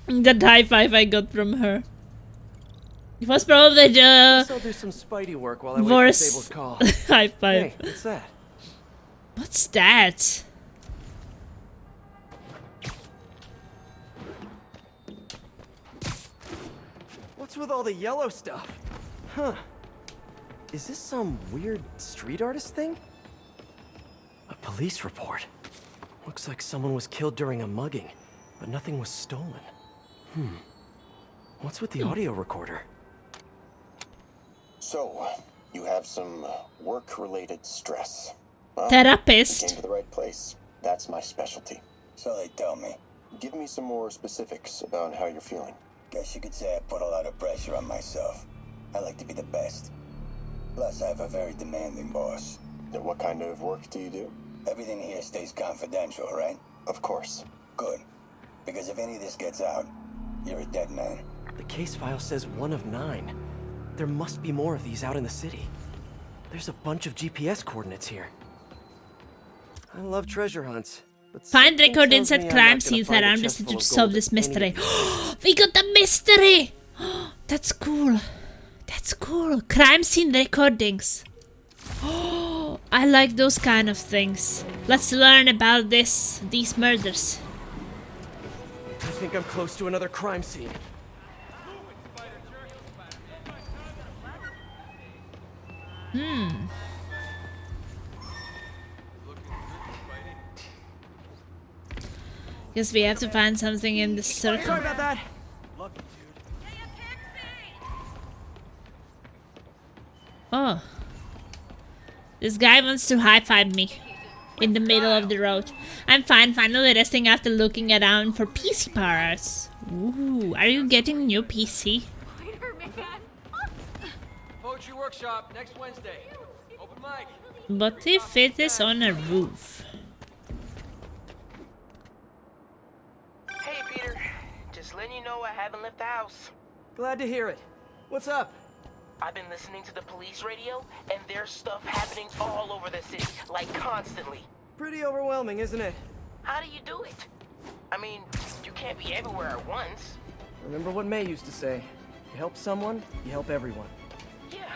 [SPEAKER 1] That high five I got from her. It was probably the
[SPEAKER 2] Guess I'll do some Spidey work while I wait for
[SPEAKER 1] worst
[SPEAKER 2] Sable's call.
[SPEAKER 1] high five.
[SPEAKER 2] Hey, what's that?
[SPEAKER 1] What's that?
[SPEAKER 2] What's with all the yellow stuff? Huh. Is this some weird street artist thing? A police report. Looks like someone was killed during a mugging, but nothing was stolen. What's with the audio recorder?
[SPEAKER 14] So, you have some work-related stress. Well,
[SPEAKER 1] Therapist.
[SPEAKER 14] You came to the right place. That's my specialty. So they tell me. Give me some more specifics about how you're feeling.
[SPEAKER 12] Guess you could say I put a lot of pressure on myself. I like to be the best. Plus, I have a very demanding boss.
[SPEAKER 14] And what kind of work do you do?
[SPEAKER 12] Everything here stays confidential, right?
[SPEAKER 14] Of course.
[SPEAKER 12] Good. Because if any of this gets out, you're a dead man.
[SPEAKER 2] The case file says 1 of 9. There must be more of these out in the city. There's a bunch of GPS coordinates here. I love treasure hunts. But
[SPEAKER 1] Find
[SPEAKER 2] something
[SPEAKER 1] recordings
[SPEAKER 2] tells me
[SPEAKER 1] at
[SPEAKER 2] I'm
[SPEAKER 1] crime
[SPEAKER 2] not gonna
[SPEAKER 1] scenes
[SPEAKER 2] find a
[SPEAKER 1] around the
[SPEAKER 2] chest
[SPEAKER 1] city
[SPEAKER 2] full
[SPEAKER 1] to
[SPEAKER 2] of
[SPEAKER 1] solve
[SPEAKER 2] gold
[SPEAKER 1] this
[SPEAKER 2] at any
[SPEAKER 1] mystery.
[SPEAKER 2] of these.
[SPEAKER 1] We got the mystery! That's cool. That's cool. Crime scene recordings. I like those kind of things. Let's learn about these murders.
[SPEAKER 2] I think I'm close to another crime scene.
[SPEAKER 1] Guess we have to find something in the circle.
[SPEAKER 2] Sorry about that.
[SPEAKER 1] Oh. This guy wants to high-five me in the middle of the road. I'm fine, finally resting after looking around for PC parts. Ooh, are you getting a new PC?
[SPEAKER 7] Poetry workshop next Wednesday. Open mic.
[SPEAKER 1] But if it is on a roof?
[SPEAKER 15] Hey, Peter. Just letting you know I haven't left the house.
[SPEAKER 2] Glad to hear it. What's up?
[SPEAKER 15] I've been listening to the police radio, and there's stuff happening all over the city, like constantly.
[SPEAKER 2] Pretty overwhelming, isn't it?
[SPEAKER 15] How do you do it? I mean, you can't be everywhere at once.
[SPEAKER 2] Remember what May used to say. You help someone, you help everyone.
[SPEAKER 15] Yeah,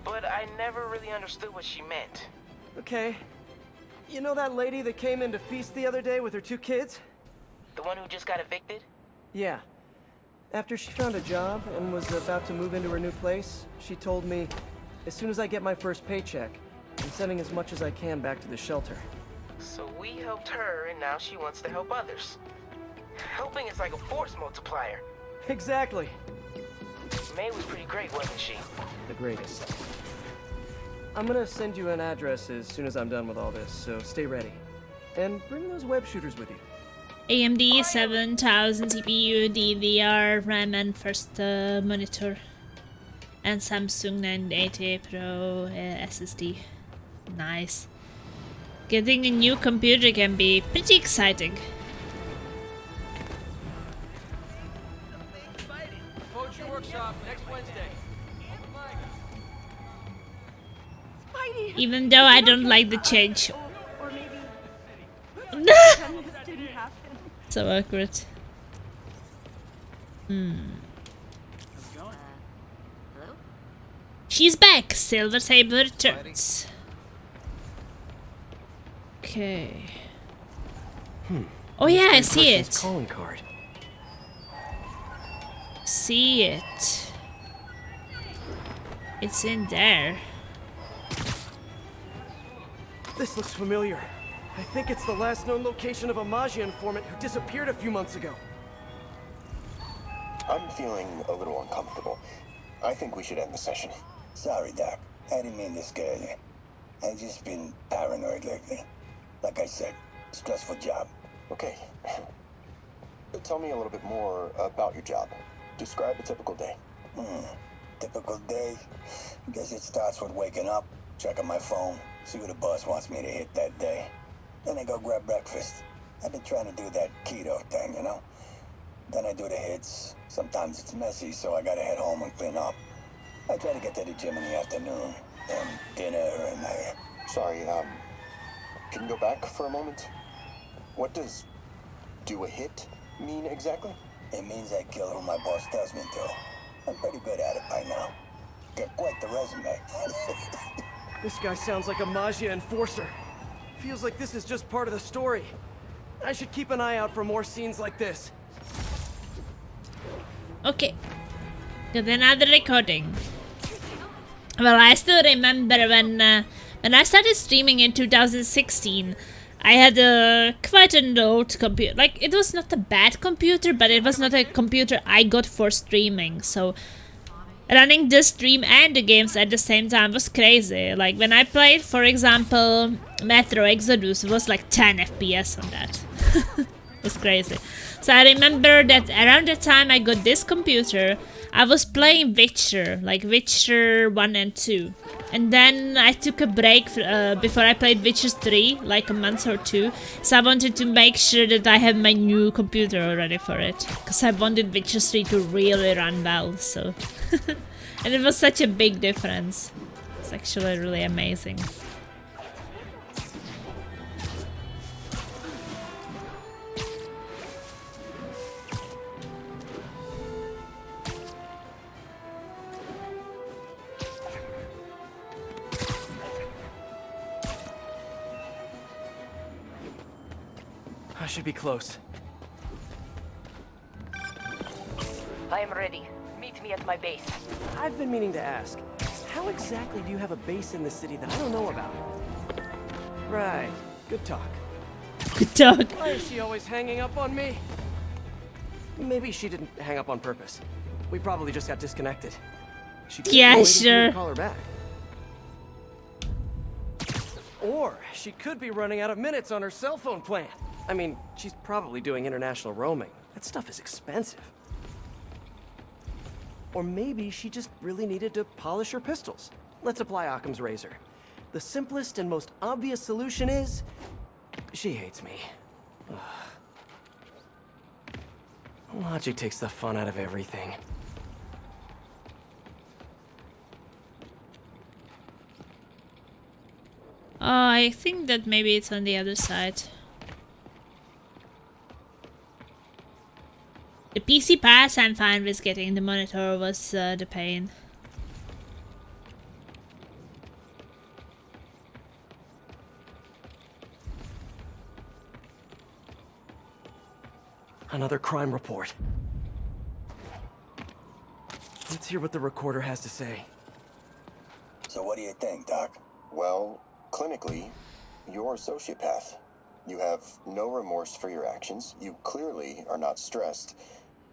[SPEAKER 15] but I never really understood what she meant.
[SPEAKER 2] Okay. You know that lady that came into Feast the other day with her 2 kids?
[SPEAKER 15] The one who just got evicted?
[SPEAKER 2] Yeah. After she found a job and was about to move into her new place, she told me, as soon as I get my first paycheck, I'm sending as much as I can back to the shelter.
[SPEAKER 15] So we helped her, and now she wants to help others. Helping is like a force multiplier.
[SPEAKER 2] Exactly.
[SPEAKER 15] May was pretty great, wasn't she?
[SPEAKER 2] The greatest. I'm gonna send you an address as soon as I'm done with all this, so stay ready. And bring those web shooters with you.
[SPEAKER 1] AMD 7000 CPU, DDR, RAM and first monitor. And Samsung 980 Pro SSD. Nice. Getting a new computer can be pretty exciting.
[SPEAKER 7] Poetry workshop next Wednesday. Open mic.
[SPEAKER 1] Even though I don't like the change.
[SPEAKER 6] Or maybe pretend this didn't happen.
[SPEAKER 1] So awkward. She's back! Silver Saber returns. Okay. Oh yeah, I
[SPEAKER 2] Mystery
[SPEAKER 1] see
[SPEAKER 2] person's
[SPEAKER 1] it.
[SPEAKER 2] calling card.
[SPEAKER 1] See it. It's in there.
[SPEAKER 2] This looks familiar. I think it's the last known location of a Maggia informant who disappeared a few months ago.
[SPEAKER 14] I'm feeling a little uncomfortable. I think we should end the session.
[SPEAKER 12] Sorry, Doc. I didn't mean to scare you. I've just been paranoid lately. Like I said, stressful job.
[SPEAKER 14] Okay. Tell me a little bit more about your job. Describe a typical day.
[SPEAKER 12] Typical day? Guess it starts with waking up, checking my phone, see what the boss wants me to hit that day. Then I go grab breakfast. I've been trying to do that keto thing, you know? Then I do the hits. Sometimes it's messy, so I gotta head home and clean up. I try to get to the gym in the afternoon, then dinner, and
[SPEAKER 14] Sorry, can you go back for a moment? What does do a hit mean exactly?
[SPEAKER 12] It means I kill who my boss tells me to. I'm pretty good at it by now. Got quite the resume.
[SPEAKER 2] This guy sounds like a Maggia enforcer. Feels like this is just part of the story. I should keep an eye out for more scenes like this.
[SPEAKER 1] Okay. Got another recording. Well, I still remember when I started streaming in 2016. I had quite an old computer. Like, it was not a bad computer, but it was not a computer I got for streaming. So, running the stream and the games at the same time was crazy. Like, when I played, for example, Metro Exodus, it was like 10 FPS on that. It was crazy. So I remember that around the time I got this computer, I was playing Witcher, like Witcher 1 and 2. And then I took a break before I played Witcher 3, like a month or two. So I wanted to make sure that I have my new computer already for it. Because I wanted Witcher 3 to really run well, so... And it was such a big difference. It's actually really amazing.
[SPEAKER 2] I should be close.
[SPEAKER 5] I am ready. Meet me at my base.
[SPEAKER 2] I've been meaning to ask, how exactly do you have a base in the city that I don't know about? Right. Good talk.
[SPEAKER 1] Good talk.
[SPEAKER 2] Why is she always hanging up on me? Maybe she didn't hang up on purpose. We probably just got disconnected. She could be
[SPEAKER 1] Yeah,
[SPEAKER 2] waiting for me to
[SPEAKER 1] sure.
[SPEAKER 2] call her back. Or she could be running out of minutes on her cell phone plan. I mean, she's probably doing international roaming. That stuff is expensive. Or maybe she just really needed to polish her pistols. Let's apply Occam's razor. The simplest and most obvious solution is... she hates me. Ugh. Logic takes the fun out of everything.
[SPEAKER 1] Oh, I think that maybe it's on the other side. The PC pass, I'm fine with getting. The monitor was the pain.
[SPEAKER 2] Another crime report. Let's hear what the recorder has to say.
[SPEAKER 12] So what do you think, Doc?
[SPEAKER 14] Well, clinically, you're a sociopath. You have no remorse for your actions. You clearly are not stressed.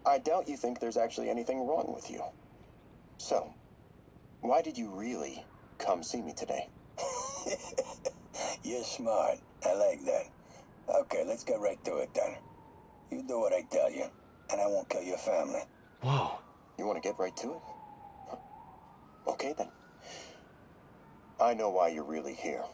[SPEAKER 14] I doubt you think there's actually anything wrong with you. So, why did you really come see me today?
[SPEAKER 12] You're smart. I like that. Okay, let's get right to it then. You do what I tell you, and I won't kill your family.
[SPEAKER 2] Whoa.
[SPEAKER 14] You want to get right to it? Okay, then. I know why you're really here.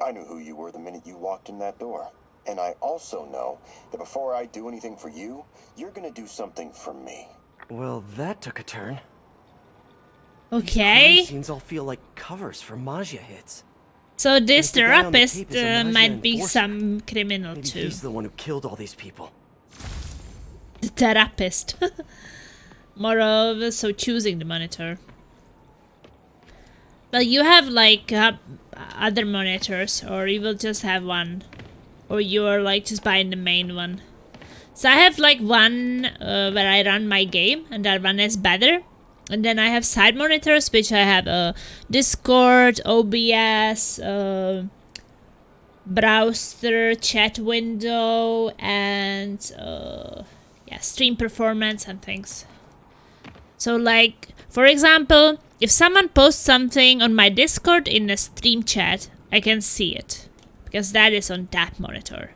[SPEAKER 14] I knew who you were the minute you walked in that door. And I also know that before I do anything for you, you're gonna do something for me.
[SPEAKER 2] Well, that took a turn.
[SPEAKER 1] Okay.
[SPEAKER 2] These scenes all feel like covers for Maggia hits.
[SPEAKER 1] So this
[SPEAKER 2] If the guy on the
[SPEAKER 1] therapist
[SPEAKER 2] tape is a Maggia
[SPEAKER 1] might be
[SPEAKER 2] enforcer,
[SPEAKER 1] some criminal
[SPEAKER 2] maybe
[SPEAKER 1] too.
[SPEAKER 2] he's the one who killed all these people.
[SPEAKER 1] The therapist. More of so choosing the monitor. Well, you have like other monitors, or you will just have one, or you are like just buying the main one. So I have like one where I run my game, and that one is better. And then I have side monitors, which I have Discord, OBS, browser, chat window, and yeah, stream performance and things. So like, for example, if someone posts something on my Discord in a stream chat, I can see it, because that is on that monitor.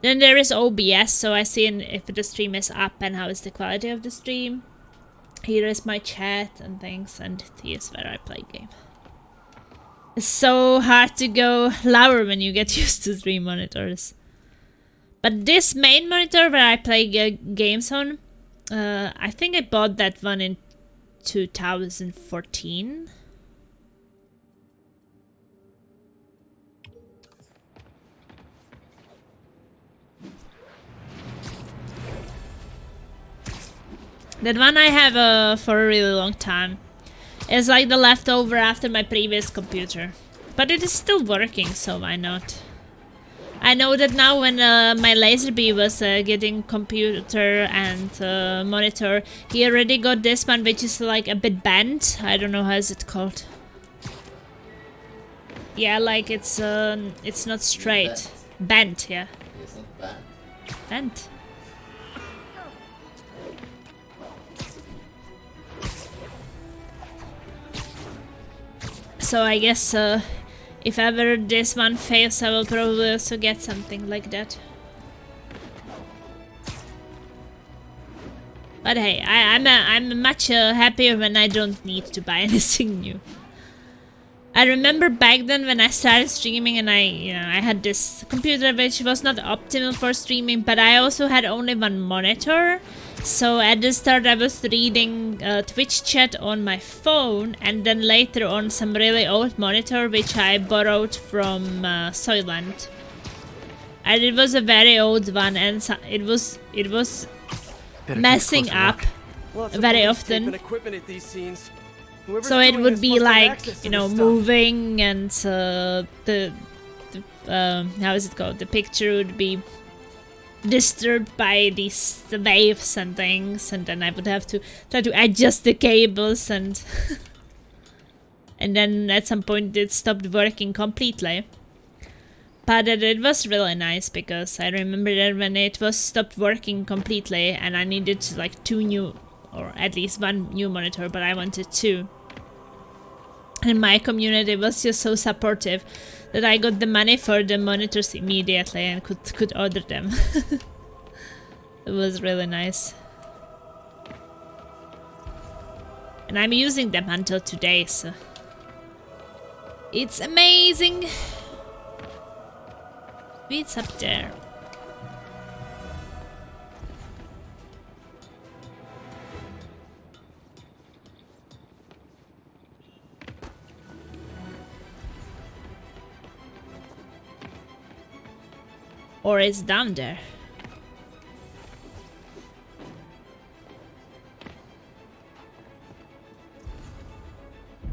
[SPEAKER 1] Then there is OBS, so I see if the stream is up and how is the quality of the stream. Here is my chat and things, and here's where I play game. It's so hard to go lower when you get used to 3 monitors. But this main monitor where I play games on, I think I bought that one in 2014. That one I have for a really long time. It's like the leftover after my previous computer. But it is still working, so why not? I know that now when my Laserby was getting computer and monitor, he already got this one, which is like a bit bent. I don't know how is it called. Yeah, like it's not straight. Bent, yeah.
[SPEAKER 16] It's not bent.
[SPEAKER 1] Bent. So I guess if ever this one fails, I will probably also get something like that. But hey, I'm much happier when I don't need to buy anything new. I remember back then when I started streaming and I had this computer which was not optimal for streaming, but I also had only one monitor. So at the start I was reading Twitch chat on my phone, and then later on some really old monitor which I borrowed from Soylent. And it was a very old one, and so it was messing up very often. So it would be like, you know, moving, and the how is it called? The picture would be disturbed by these waves and things, and then I would have to try to adjust the cables, and and then at some point it stopped working completely. But it was really nice, because I remember that when it was stopped working completely and I needed like 2 new, or at least 1 new monitor, but I wanted 2. And my community was just so supportive that I got the money for the monitors immediately and could order them. It was really nice. And I'm using them until today, so it's amazing. It's up there. Or it's down there.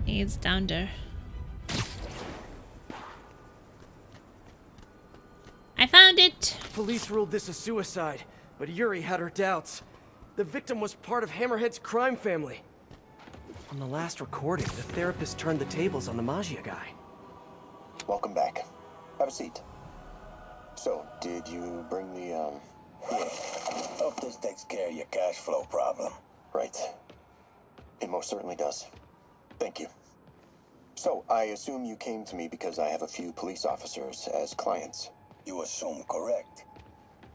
[SPEAKER 1] It's down there. I found it!
[SPEAKER 2] Police ruled this a suicide, but Yuri had her doubts. The victim was part of Hammerhead's crime family. On the last recording, the therapist turned the tables on the Magia guy.
[SPEAKER 14] Welcome back. Have a seat. So, did you bring the, Yeah.
[SPEAKER 12] Hope this takes care of your cash flow problem.
[SPEAKER 14] Right. It most certainly does. Thank you. So, I assume you came to me because I have a few police officers as clients.
[SPEAKER 12] You assume correct.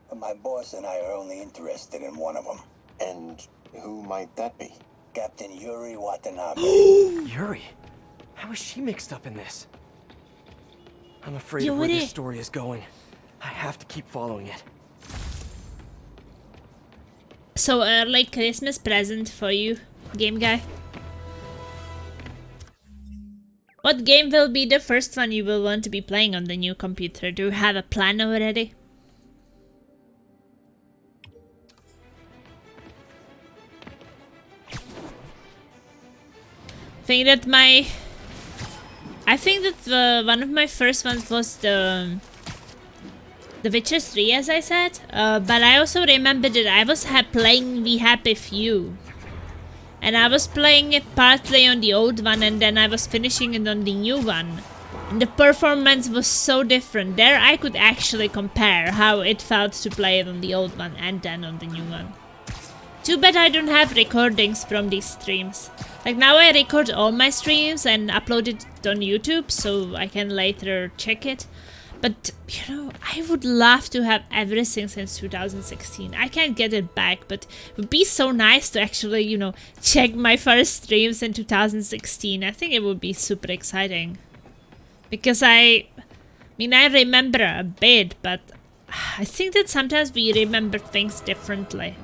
[SPEAKER 12] But my boss and I are only interested in one of them.
[SPEAKER 14] And who might that be?
[SPEAKER 12] Captain Yuri Watanabe.
[SPEAKER 2] Yuri? How is she mixed up in this? I'm afraid of where this story is going. I have to keep following it.
[SPEAKER 1] So, like Christmas present for you, game guy. What game will be the first one you will want to be playing on the new computer? Do you have a plan already? I think that one of my first ones was the The Witcher 3, as I said, but I also remember that I was playing The Happy Few. And I was playing it partly on the old one and then I was finishing it on the new one. And the performance was so different. There I could actually compare how it felt to play it on the old one and then on the new one. Too bad I don't have recordings from these streams. Like now I record all my streams and upload it on YouTube so I can later check it. But, you know, I would love to have everything since 2016. I can't get it back, but it would be so nice to actually, you know, check my first streams in 2016. I think it would be super exciting. Because I remember a bit, but I think that sometimes we remember things differently.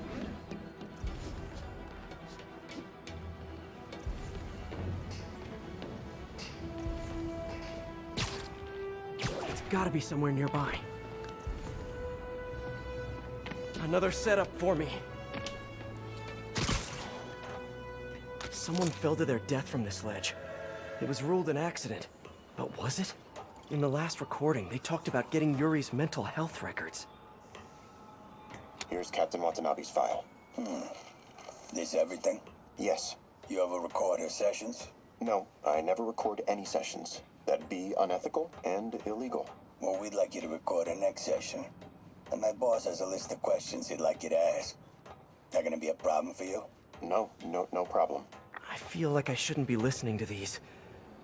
[SPEAKER 2] Gotta be somewhere nearby. Another setup for me. Someone fell to their death from this ledge. It was ruled an accident. But was it? In the last recording, they talked about getting Yuri's mental health records.
[SPEAKER 14] Here's Captain Watanabe's file.
[SPEAKER 12] This everything?
[SPEAKER 14] Yes.
[SPEAKER 12] You ever record her sessions?
[SPEAKER 14] No, I never record any sessions. That'd be unethical and illegal.
[SPEAKER 12] Well, we'd like you to record our next session. And my boss has a list of questions he'd like you to ask. That gonna be a problem for you?
[SPEAKER 14] No problem.
[SPEAKER 2] I feel like I shouldn't be listening to these.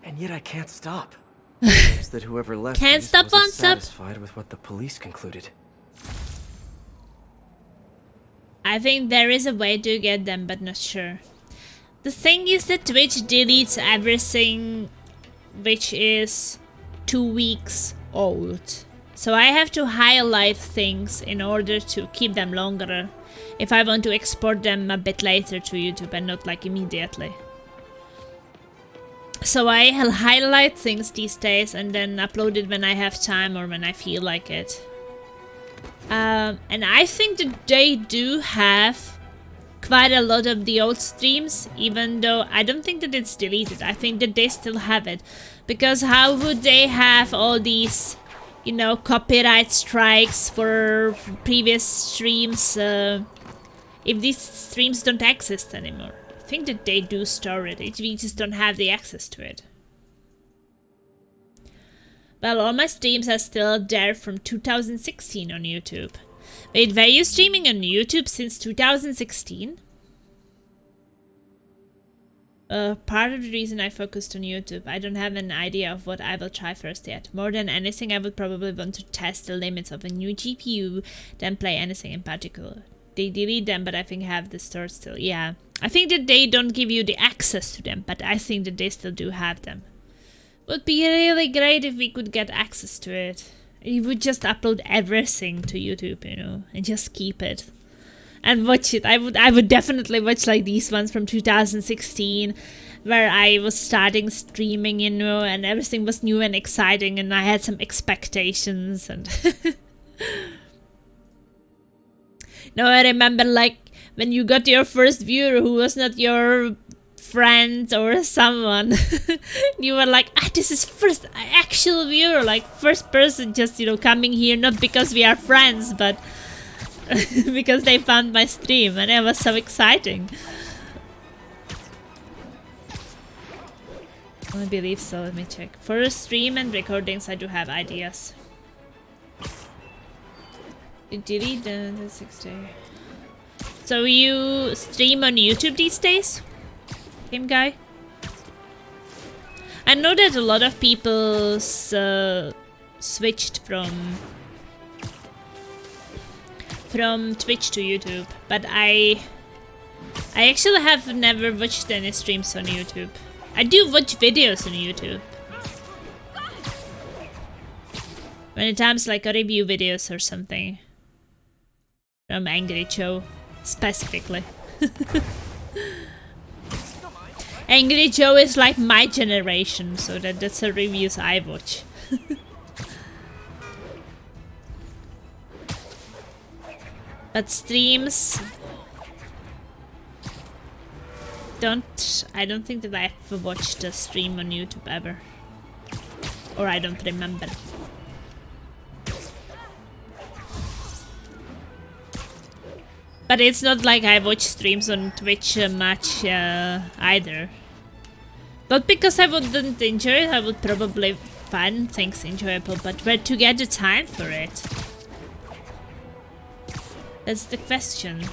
[SPEAKER 2] And yet I can't stop. Seems that whoever left
[SPEAKER 1] Can't
[SPEAKER 2] these
[SPEAKER 1] stop,
[SPEAKER 2] wasn't
[SPEAKER 1] won't stop.
[SPEAKER 2] satisfied with what the police concluded.
[SPEAKER 1] I think there is a way to get them, but not sure. The thing is that Twitch deletes everything which is 2 weeks old. So I have to highlight things in order to keep them longer if I want to export them a bit later to YouTube and not like immediately. So I'll highlight things these days and then upload it when I have time or when I feel like it. And I think that they do have quite a lot of the old streams, even though I don't think that it's deleted. I think that they still have it. Because how would they have all these, you know, copyright strikes for previous streams if these streams don't exist anymore? I think that they do store it. We just don't have the access to it. Well, all my streams are still there from 2016 on YouTube. Wait, were you streaming on YouTube since 2016? Part of the reason I focused on YouTube, I don't have an idea of what I will try first yet. More than anything, I would probably want to test the limits of a new GPU than play anything in particular. They delete them, but I think have the store still. Yeah, I think that they don't give you the access to them, but I think that they still do have them. Would be really great if we could get access to it. You would just upload everything to YouTube, you know, and just keep it. And watch it. I would definitely watch like these ones from 2016 where I was starting streaming, you know, and everything was new and exciting and I had some expectations and No, I remember like when you got your first viewer who was not your friend or someone. You were like, this is first actual viewer, like first person just, you know, coming here not because we are friends, but because they found my stream and it was so exciting. I believe so, let me check. For stream and recordings I do have ideas. You delete the 60. So you stream on YouTube these days? Game guy? I know that a lot of people switched from Twitch to YouTube, but I actually have never watched any streams on YouTube. I do watch videos on YouTube. Many times like review videos or something. From Angry Joe, specifically. Angry Joe is like my generation, so that's the reviews I watch. But streams I don't think that I ever watched a stream on YouTube ever. Or I don't remember. But it's not like I watch streams on Twitch much either. Not because I wouldn't enjoy it, I would probably find things enjoyable, but where to get the time for it? That's the question.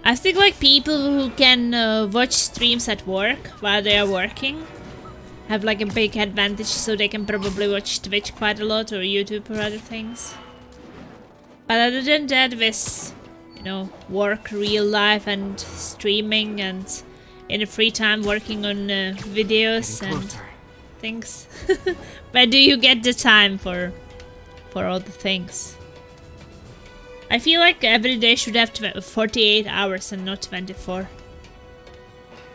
[SPEAKER 1] I think like people who can watch streams at work while they are working have like a big advantage, so they can probably watch Twitch quite a lot or YouTube or other things. But other than that, with, you know, work, real life and streaming and in the free time working on videos and things, where do you get the time for all the things? I feel like every day should have 48 hours and not 24.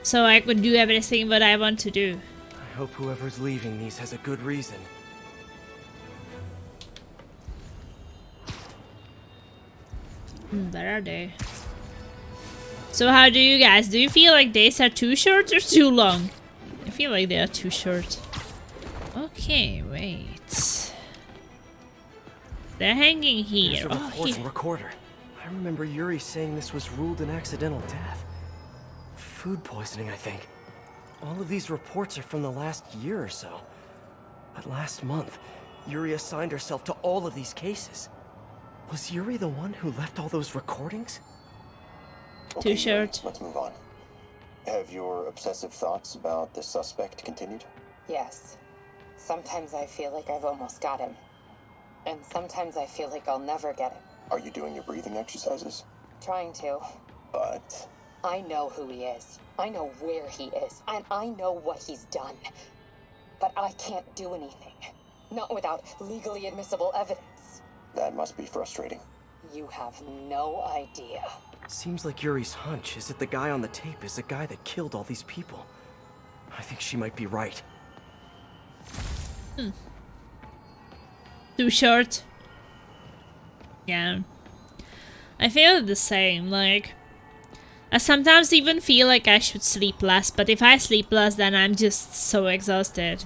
[SPEAKER 1] So I could do everything what I want to do.
[SPEAKER 2] I hope whoever's leaving these has a good reason.
[SPEAKER 1] Where are they? So how do you guys? Do you feel like days are too short or too long? I feel like they are too short. Okay, wait. They're hanging here.
[SPEAKER 2] There's a report from Recorder. I remember Yuri saying this was ruled an accidental death. Food poisoning, I think. All of these reports are from the last year or so. But last month, Yuri assigned herself to all of these cases. Was Yuri the one who left all those recordings?
[SPEAKER 14] Okay,
[SPEAKER 1] Too short.
[SPEAKER 14] Let's move on. Have your obsessive thoughts about the suspect continued?
[SPEAKER 16] Yes. Sometimes I feel like I've almost got him. And sometimes I feel like I'll never get him.
[SPEAKER 14] Are you doing your breathing exercises?
[SPEAKER 16] Trying to.
[SPEAKER 14] But...
[SPEAKER 16] I know who he is. I know where he is. And I know what he's done. But I can't do anything. Not without legally admissible evidence.
[SPEAKER 14] That must be frustrating.
[SPEAKER 16] You have no idea.
[SPEAKER 2] Seems like Yuri's hunch is that the guy on the tape is the guy that killed all these people. I think she might be right.
[SPEAKER 1] Too short. Yeah. I feel the same, like... I sometimes even feel like I should sleep less, but if I sleep less, then I'm just so exhausted.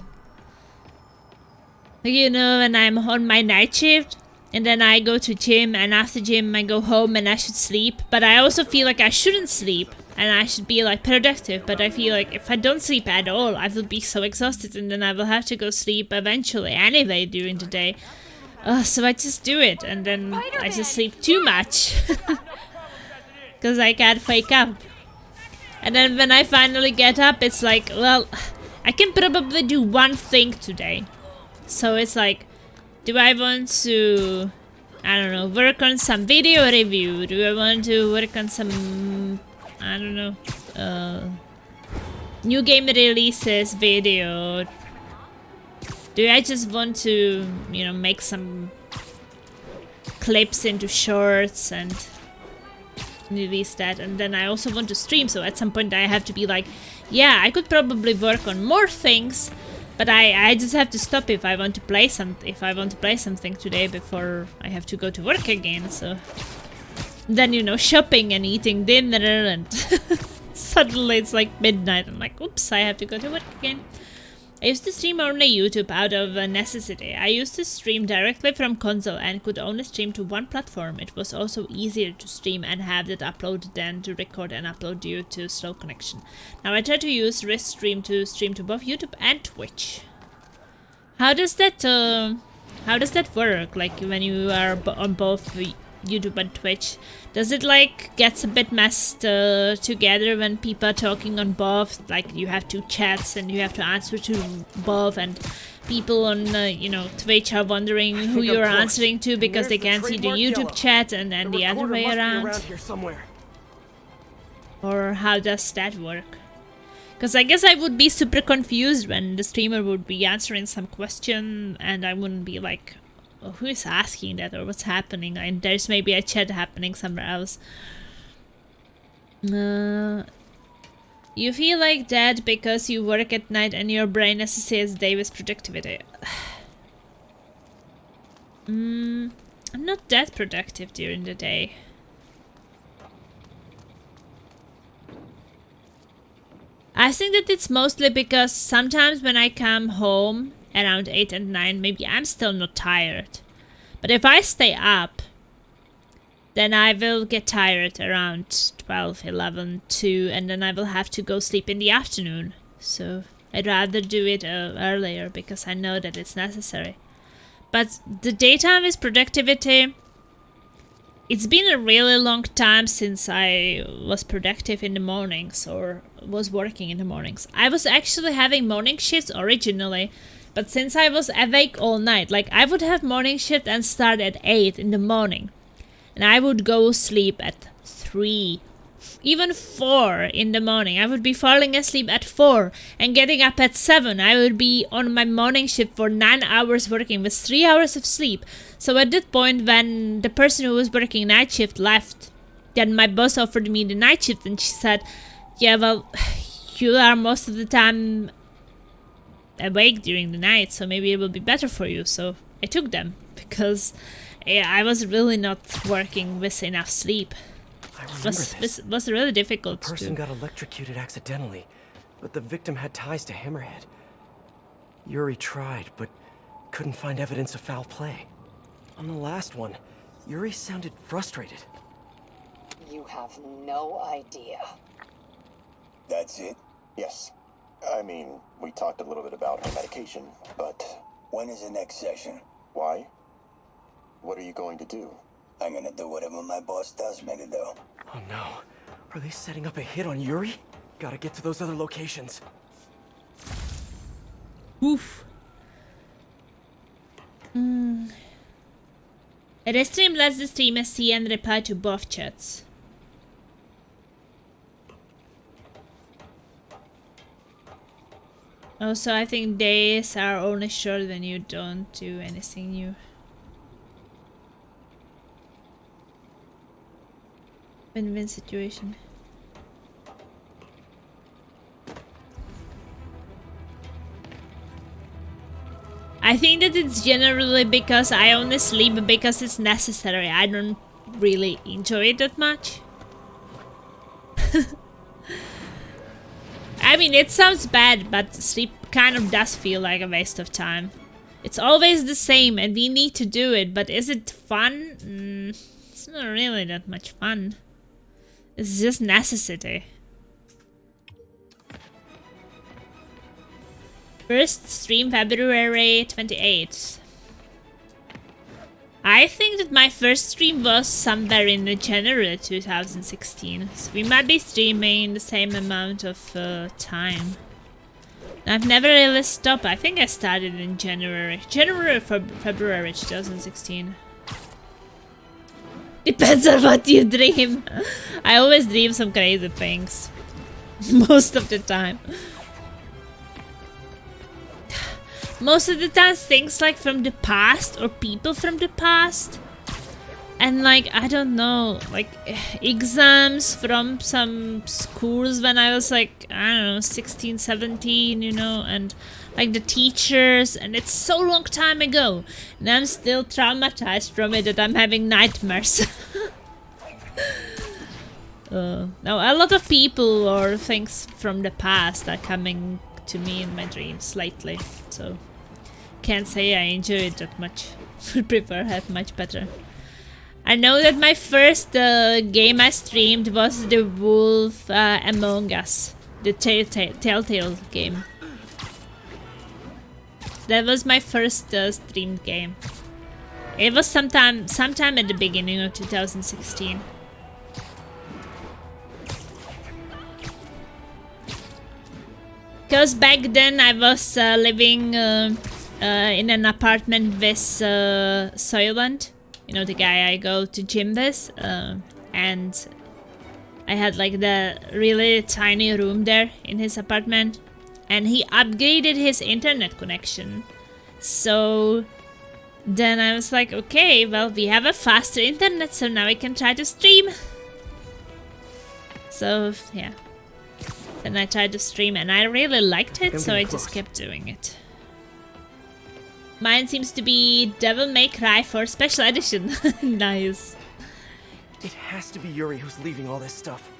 [SPEAKER 1] Like, you know, when I'm on my night shift, and then I go to gym, and after gym I go home and I should sleep, but I also feel like I shouldn't sleep, and I should be like productive, but I feel like if I don't sleep at all, I will be so exhausted, and then I will have to go sleep eventually anyway during the day. So I just do it, and then I just sleep too much. Because I can't wake up. And then when I finally get up, it's like, well, I can probably do one thing today. So it's like, do I want to, I don't know, work on some video review? Do I want to work on some, I don't know, new game releases video? Do I just want to, you know, make some clips into shorts and release that? And then I also want to stream, so at some point I have to be like, yeah, I could probably work on more things, but I just have to stop if I want to play something today before I have to go to work again. So then, you know, shopping and eating dinner, and suddenly it's like midnight. I'm like, oops, I have to go to work again. I used to stream only YouTube out of necessity. I used to stream directly from console and could only stream to one platform. It was also easier to stream and have it uploaded than to record and upload due to slow connection. Now I try to use Restream to stream to both YouTube and Twitch. How does that work? Like when you are on both YouTube and Twitch, does it like gets a bit messed together when people are talking on both? Like you have two chats and you have to answer to both, and people on you know, Twitch are wondering who you're answering to because they can't see the YouTube chat, and then the other way around. Or how does that work? Because I guess I would be super confused when the streamer would be answering some question and I wouldn't be like, who is asking that or what's happening, and there's maybe a chat happening somewhere else. You feel like that because you work at night and your brain associates day with productivity. I'm not that productive during the day. I think that it's mostly because sometimes when I come home around 8 and 9, maybe I'm still not tired. But if I stay up then I will get tired around 12, 11, 2, and then I will have to go sleep in the afternoon. So I'd rather do it earlier because I know that it's necessary. But the daytime is productivity. It's been a really long time since I was productive in the mornings or was working in the mornings. I was actually having morning shifts originally, but since I was awake all night, like I would have morning shift and start at 8 in the morning. And I would go sleep at 3, even 4 in the morning. I would be falling asleep at 4 and getting up at 7. I would be on my morning shift for 9 hours working with 3 hours of sleep. So at that point, when the person who was working night shift left, then my boss offered me the night shift and she said, yeah, well, you are most of the time awake during the night, so maybe it will be better for you. So I took them because I was really not working with enough sleep. It was really difficult.
[SPEAKER 2] The person got electrocuted accidentally, but the victim had ties to Hammerhead. Yuri tried, but couldn't find evidence of foul play. On the last one, Yuri sounded frustrated.
[SPEAKER 16] You have no idea.
[SPEAKER 14] That's it? Yes. I mean, we talked a little bit about her medication, but... When is the next session? Why? What are you going to do? I'm gonna do whatever my boss tells me to do.
[SPEAKER 2] Oh no. Are they setting up a hit on Yuri? Gotta get to those other locations.
[SPEAKER 1] Oof. Restream lets the streamer see and reply to both chats. Also, I think days are only short when you don't do anything new. Win-win situation. I think that it's generally because I only sleep because it's necessary. I don't really enjoy it that much. I mean, it sounds bad, but sleep kind of does feel like a waste of time. It's always the same and we need to do it, but is it fun? It's not really that much fun. It's just necessity. First stream February 28th. I think that my first stream was somewhere in January 2016. So we might be streaming the same amount of time. I've never really stopped. I think I started in January. February 2016. Depends on what you dream. I always dream some crazy things. Most of the time. Most of the time things like from the past or people from the past. And like, I don't know, like exams from some schools when I was like, I don't know, 16, 17, you know, and like the teachers, and it's so long time ago. And I'm still traumatized from it that I'm having nightmares. Now, a lot of people or things from the past are coming to me in my dreams lately, so can't say I enjoy it that much. Would prefer have much better. I know that my first game I streamed was The Wolf Among Us, the Telltale game. That was my first streamed game. It was sometime at the beginning of 2016. Because back then I was living in an apartment with Soylent, you know, the guy I go to gym with, and I had like the really tiny room there in his apartment, and he upgraded his internet connection. So then I was like, okay, well, we have a faster internet, so now we can try to stream. So yeah. Then I tried to stream and I really liked it, so I just kept doing it. Mine seems to be Devil May Cry 4 Special Edition. Nice.
[SPEAKER 2] It has to be Yuri who's leaving all this stuff.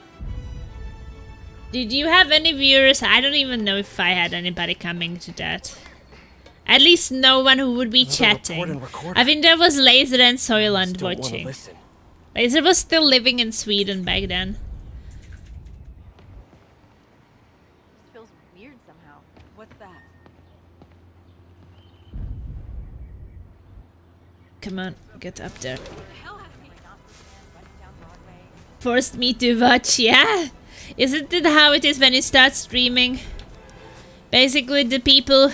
[SPEAKER 1] Did you have any viewers? I don't even know if I had anybody coming to that. At least no one who would be chatting. I think there was Laser and Soylent watching. Laser was still living in Sweden back then.
[SPEAKER 17] This feels weird somehow. What's that?
[SPEAKER 1] Come on, get up there. Forced me to watch, yeah? Isn't it how it is when you start streaming? Basically the people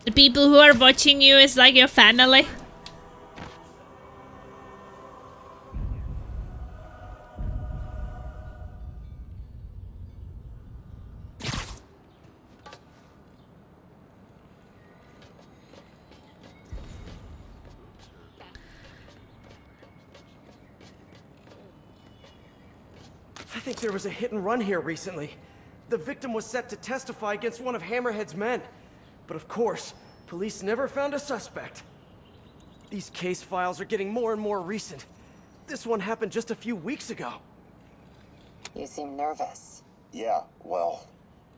[SPEAKER 1] who are watching you is like your family.
[SPEAKER 2] I think there was a hit and run here recently. The victim was set to testify against one of Hammerhead's men. But of course, police never found a suspect. These case files are getting more and more recent. This one happened just a few weeks ago.
[SPEAKER 16] You seem nervous.
[SPEAKER 14] Yeah, well,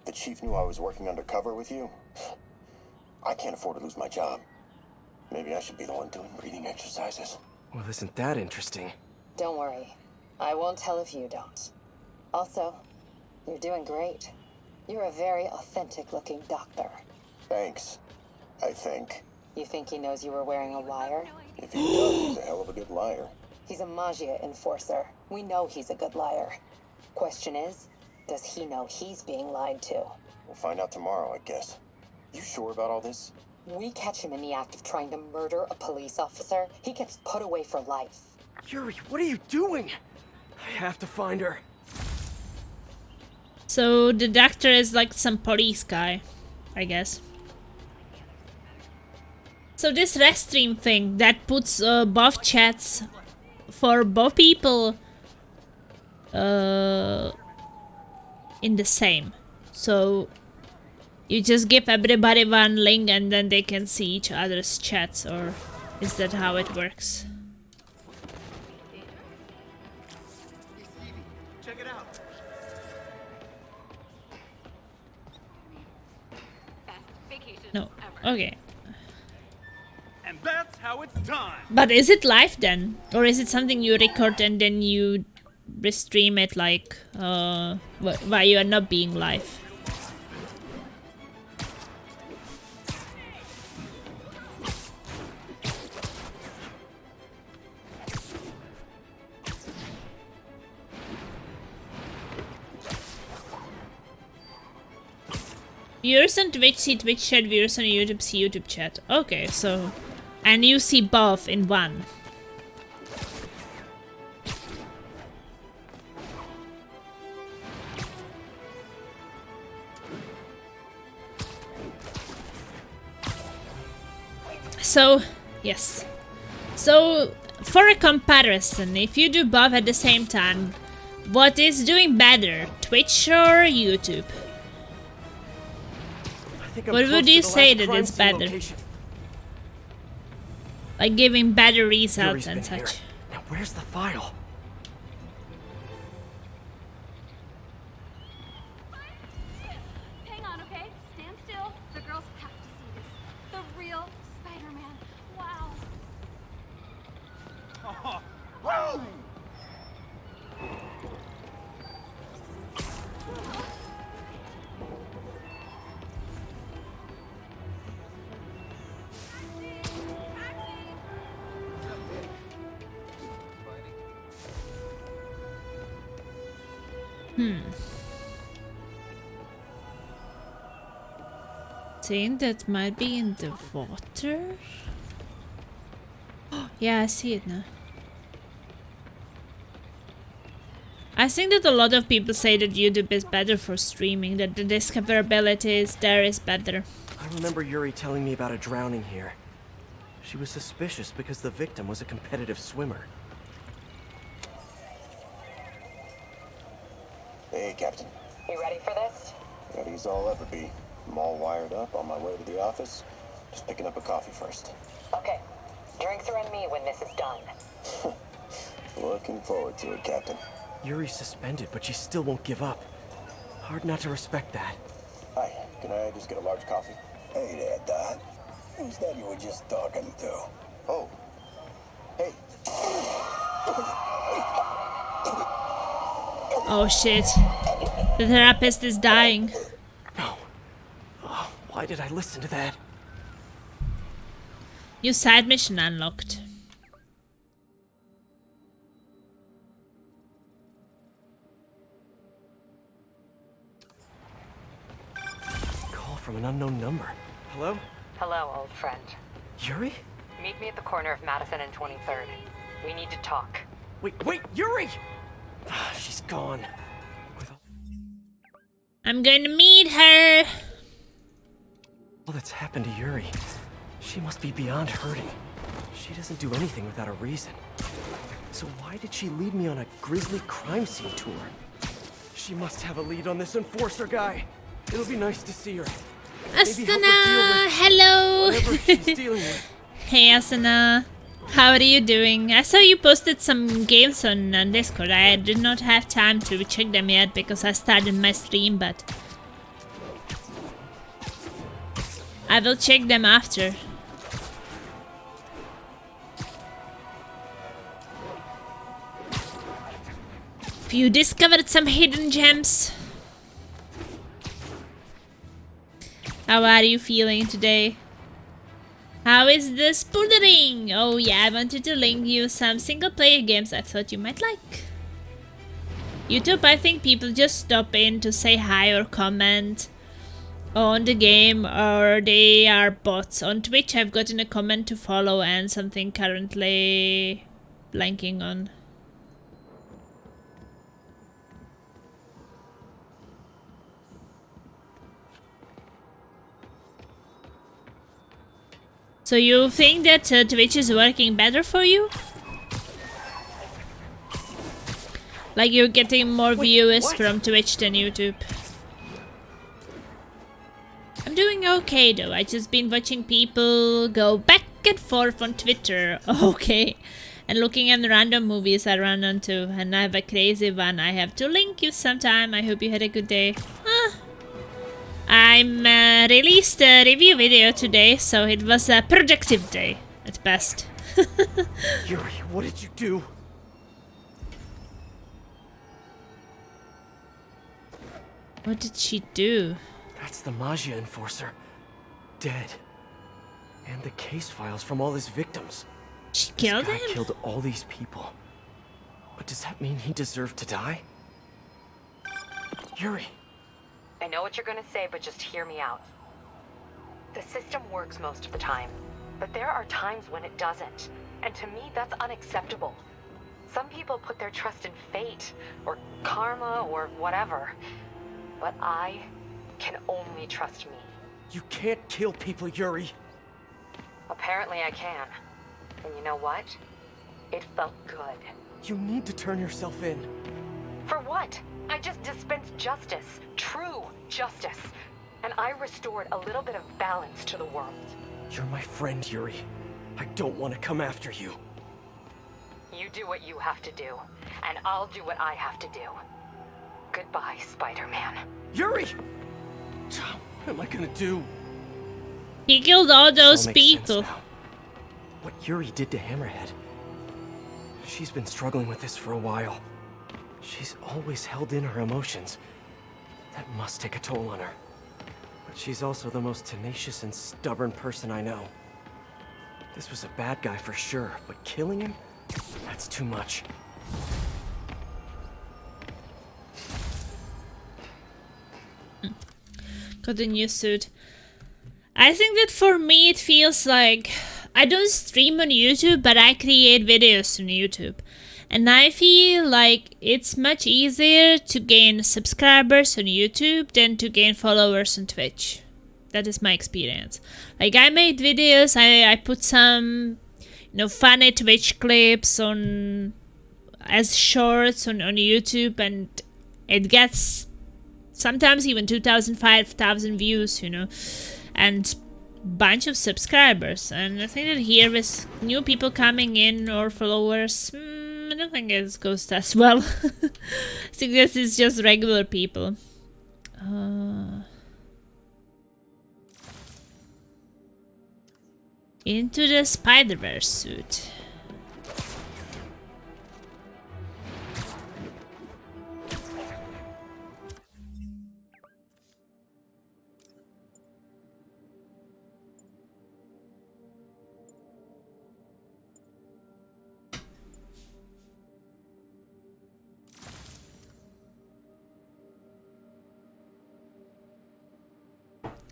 [SPEAKER 14] the chief knew I was working undercover with you. I can't afford to lose my job. Maybe I should be the one doing breathing exercises.
[SPEAKER 2] Well, isn't that interesting?
[SPEAKER 16] Don't worry. I won't tell if you don't. Also, you're doing great. You're a very authentic-looking doctor.
[SPEAKER 14] Thanks, I think.
[SPEAKER 16] You think he knows you were wearing a wire?
[SPEAKER 14] If he does, he's a hell of a good liar.
[SPEAKER 16] He's a Magia enforcer. We know he's a good liar. Question is, does he know he's being lied to?
[SPEAKER 14] We'll find out tomorrow, I guess. You sure about all this?
[SPEAKER 16] We catch him in the act of trying to murder a police officer, he gets put away for life.
[SPEAKER 2] Yuri, what are you doing? I have to find her.
[SPEAKER 1] So the doctor is like some police guy, I guess. So this restream thing that puts both chats for both people in the same. So you just give everybody one link and then they can see each other's chats, or is that how it works?
[SPEAKER 10] Check it out.
[SPEAKER 1] No. Okay.
[SPEAKER 9] And that's how it's done.
[SPEAKER 1] But is it live then? Or is it something you record and then you restream it like while you are not being live? Viewers on Twitch see Twitch chat, viewers on YouTube see YouTube chat. Okay, so... And you see both in one. So, yes. So, for a comparison, if you do both at the same time, what is doing better, Twitch or YouTube? What would you say that is better? Like giving better results and such.
[SPEAKER 2] Now where's the file?
[SPEAKER 17] Hang on, okay? Stand still. The girls have to see this. The real Spider-Man. Wow.
[SPEAKER 10] Whoa!
[SPEAKER 1] Saying that might be in the water. Yeah, I see it now. I think that a lot of people say that YouTube is better for streaming, that the discoverability is there is better.
[SPEAKER 2] I remember Yuri telling me about a drowning here. She was suspicious because the victim was a competitive swimmer.
[SPEAKER 14] Hey, Captain.
[SPEAKER 16] You ready for this?
[SPEAKER 14] Ready as I'll ever be. I'm all wired up, on my way to the office. Just picking up a coffee first.
[SPEAKER 16] Okay. Drinks are on me when this is done.
[SPEAKER 14] Looking forward to it, Captain.
[SPEAKER 2] Yuri's suspended, but she still won't give up. Hard not to respect that.
[SPEAKER 14] Hi, can I just get a large coffee? Hey there, Dot. Who's that you were just talking to? Oh,
[SPEAKER 1] Oh shit. The therapist is dying.
[SPEAKER 2] No. Oh, why did I listen to that?
[SPEAKER 1] New side mission unlocked.
[SPEAKER 2] Call from an unknown number. Hello?
[SPEAKER 16] Hello, old friend.
[SPEAKER 2] Yuri?
[SPEAKER 16] Meet me at the corner of Madison and 23rd. We need to talk.
[SPEAKER 2] Wait, Yuri! She's gone.
[SPEAKER 1] I'm going to meet her.
[SPEAKER 2] All that's happened to Yuri. She must be beyond hurting. She doesn't do anything without a reason. So why did she lead me on a grisly crime scene tour? She must have a lead on this enforcer guy. It'll be nice to see her.
[SPEAKER 1] Asuna, hello.
[SPEAKER 2] Whatever she's dealing with.
[SPEAKER 1] Hey Asuna, how are you doing? I saw you posted some games on Discord. I did not have time to check them yet because I started my stream, but I will check them after. You discovered some hidden gems. How are you feeling today? How is the spoonering? Oh yeah, I wanted to link you some single player games I thought you might like. YouTube, I think people just stop in to say hi or comment on the game, or they are bots. On Twitch I've gotten a comment to follow and something currently blanking on. So you think that Twitch is working better for you? Like you're getting more viewers from Twitch than YouTube? I'm doing okay though, I just been watching people go back and forth on Twitter. Okay. And looking at random movies I run onto, and I have a crazy one I have to link you sometime. I hope you had a good day. I'm released a review video today, so it was a productive day at best.
[SPEAKER 2] Yuri, what did you do?
[SPEAKER 1] What did she do?
[SPEAKER 2] That's the Maggia enforcer. Dead. And the case files from all his victims.
[SPEAKER 1] She killed him?
[SPEAKER 2] Killed all these people. But does that mean he deserved to die? Yuri.
[SPEAKER 16] I know what you're gonna say, but just hear me out. The system works most of the time, but there are times when it doesn't. And to me, that's unacceptable. Some people put their trust in fate, or karma, or whatever. But I can only trust me.
[SPEAKER 2] You can't kill people, Yuri.
[SPEAKER 16] Apparently I can. And you know what? It felt good.
[SPEAKER 2] You need to turn yourself in.
[SPEAKER 16] For what? I just dispensed justice. True justice. And I restored a little bit of balance to the world.
[SPEAKER 2] You're my friend, Yuri. I don't want to come after you.
[SPEAKER 16] You do what you have to do, and I'll do what I have to do. Goodbye, Spider-Man.
[SPEAKER 2] Yuri! What am I gonna do?
[SPEAKER 1] He killed all those people.
[SPEAKER 2] What Yuri did to Hammerhead. She's been struggling with this for a while. She's always held in her emotions. That must take a toll on her. But she's also the most tenacious and stubborn person I know. This was a bad guy for sure, but killing him? That's too much.
[SPEAKER 1] Got a new suit. I think that for me it feels like I don't stream on YouTube, but I create videos on YouTube. And I feel like it's much easier to gain subscribers on YouTube than to gain followers on Twitch. That is my experience. Like I made videos, I put some, funny Twitch clips on as shorts on YouTube, and it gets sometimes even 2,000, 5,000 views, and bunch of subscribers. And I think that here with new people coming in or followers, I don't think it goes as well. I think this is just regular people. Into the Spider-Verse suit.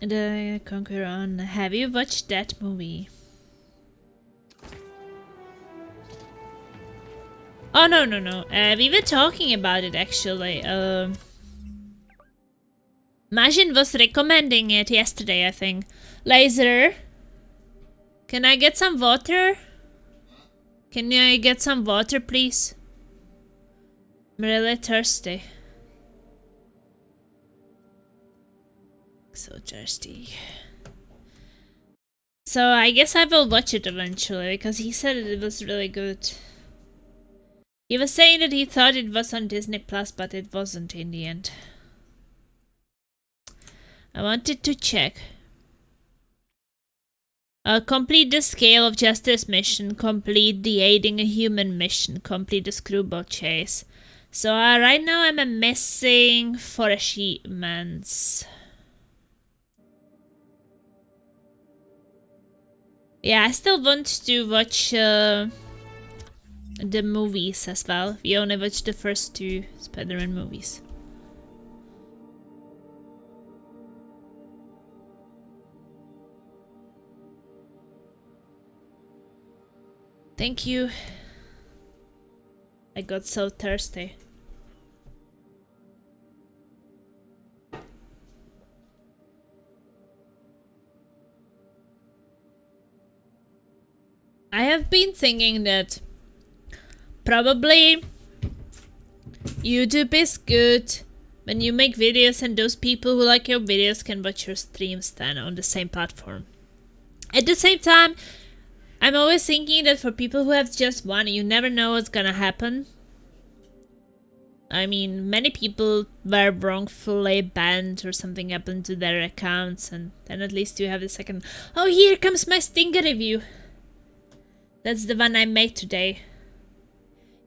[SPEAKER 1] The Conqueror on. Have you watched that movie? Oh no. We were talking about it actually. Majin was recommending it yesterday, I think. Laser, can I get some water? Can I get some water, please? I'm really thirsty. So thirsty. So I guess I will watch it eventually because he said it was really good. He was saying that he thought it was on Disney Plus, but it wasn't in the end. I wanted to check. Complete the Scale of Justice mission, complete the Aiding a Human mission, complete the Screwball Chase. So right now I'm missing 4 achievements. Yeah, I still want to watch the movies as well. We only watched the first 2 Spider-Man movies. Thank you. I got so thirsty. I have been thinking that probably YouTube is good when you make videos and those people who like your videos can watch your streams then on the same platform. At the same time, I'm always thinking that for people who have just one, you never know what's gonna happen. I mean, many people were wrongfully banned or something happened to their accounts, and then at least you have the second. Oh, here comes my Stinger review. That's the one I made today.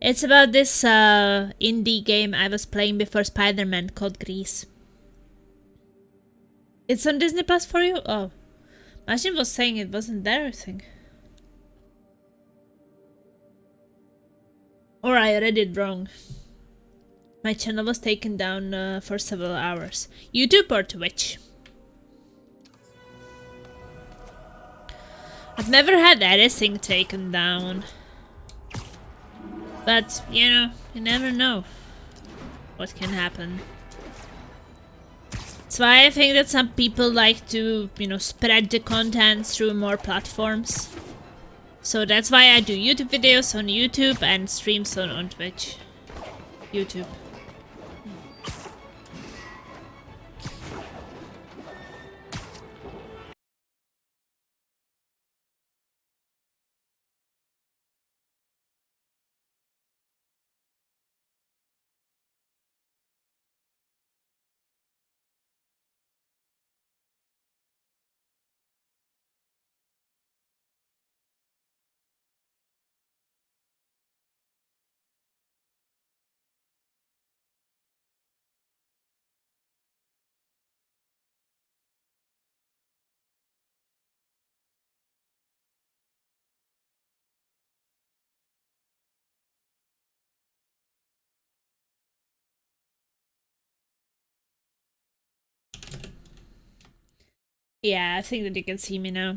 [SPEAKER 1] It's about this indie game I was playing before Spider-Man called Grease. It's on Disney Plus for you? Oh. Majin was saying it wasn't there, I think. Or I read it wrong. My channel was taken down for several hours. YouTube or Twitch? I've never had anything taken down. But, you know, you never know what can happen. That's why I think that some people like to, you know, spread the content through more platforms. So that's why I do YouTube videos on YouTube and streams on Twitch. YouTube. Yeah, I think that you can see me now.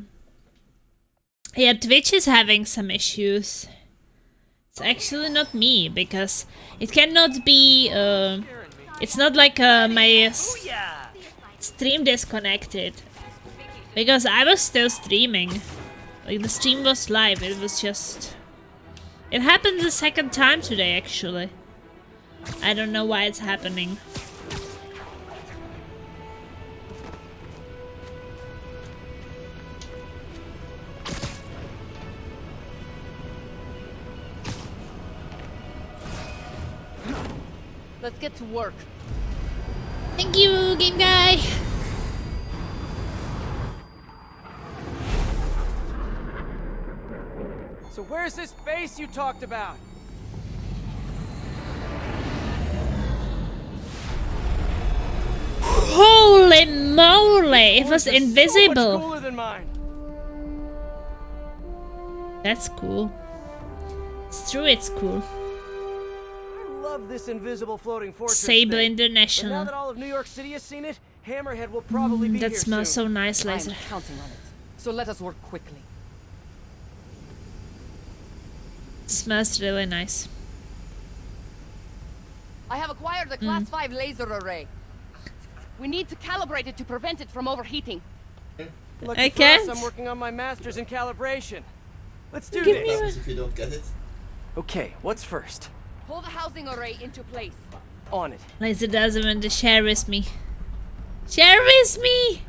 [SPEAKER 1] Yeah, Twitch is having some issues. It's actually not me, because it cannot be, it's not like my stream disconnected. Because I was still streaming. Like, the stream was live, it was just... It happened the second time today, actually. I don't know why it's happening.
[SPEAKER 18] Let's get to work.
[SPEAKER 1] Thank you, game guy.
[SPEAKER 7] So where's this base you talked about?
[SPEAKER 1] Holy moly! It was invisible.
[SPEAKER 7] So much cooler than mine.
[SPEAKER 1] That's cool. It's true, it's cool.
[SPEAKER 7] I love this invisible floating fortress
[SPEAKER 1] Sable
[SPEAKER 7] thing.
[SPEAKER 1] International.
[SPEAKER 7] But now that all of New York City has seen it, Hammerhead will probably be
[SPEAKER 1] that
[SPEAKER 7] here
[SPEAKER 1] smells
[SPEAKER 7] soon.
[SPEAKER 1] so nice,
[SPEAKER 13] I'm
[SPEAKER 1] laser.
[SPEAKER 13] counting on it. So let us work quickly.
[SPEAKER 1] It smells really nice.
[SPEAKER 13] I have acquired the Class 5 laser array. We need to calibrate it to prevent it from overheating.
[SPEAKER 7] Lucky for us, I'm working on my master's in calibration. Let's do this.
[SPEAKER 18] If you don't get it.
[SPEAKER 2] Okay, what's first?
[SPEAKER 13] Pull the housing array into place.
[SPEAKER 2] On it.
[SPEAKER 1] Laser doesn't want to share with me. Share with me!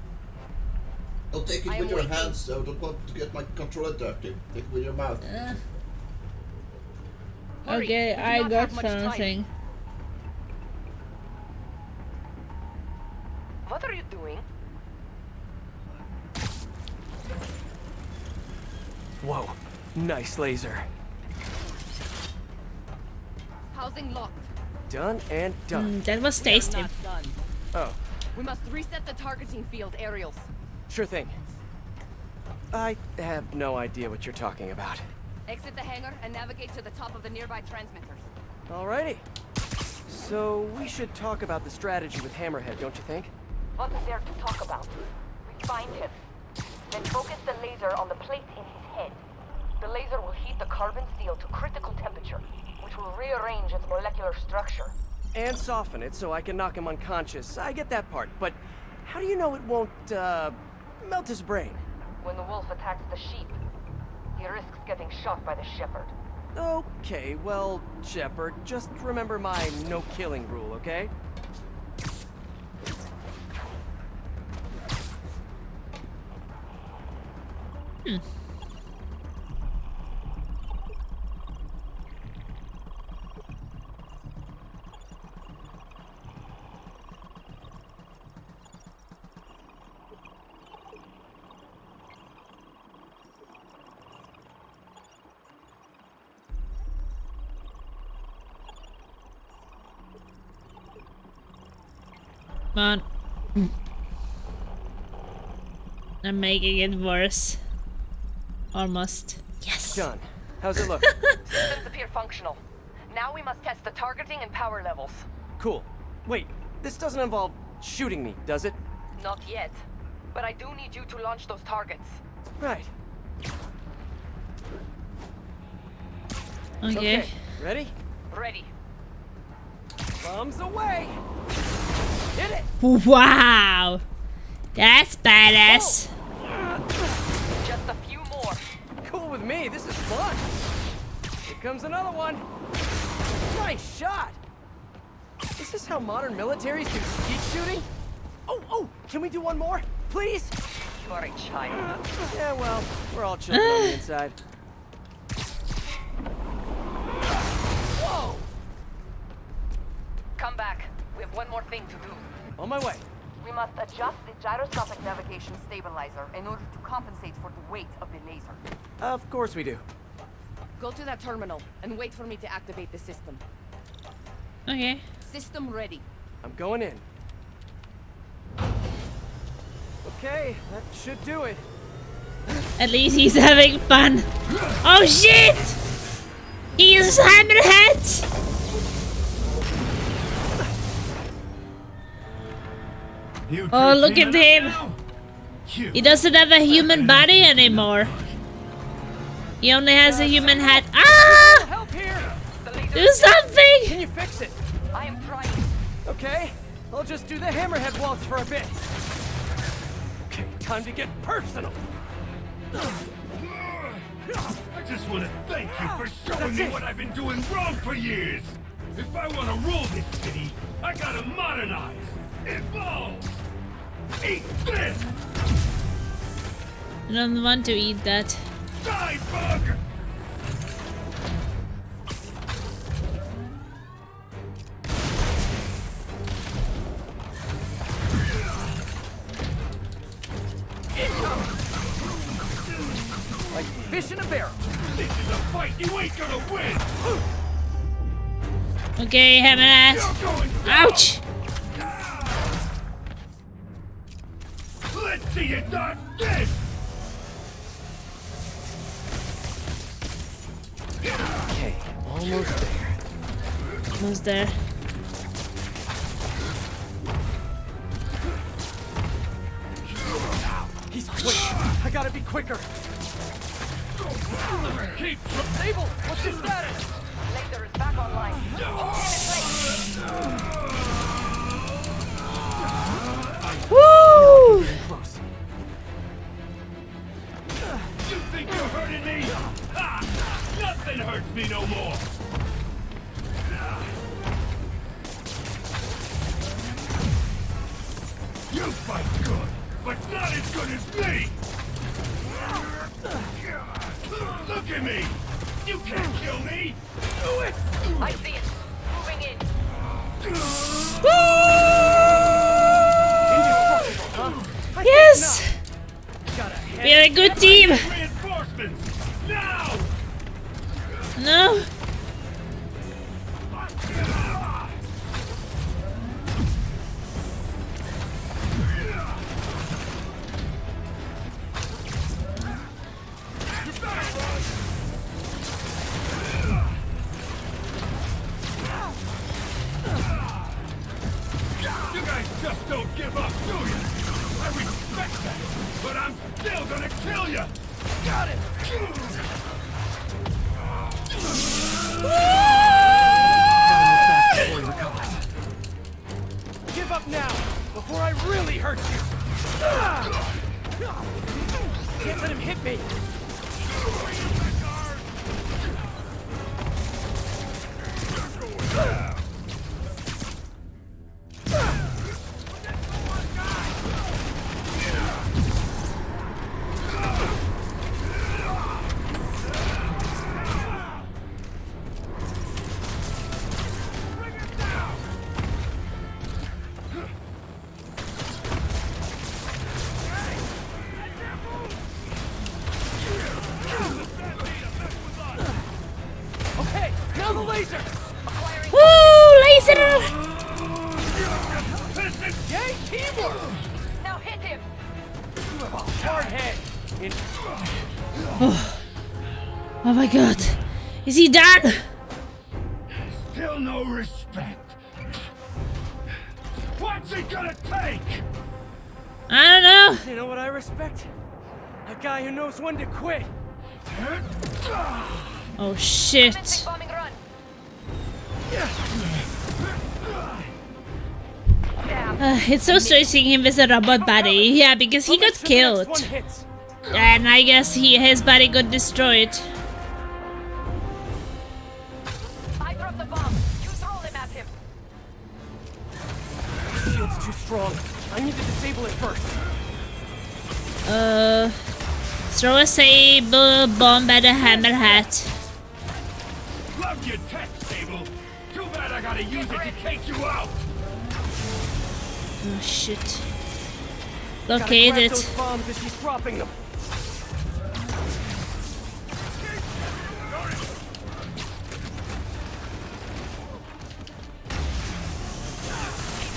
[SPEAKER 18] Don't take it with your hands, though. Don't want to get my controller dirty. Take it with your mouth.
[SPEAKER 1] Okay, I got something.
[SPEAKER 15] What are you doing?
[SPEAKER 2] Whoa, nice laser.
[SPEAKER 13] Housing locked.
[SPEAKER 2] Done and done.
[SPEAKER 1] That was
[SPEAKER 13] We are
[SPEAKER 1] tasty.
[SPEAKER 13] not done.
[SPEAKER 2] Oh,
[SPEAKER 13] We must reset the targeting field aerials.
[SPEAKER 2] sure thing. I have no idea what you're talking about.
[SPEAKER 13] Exit the hangar and navigate to the top of the nearby transmitters.
[SPEAKER 2] Alrighty. So we should talk about the strategy with Hammerhead, don't you think?
[SPEAKER 16] What is there to talk about? We find him. Then focus the laser on the plate in his head. The laser will heat the carbon steel to critical temperature, which will rearrange its molecular structure.
[SPEAKER 2] And soften it so I can knock him unconscious. I get that part, but how do you know it won't, melt his brain?
[SPEAKER 16] When the wolf attacks the sheep, he risks getting shot by the shepherd.
[SPEAKER 2] Okay, well, Shepard, just remember my no-killing rule, okay?
[SPEAKER 1] Man. I'm making it worse. Almost. Yes.
[SPEAKER 2] Done. How's it look?
[SPEAKER 16] Systems appear functional. Now we must test the targeting and power levels.
[SPEAKER 2] Cool. Wait, this doesn't involve shooting me, does it?
[SPEAKER 16] Not yet. But I do need you to launch those targets.
[SPEAKER 2] Right.
[SPEAKER 1] Okay.
[SPEAKER 2] Ready?
[SPEAKER 16] Ready.
[SPEAKER 2] Bombs away! Hit it!
[SPEAKER 1] Wow! That's badass.
[SPEAKER 16] Just a few more.
[SPEAKER 2] Cool with me, this is fun! Here comes another one! Nice shot! Is this how modern militaries do skeet shooting? Oh, can we do one more? Please?
[SPEAKER 16] You are a child.
[SPEAKER 2] Yeah, well, we're all children on the inside. Whoa!
[SPEAKER 16] Come back. We have one more thing to do.
[SPEAKER 2] On my way.
[SPEAKER 16] We must adjust the gyroscopic navigation stabilizer in order to compensate for the weight of the laser.
[SPEAKER 2] Of course we do.
[SPEAKER 13] Go to that terminal and wait for me to activate the system.
[SPEAKER 1] Okay.
[SPEAKER 13] System ready.
[SPEAKER 2] I'm going in. Okay, that should do it.
[SPEAKER 1] At least he's having fun. Oh shit! He is Hammerhead! Oh, look at him! He doesn't have a human body anymore. He only has a human head. Ah!
[SPEAKER 2] Help here!
[SPEAKER 1] Do something!
[SPEAKER 2] Can you fix it?
[SPEAKER 16] I am trying.
[SPEAKER 2] Okay, I'll just do the Hammerhead waltz for a bit. Okay, time to get personal.
[SPEAKER 8] I just want to thank you for showing me what I've been doing wrong for years. If I want to rule this city, I gotta modernize, evolve. Eat this!
[SPEAKER 1] I don't want to eat that.
[SPEAKER 8] Die, bug!
[SPEAKER 2] Like fish in a barrel.
[SPEAKER 8] This is a fight you ain't gonna win!
[SPEAKER 1] Okay, Hammerhead. Ouch!
[SPEAKER 8] Let's see you dodge this!
[SPEAKER 2] Okay, almost there.
[SPEAKER 1] Almost there.
[SPEAKER 7] I gotta be quicker. Sable, what's your status?
[SPEAKER 5] Laser is back online. Hold him in place.
[SPEAKER 1] Woo!
[SPEAKER 4] You think you're hurting me? Ha! Nothing hurts me no more! You fight good, but not as good as me! Look at me! You can't kill me! Do it!
[SPEAKER 5] I see it. Moving in.
[SPEAKER 1] Yes! We are a good team!
[SPEAKER 4] Reinforcements! Now!
[SPEAKER 1] No?
[SPEAKER 4] You guys just don't give up, do you? I respect that, but I'm still gonna kill you! Got it!
[SPEAKER 7] Give up now, before I really hurt you. Can't let him hit me. Okay, now the laser.
[SPEAKER 1] Woo! Laser!
[SPEAKER 7] Yay, teamwork!
[SPEAKER 5] Now hit him.
[SPEAKER 7] You have a hard head.
[SPEAKER 1] Oh my god. Is he done?
[SPEAKER 4] Still no respect. What's it gonna take?
[SPEAKER 1] I don't know.
[SPEAKER 7] You know what I respect? A guy who knows when to quit.
[SPEAKER 1] Oh shit.
[SPEAKER 5] Bombing run.
[SPEAKER 1] It's so strange seeing him as a robot body. Yeah, because he got killed. And I guess his body got destroyed.
[SPEAKER 5] I dropped the bomb. You throw them at him.
[SPEAKER 7] Shield's too strong. I need to disable it first.
[SPEAKER 1] Throw a sable bomb at a hammerhead.
[SPEAKER 4] Love your tech, Sable. Too bad I gotta use it to take you out.
[SPEAKER 1] Oh shit.
[SPEAKER 7] Gotta
[SPEAKER 1] Locate
[SPEAKER 7] grab
[SPEAKER 1] it.
[SPEAKER 7] those bombs as she's dropping them.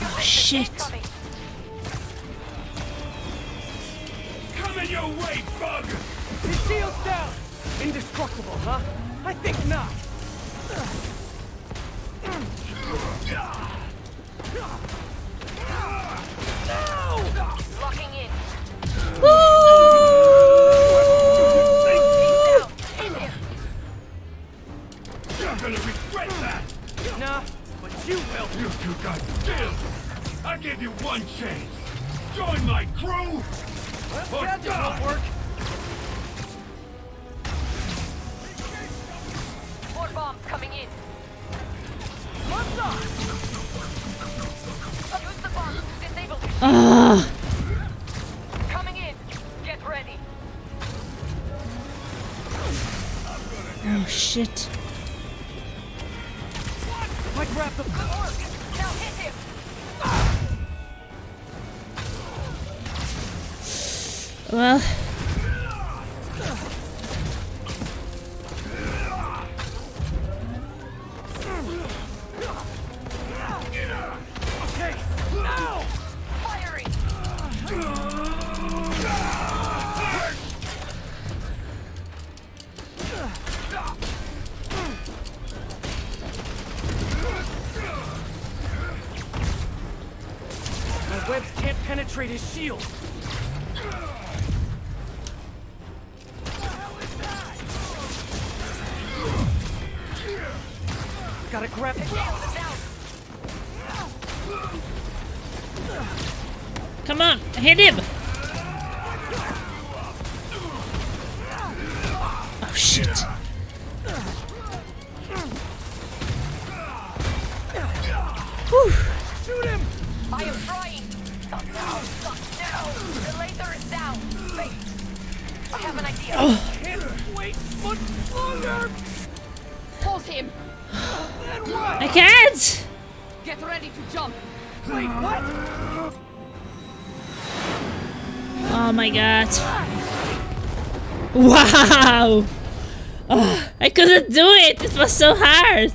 [SPEAKER 1] Oh shit.
[SPEAKER 4] Coming your way, bug!
[SPEAKER 7] His shield's down! Indestructible, huh? I think not.
[SPEAKER 5] Locking in.
[SPEAKER 4] You're gonna regret that!
[SPEAKER 7] Nah, but you will.
[SPEAKER 4] You two got skills! I'll give you one chance! Join my crew!
[SPEAKER 7] Well, that won't work.
[SPEAKER 5] More bombs coming in.
[SPEAKER 7] What's up?
[SPEAKER 5] Use the bombs to disable it.
[SPEAKER 1] Ah.
[SPEAKER 5] Coming in. Get ready.
[SPEAKER 1] Oh shit.
[SPEAKER 7] I grabbed the.
[SPEAKER 5] Good work. Now hit him.
[SPEAKER 1] Well.
[SPEAKER 7] Okay, now!
[SPEAKER 5] Firing.
[SPEAKER 7] My webs can't penetrate his shield. gotta grab it.
[SPEAKER 1] Come on, hit him! Oh shit. Whew.
[SPEAKER 7] Shoot him!
[SPEAKER 5] I am trying. No. The laser is down. Wait. I have an idea.
[SPEAKER 1] Oh.
[SPEAKER 7] Can't wait much longer.
[SPEAKER 13] Pulse him.
[SPEAKER 7] Then what?
[SPEAKER 1] I can't!
[SPEAKER 13] Get ready to jump.
[SPEAKER 7] Wait, what?
[SPEAKER 1] Oh my god. Wow! Oh, I couldn't do it! It was so hard!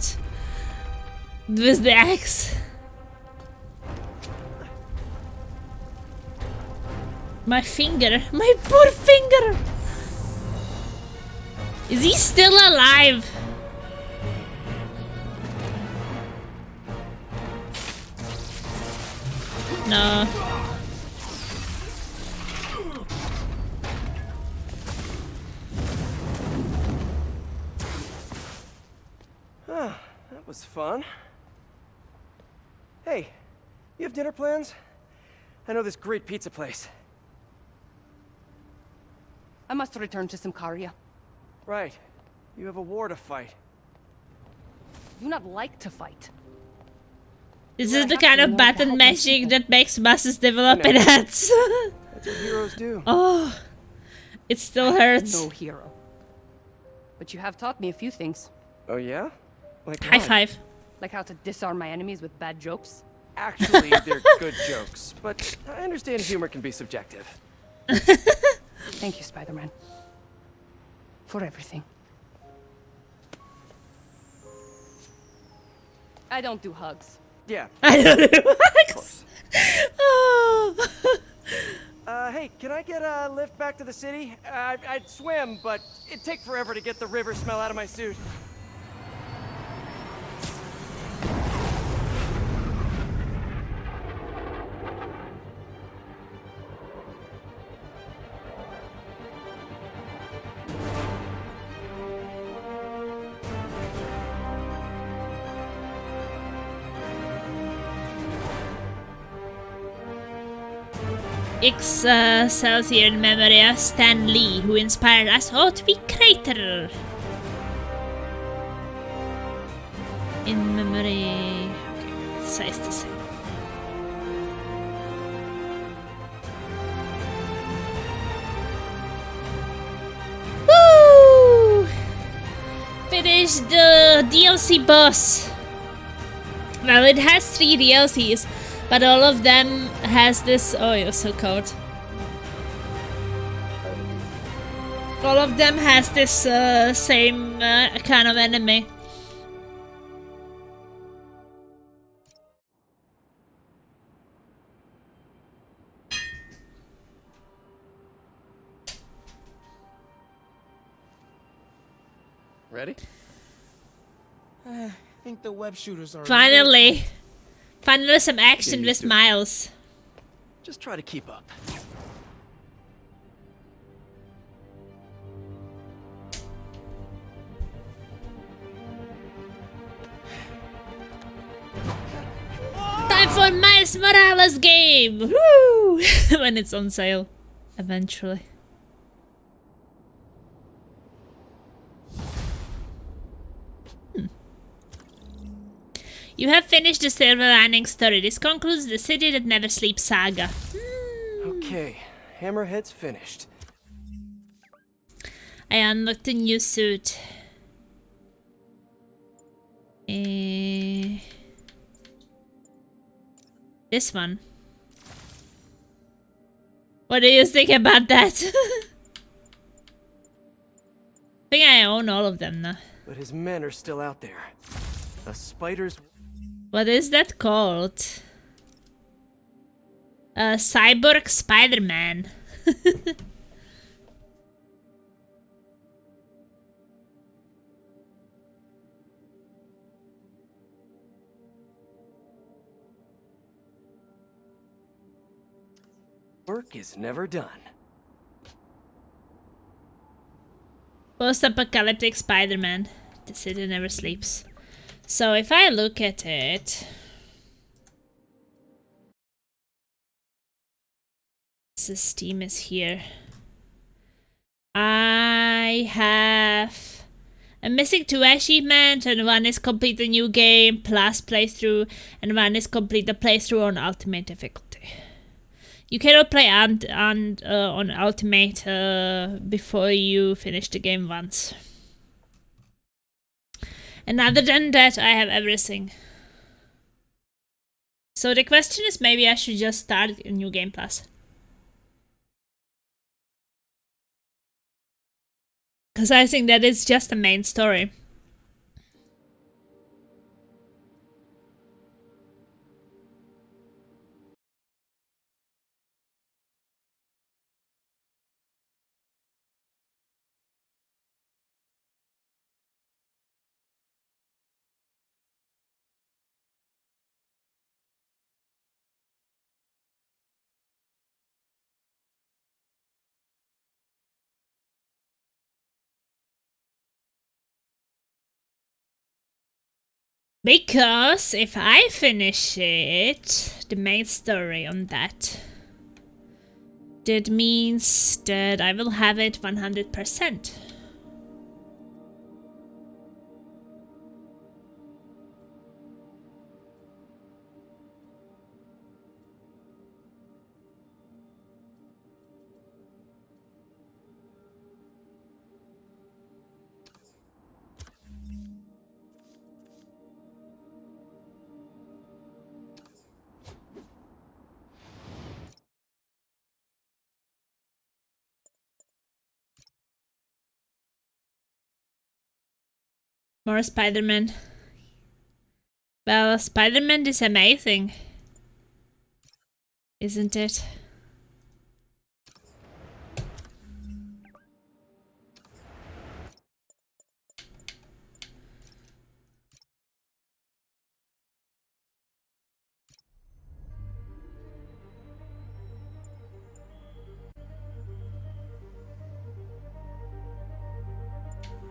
[SPEAKER 1] With the axe. My finger. My poor finger! Is he still alive? No.
[SPEAKER 2] That was fun. Hey, you have dinner plans? I know this great pizza place.
[SPEAKER 13] I must return to Symkaria.
[SPEAKER 2] Right. You have a war to fight.
[SPEAKER 13] Do not like to fight.
[SPEAKER 1] This is the kind of button mashing that makes muscles develop in hands.
[SPEAKER 2] That's what heroes do.
[SPEAKER 1] Oh, it still hurts.
[SPEAKER 13] No hero. But you have taught me a few things.
[SPEAKER 2] Oh yeah? Like
[SPEAKER 1] High
[SPEAKER 2] what?
[SPEAKER 1] five.
[SPEAKER 13] Like how to disarm my enemies with bad jokes.
[SPEAKER 2] Actually, they're good jokes, but I understand humor can be subjective.
[SPEAKER 13] Thank you, Spider-Man. For everything. I don't do hugs.
[SPEAKER 2] Yeah.
[SPEAKER 1] I don't do hugs. Oh.
[SPEAKER 2] Hey, can I get a lift back to the city? I'd swim, but it'd take forever to get the river smell out of my suit.
[SPEAKER 1] X says here in memory of Stan Lee, who inspired us all to be creator. In memory... Okay, it says the same. Woo! Finish the DLC boss. Well, it has 3 DLCs. But all of them has this... Oh, you're so cold. All of them has this same kind of enemy.
[SPEAKER 2] Ready?
[SPEAKER 10] I think the web shooters are...
[SPEAKER 1] Finally! Finally some action with Miles.
[SPEAKER 2] Just try to keep up.
[SPEAKER 1] Time for Miles Morales game! Woo! When it's on sale. Eventually. You have finished the Silver Lining story. This concludes the City That Never Sleeps saga.
[SPEAKER 2] Okay, Hammerhead's finished.
[SPEAKER 1] I unlocked a new suit. This one. What do you think about that? I think I own all of them now.
[SPEAKER 2] But his men are still out there. A spider's...
[SPEAKER 1] What is that called? Cyborg Spider-Man.
[SPEAKER 2] Work is never done.
[SPEAKER 1] Post-apocalyptic Spider-Man. The city never sleeps. So if I look at it, so Steam is here. I have a missing 2 achievements, and 1 is complete the new game plus playthrough, and 1 is complete the playthrough on ultimate difficulty. You cannot play on ultimate before you finish the game once. And other than that, I have everything. So the question is, maybe I should just start a new game plus. Because I think that is just the main story. Because if I finish it, the main story on that, that means that I will have it 100%. More Spider-Man. Well, Spider-Man is amazing, isn't it?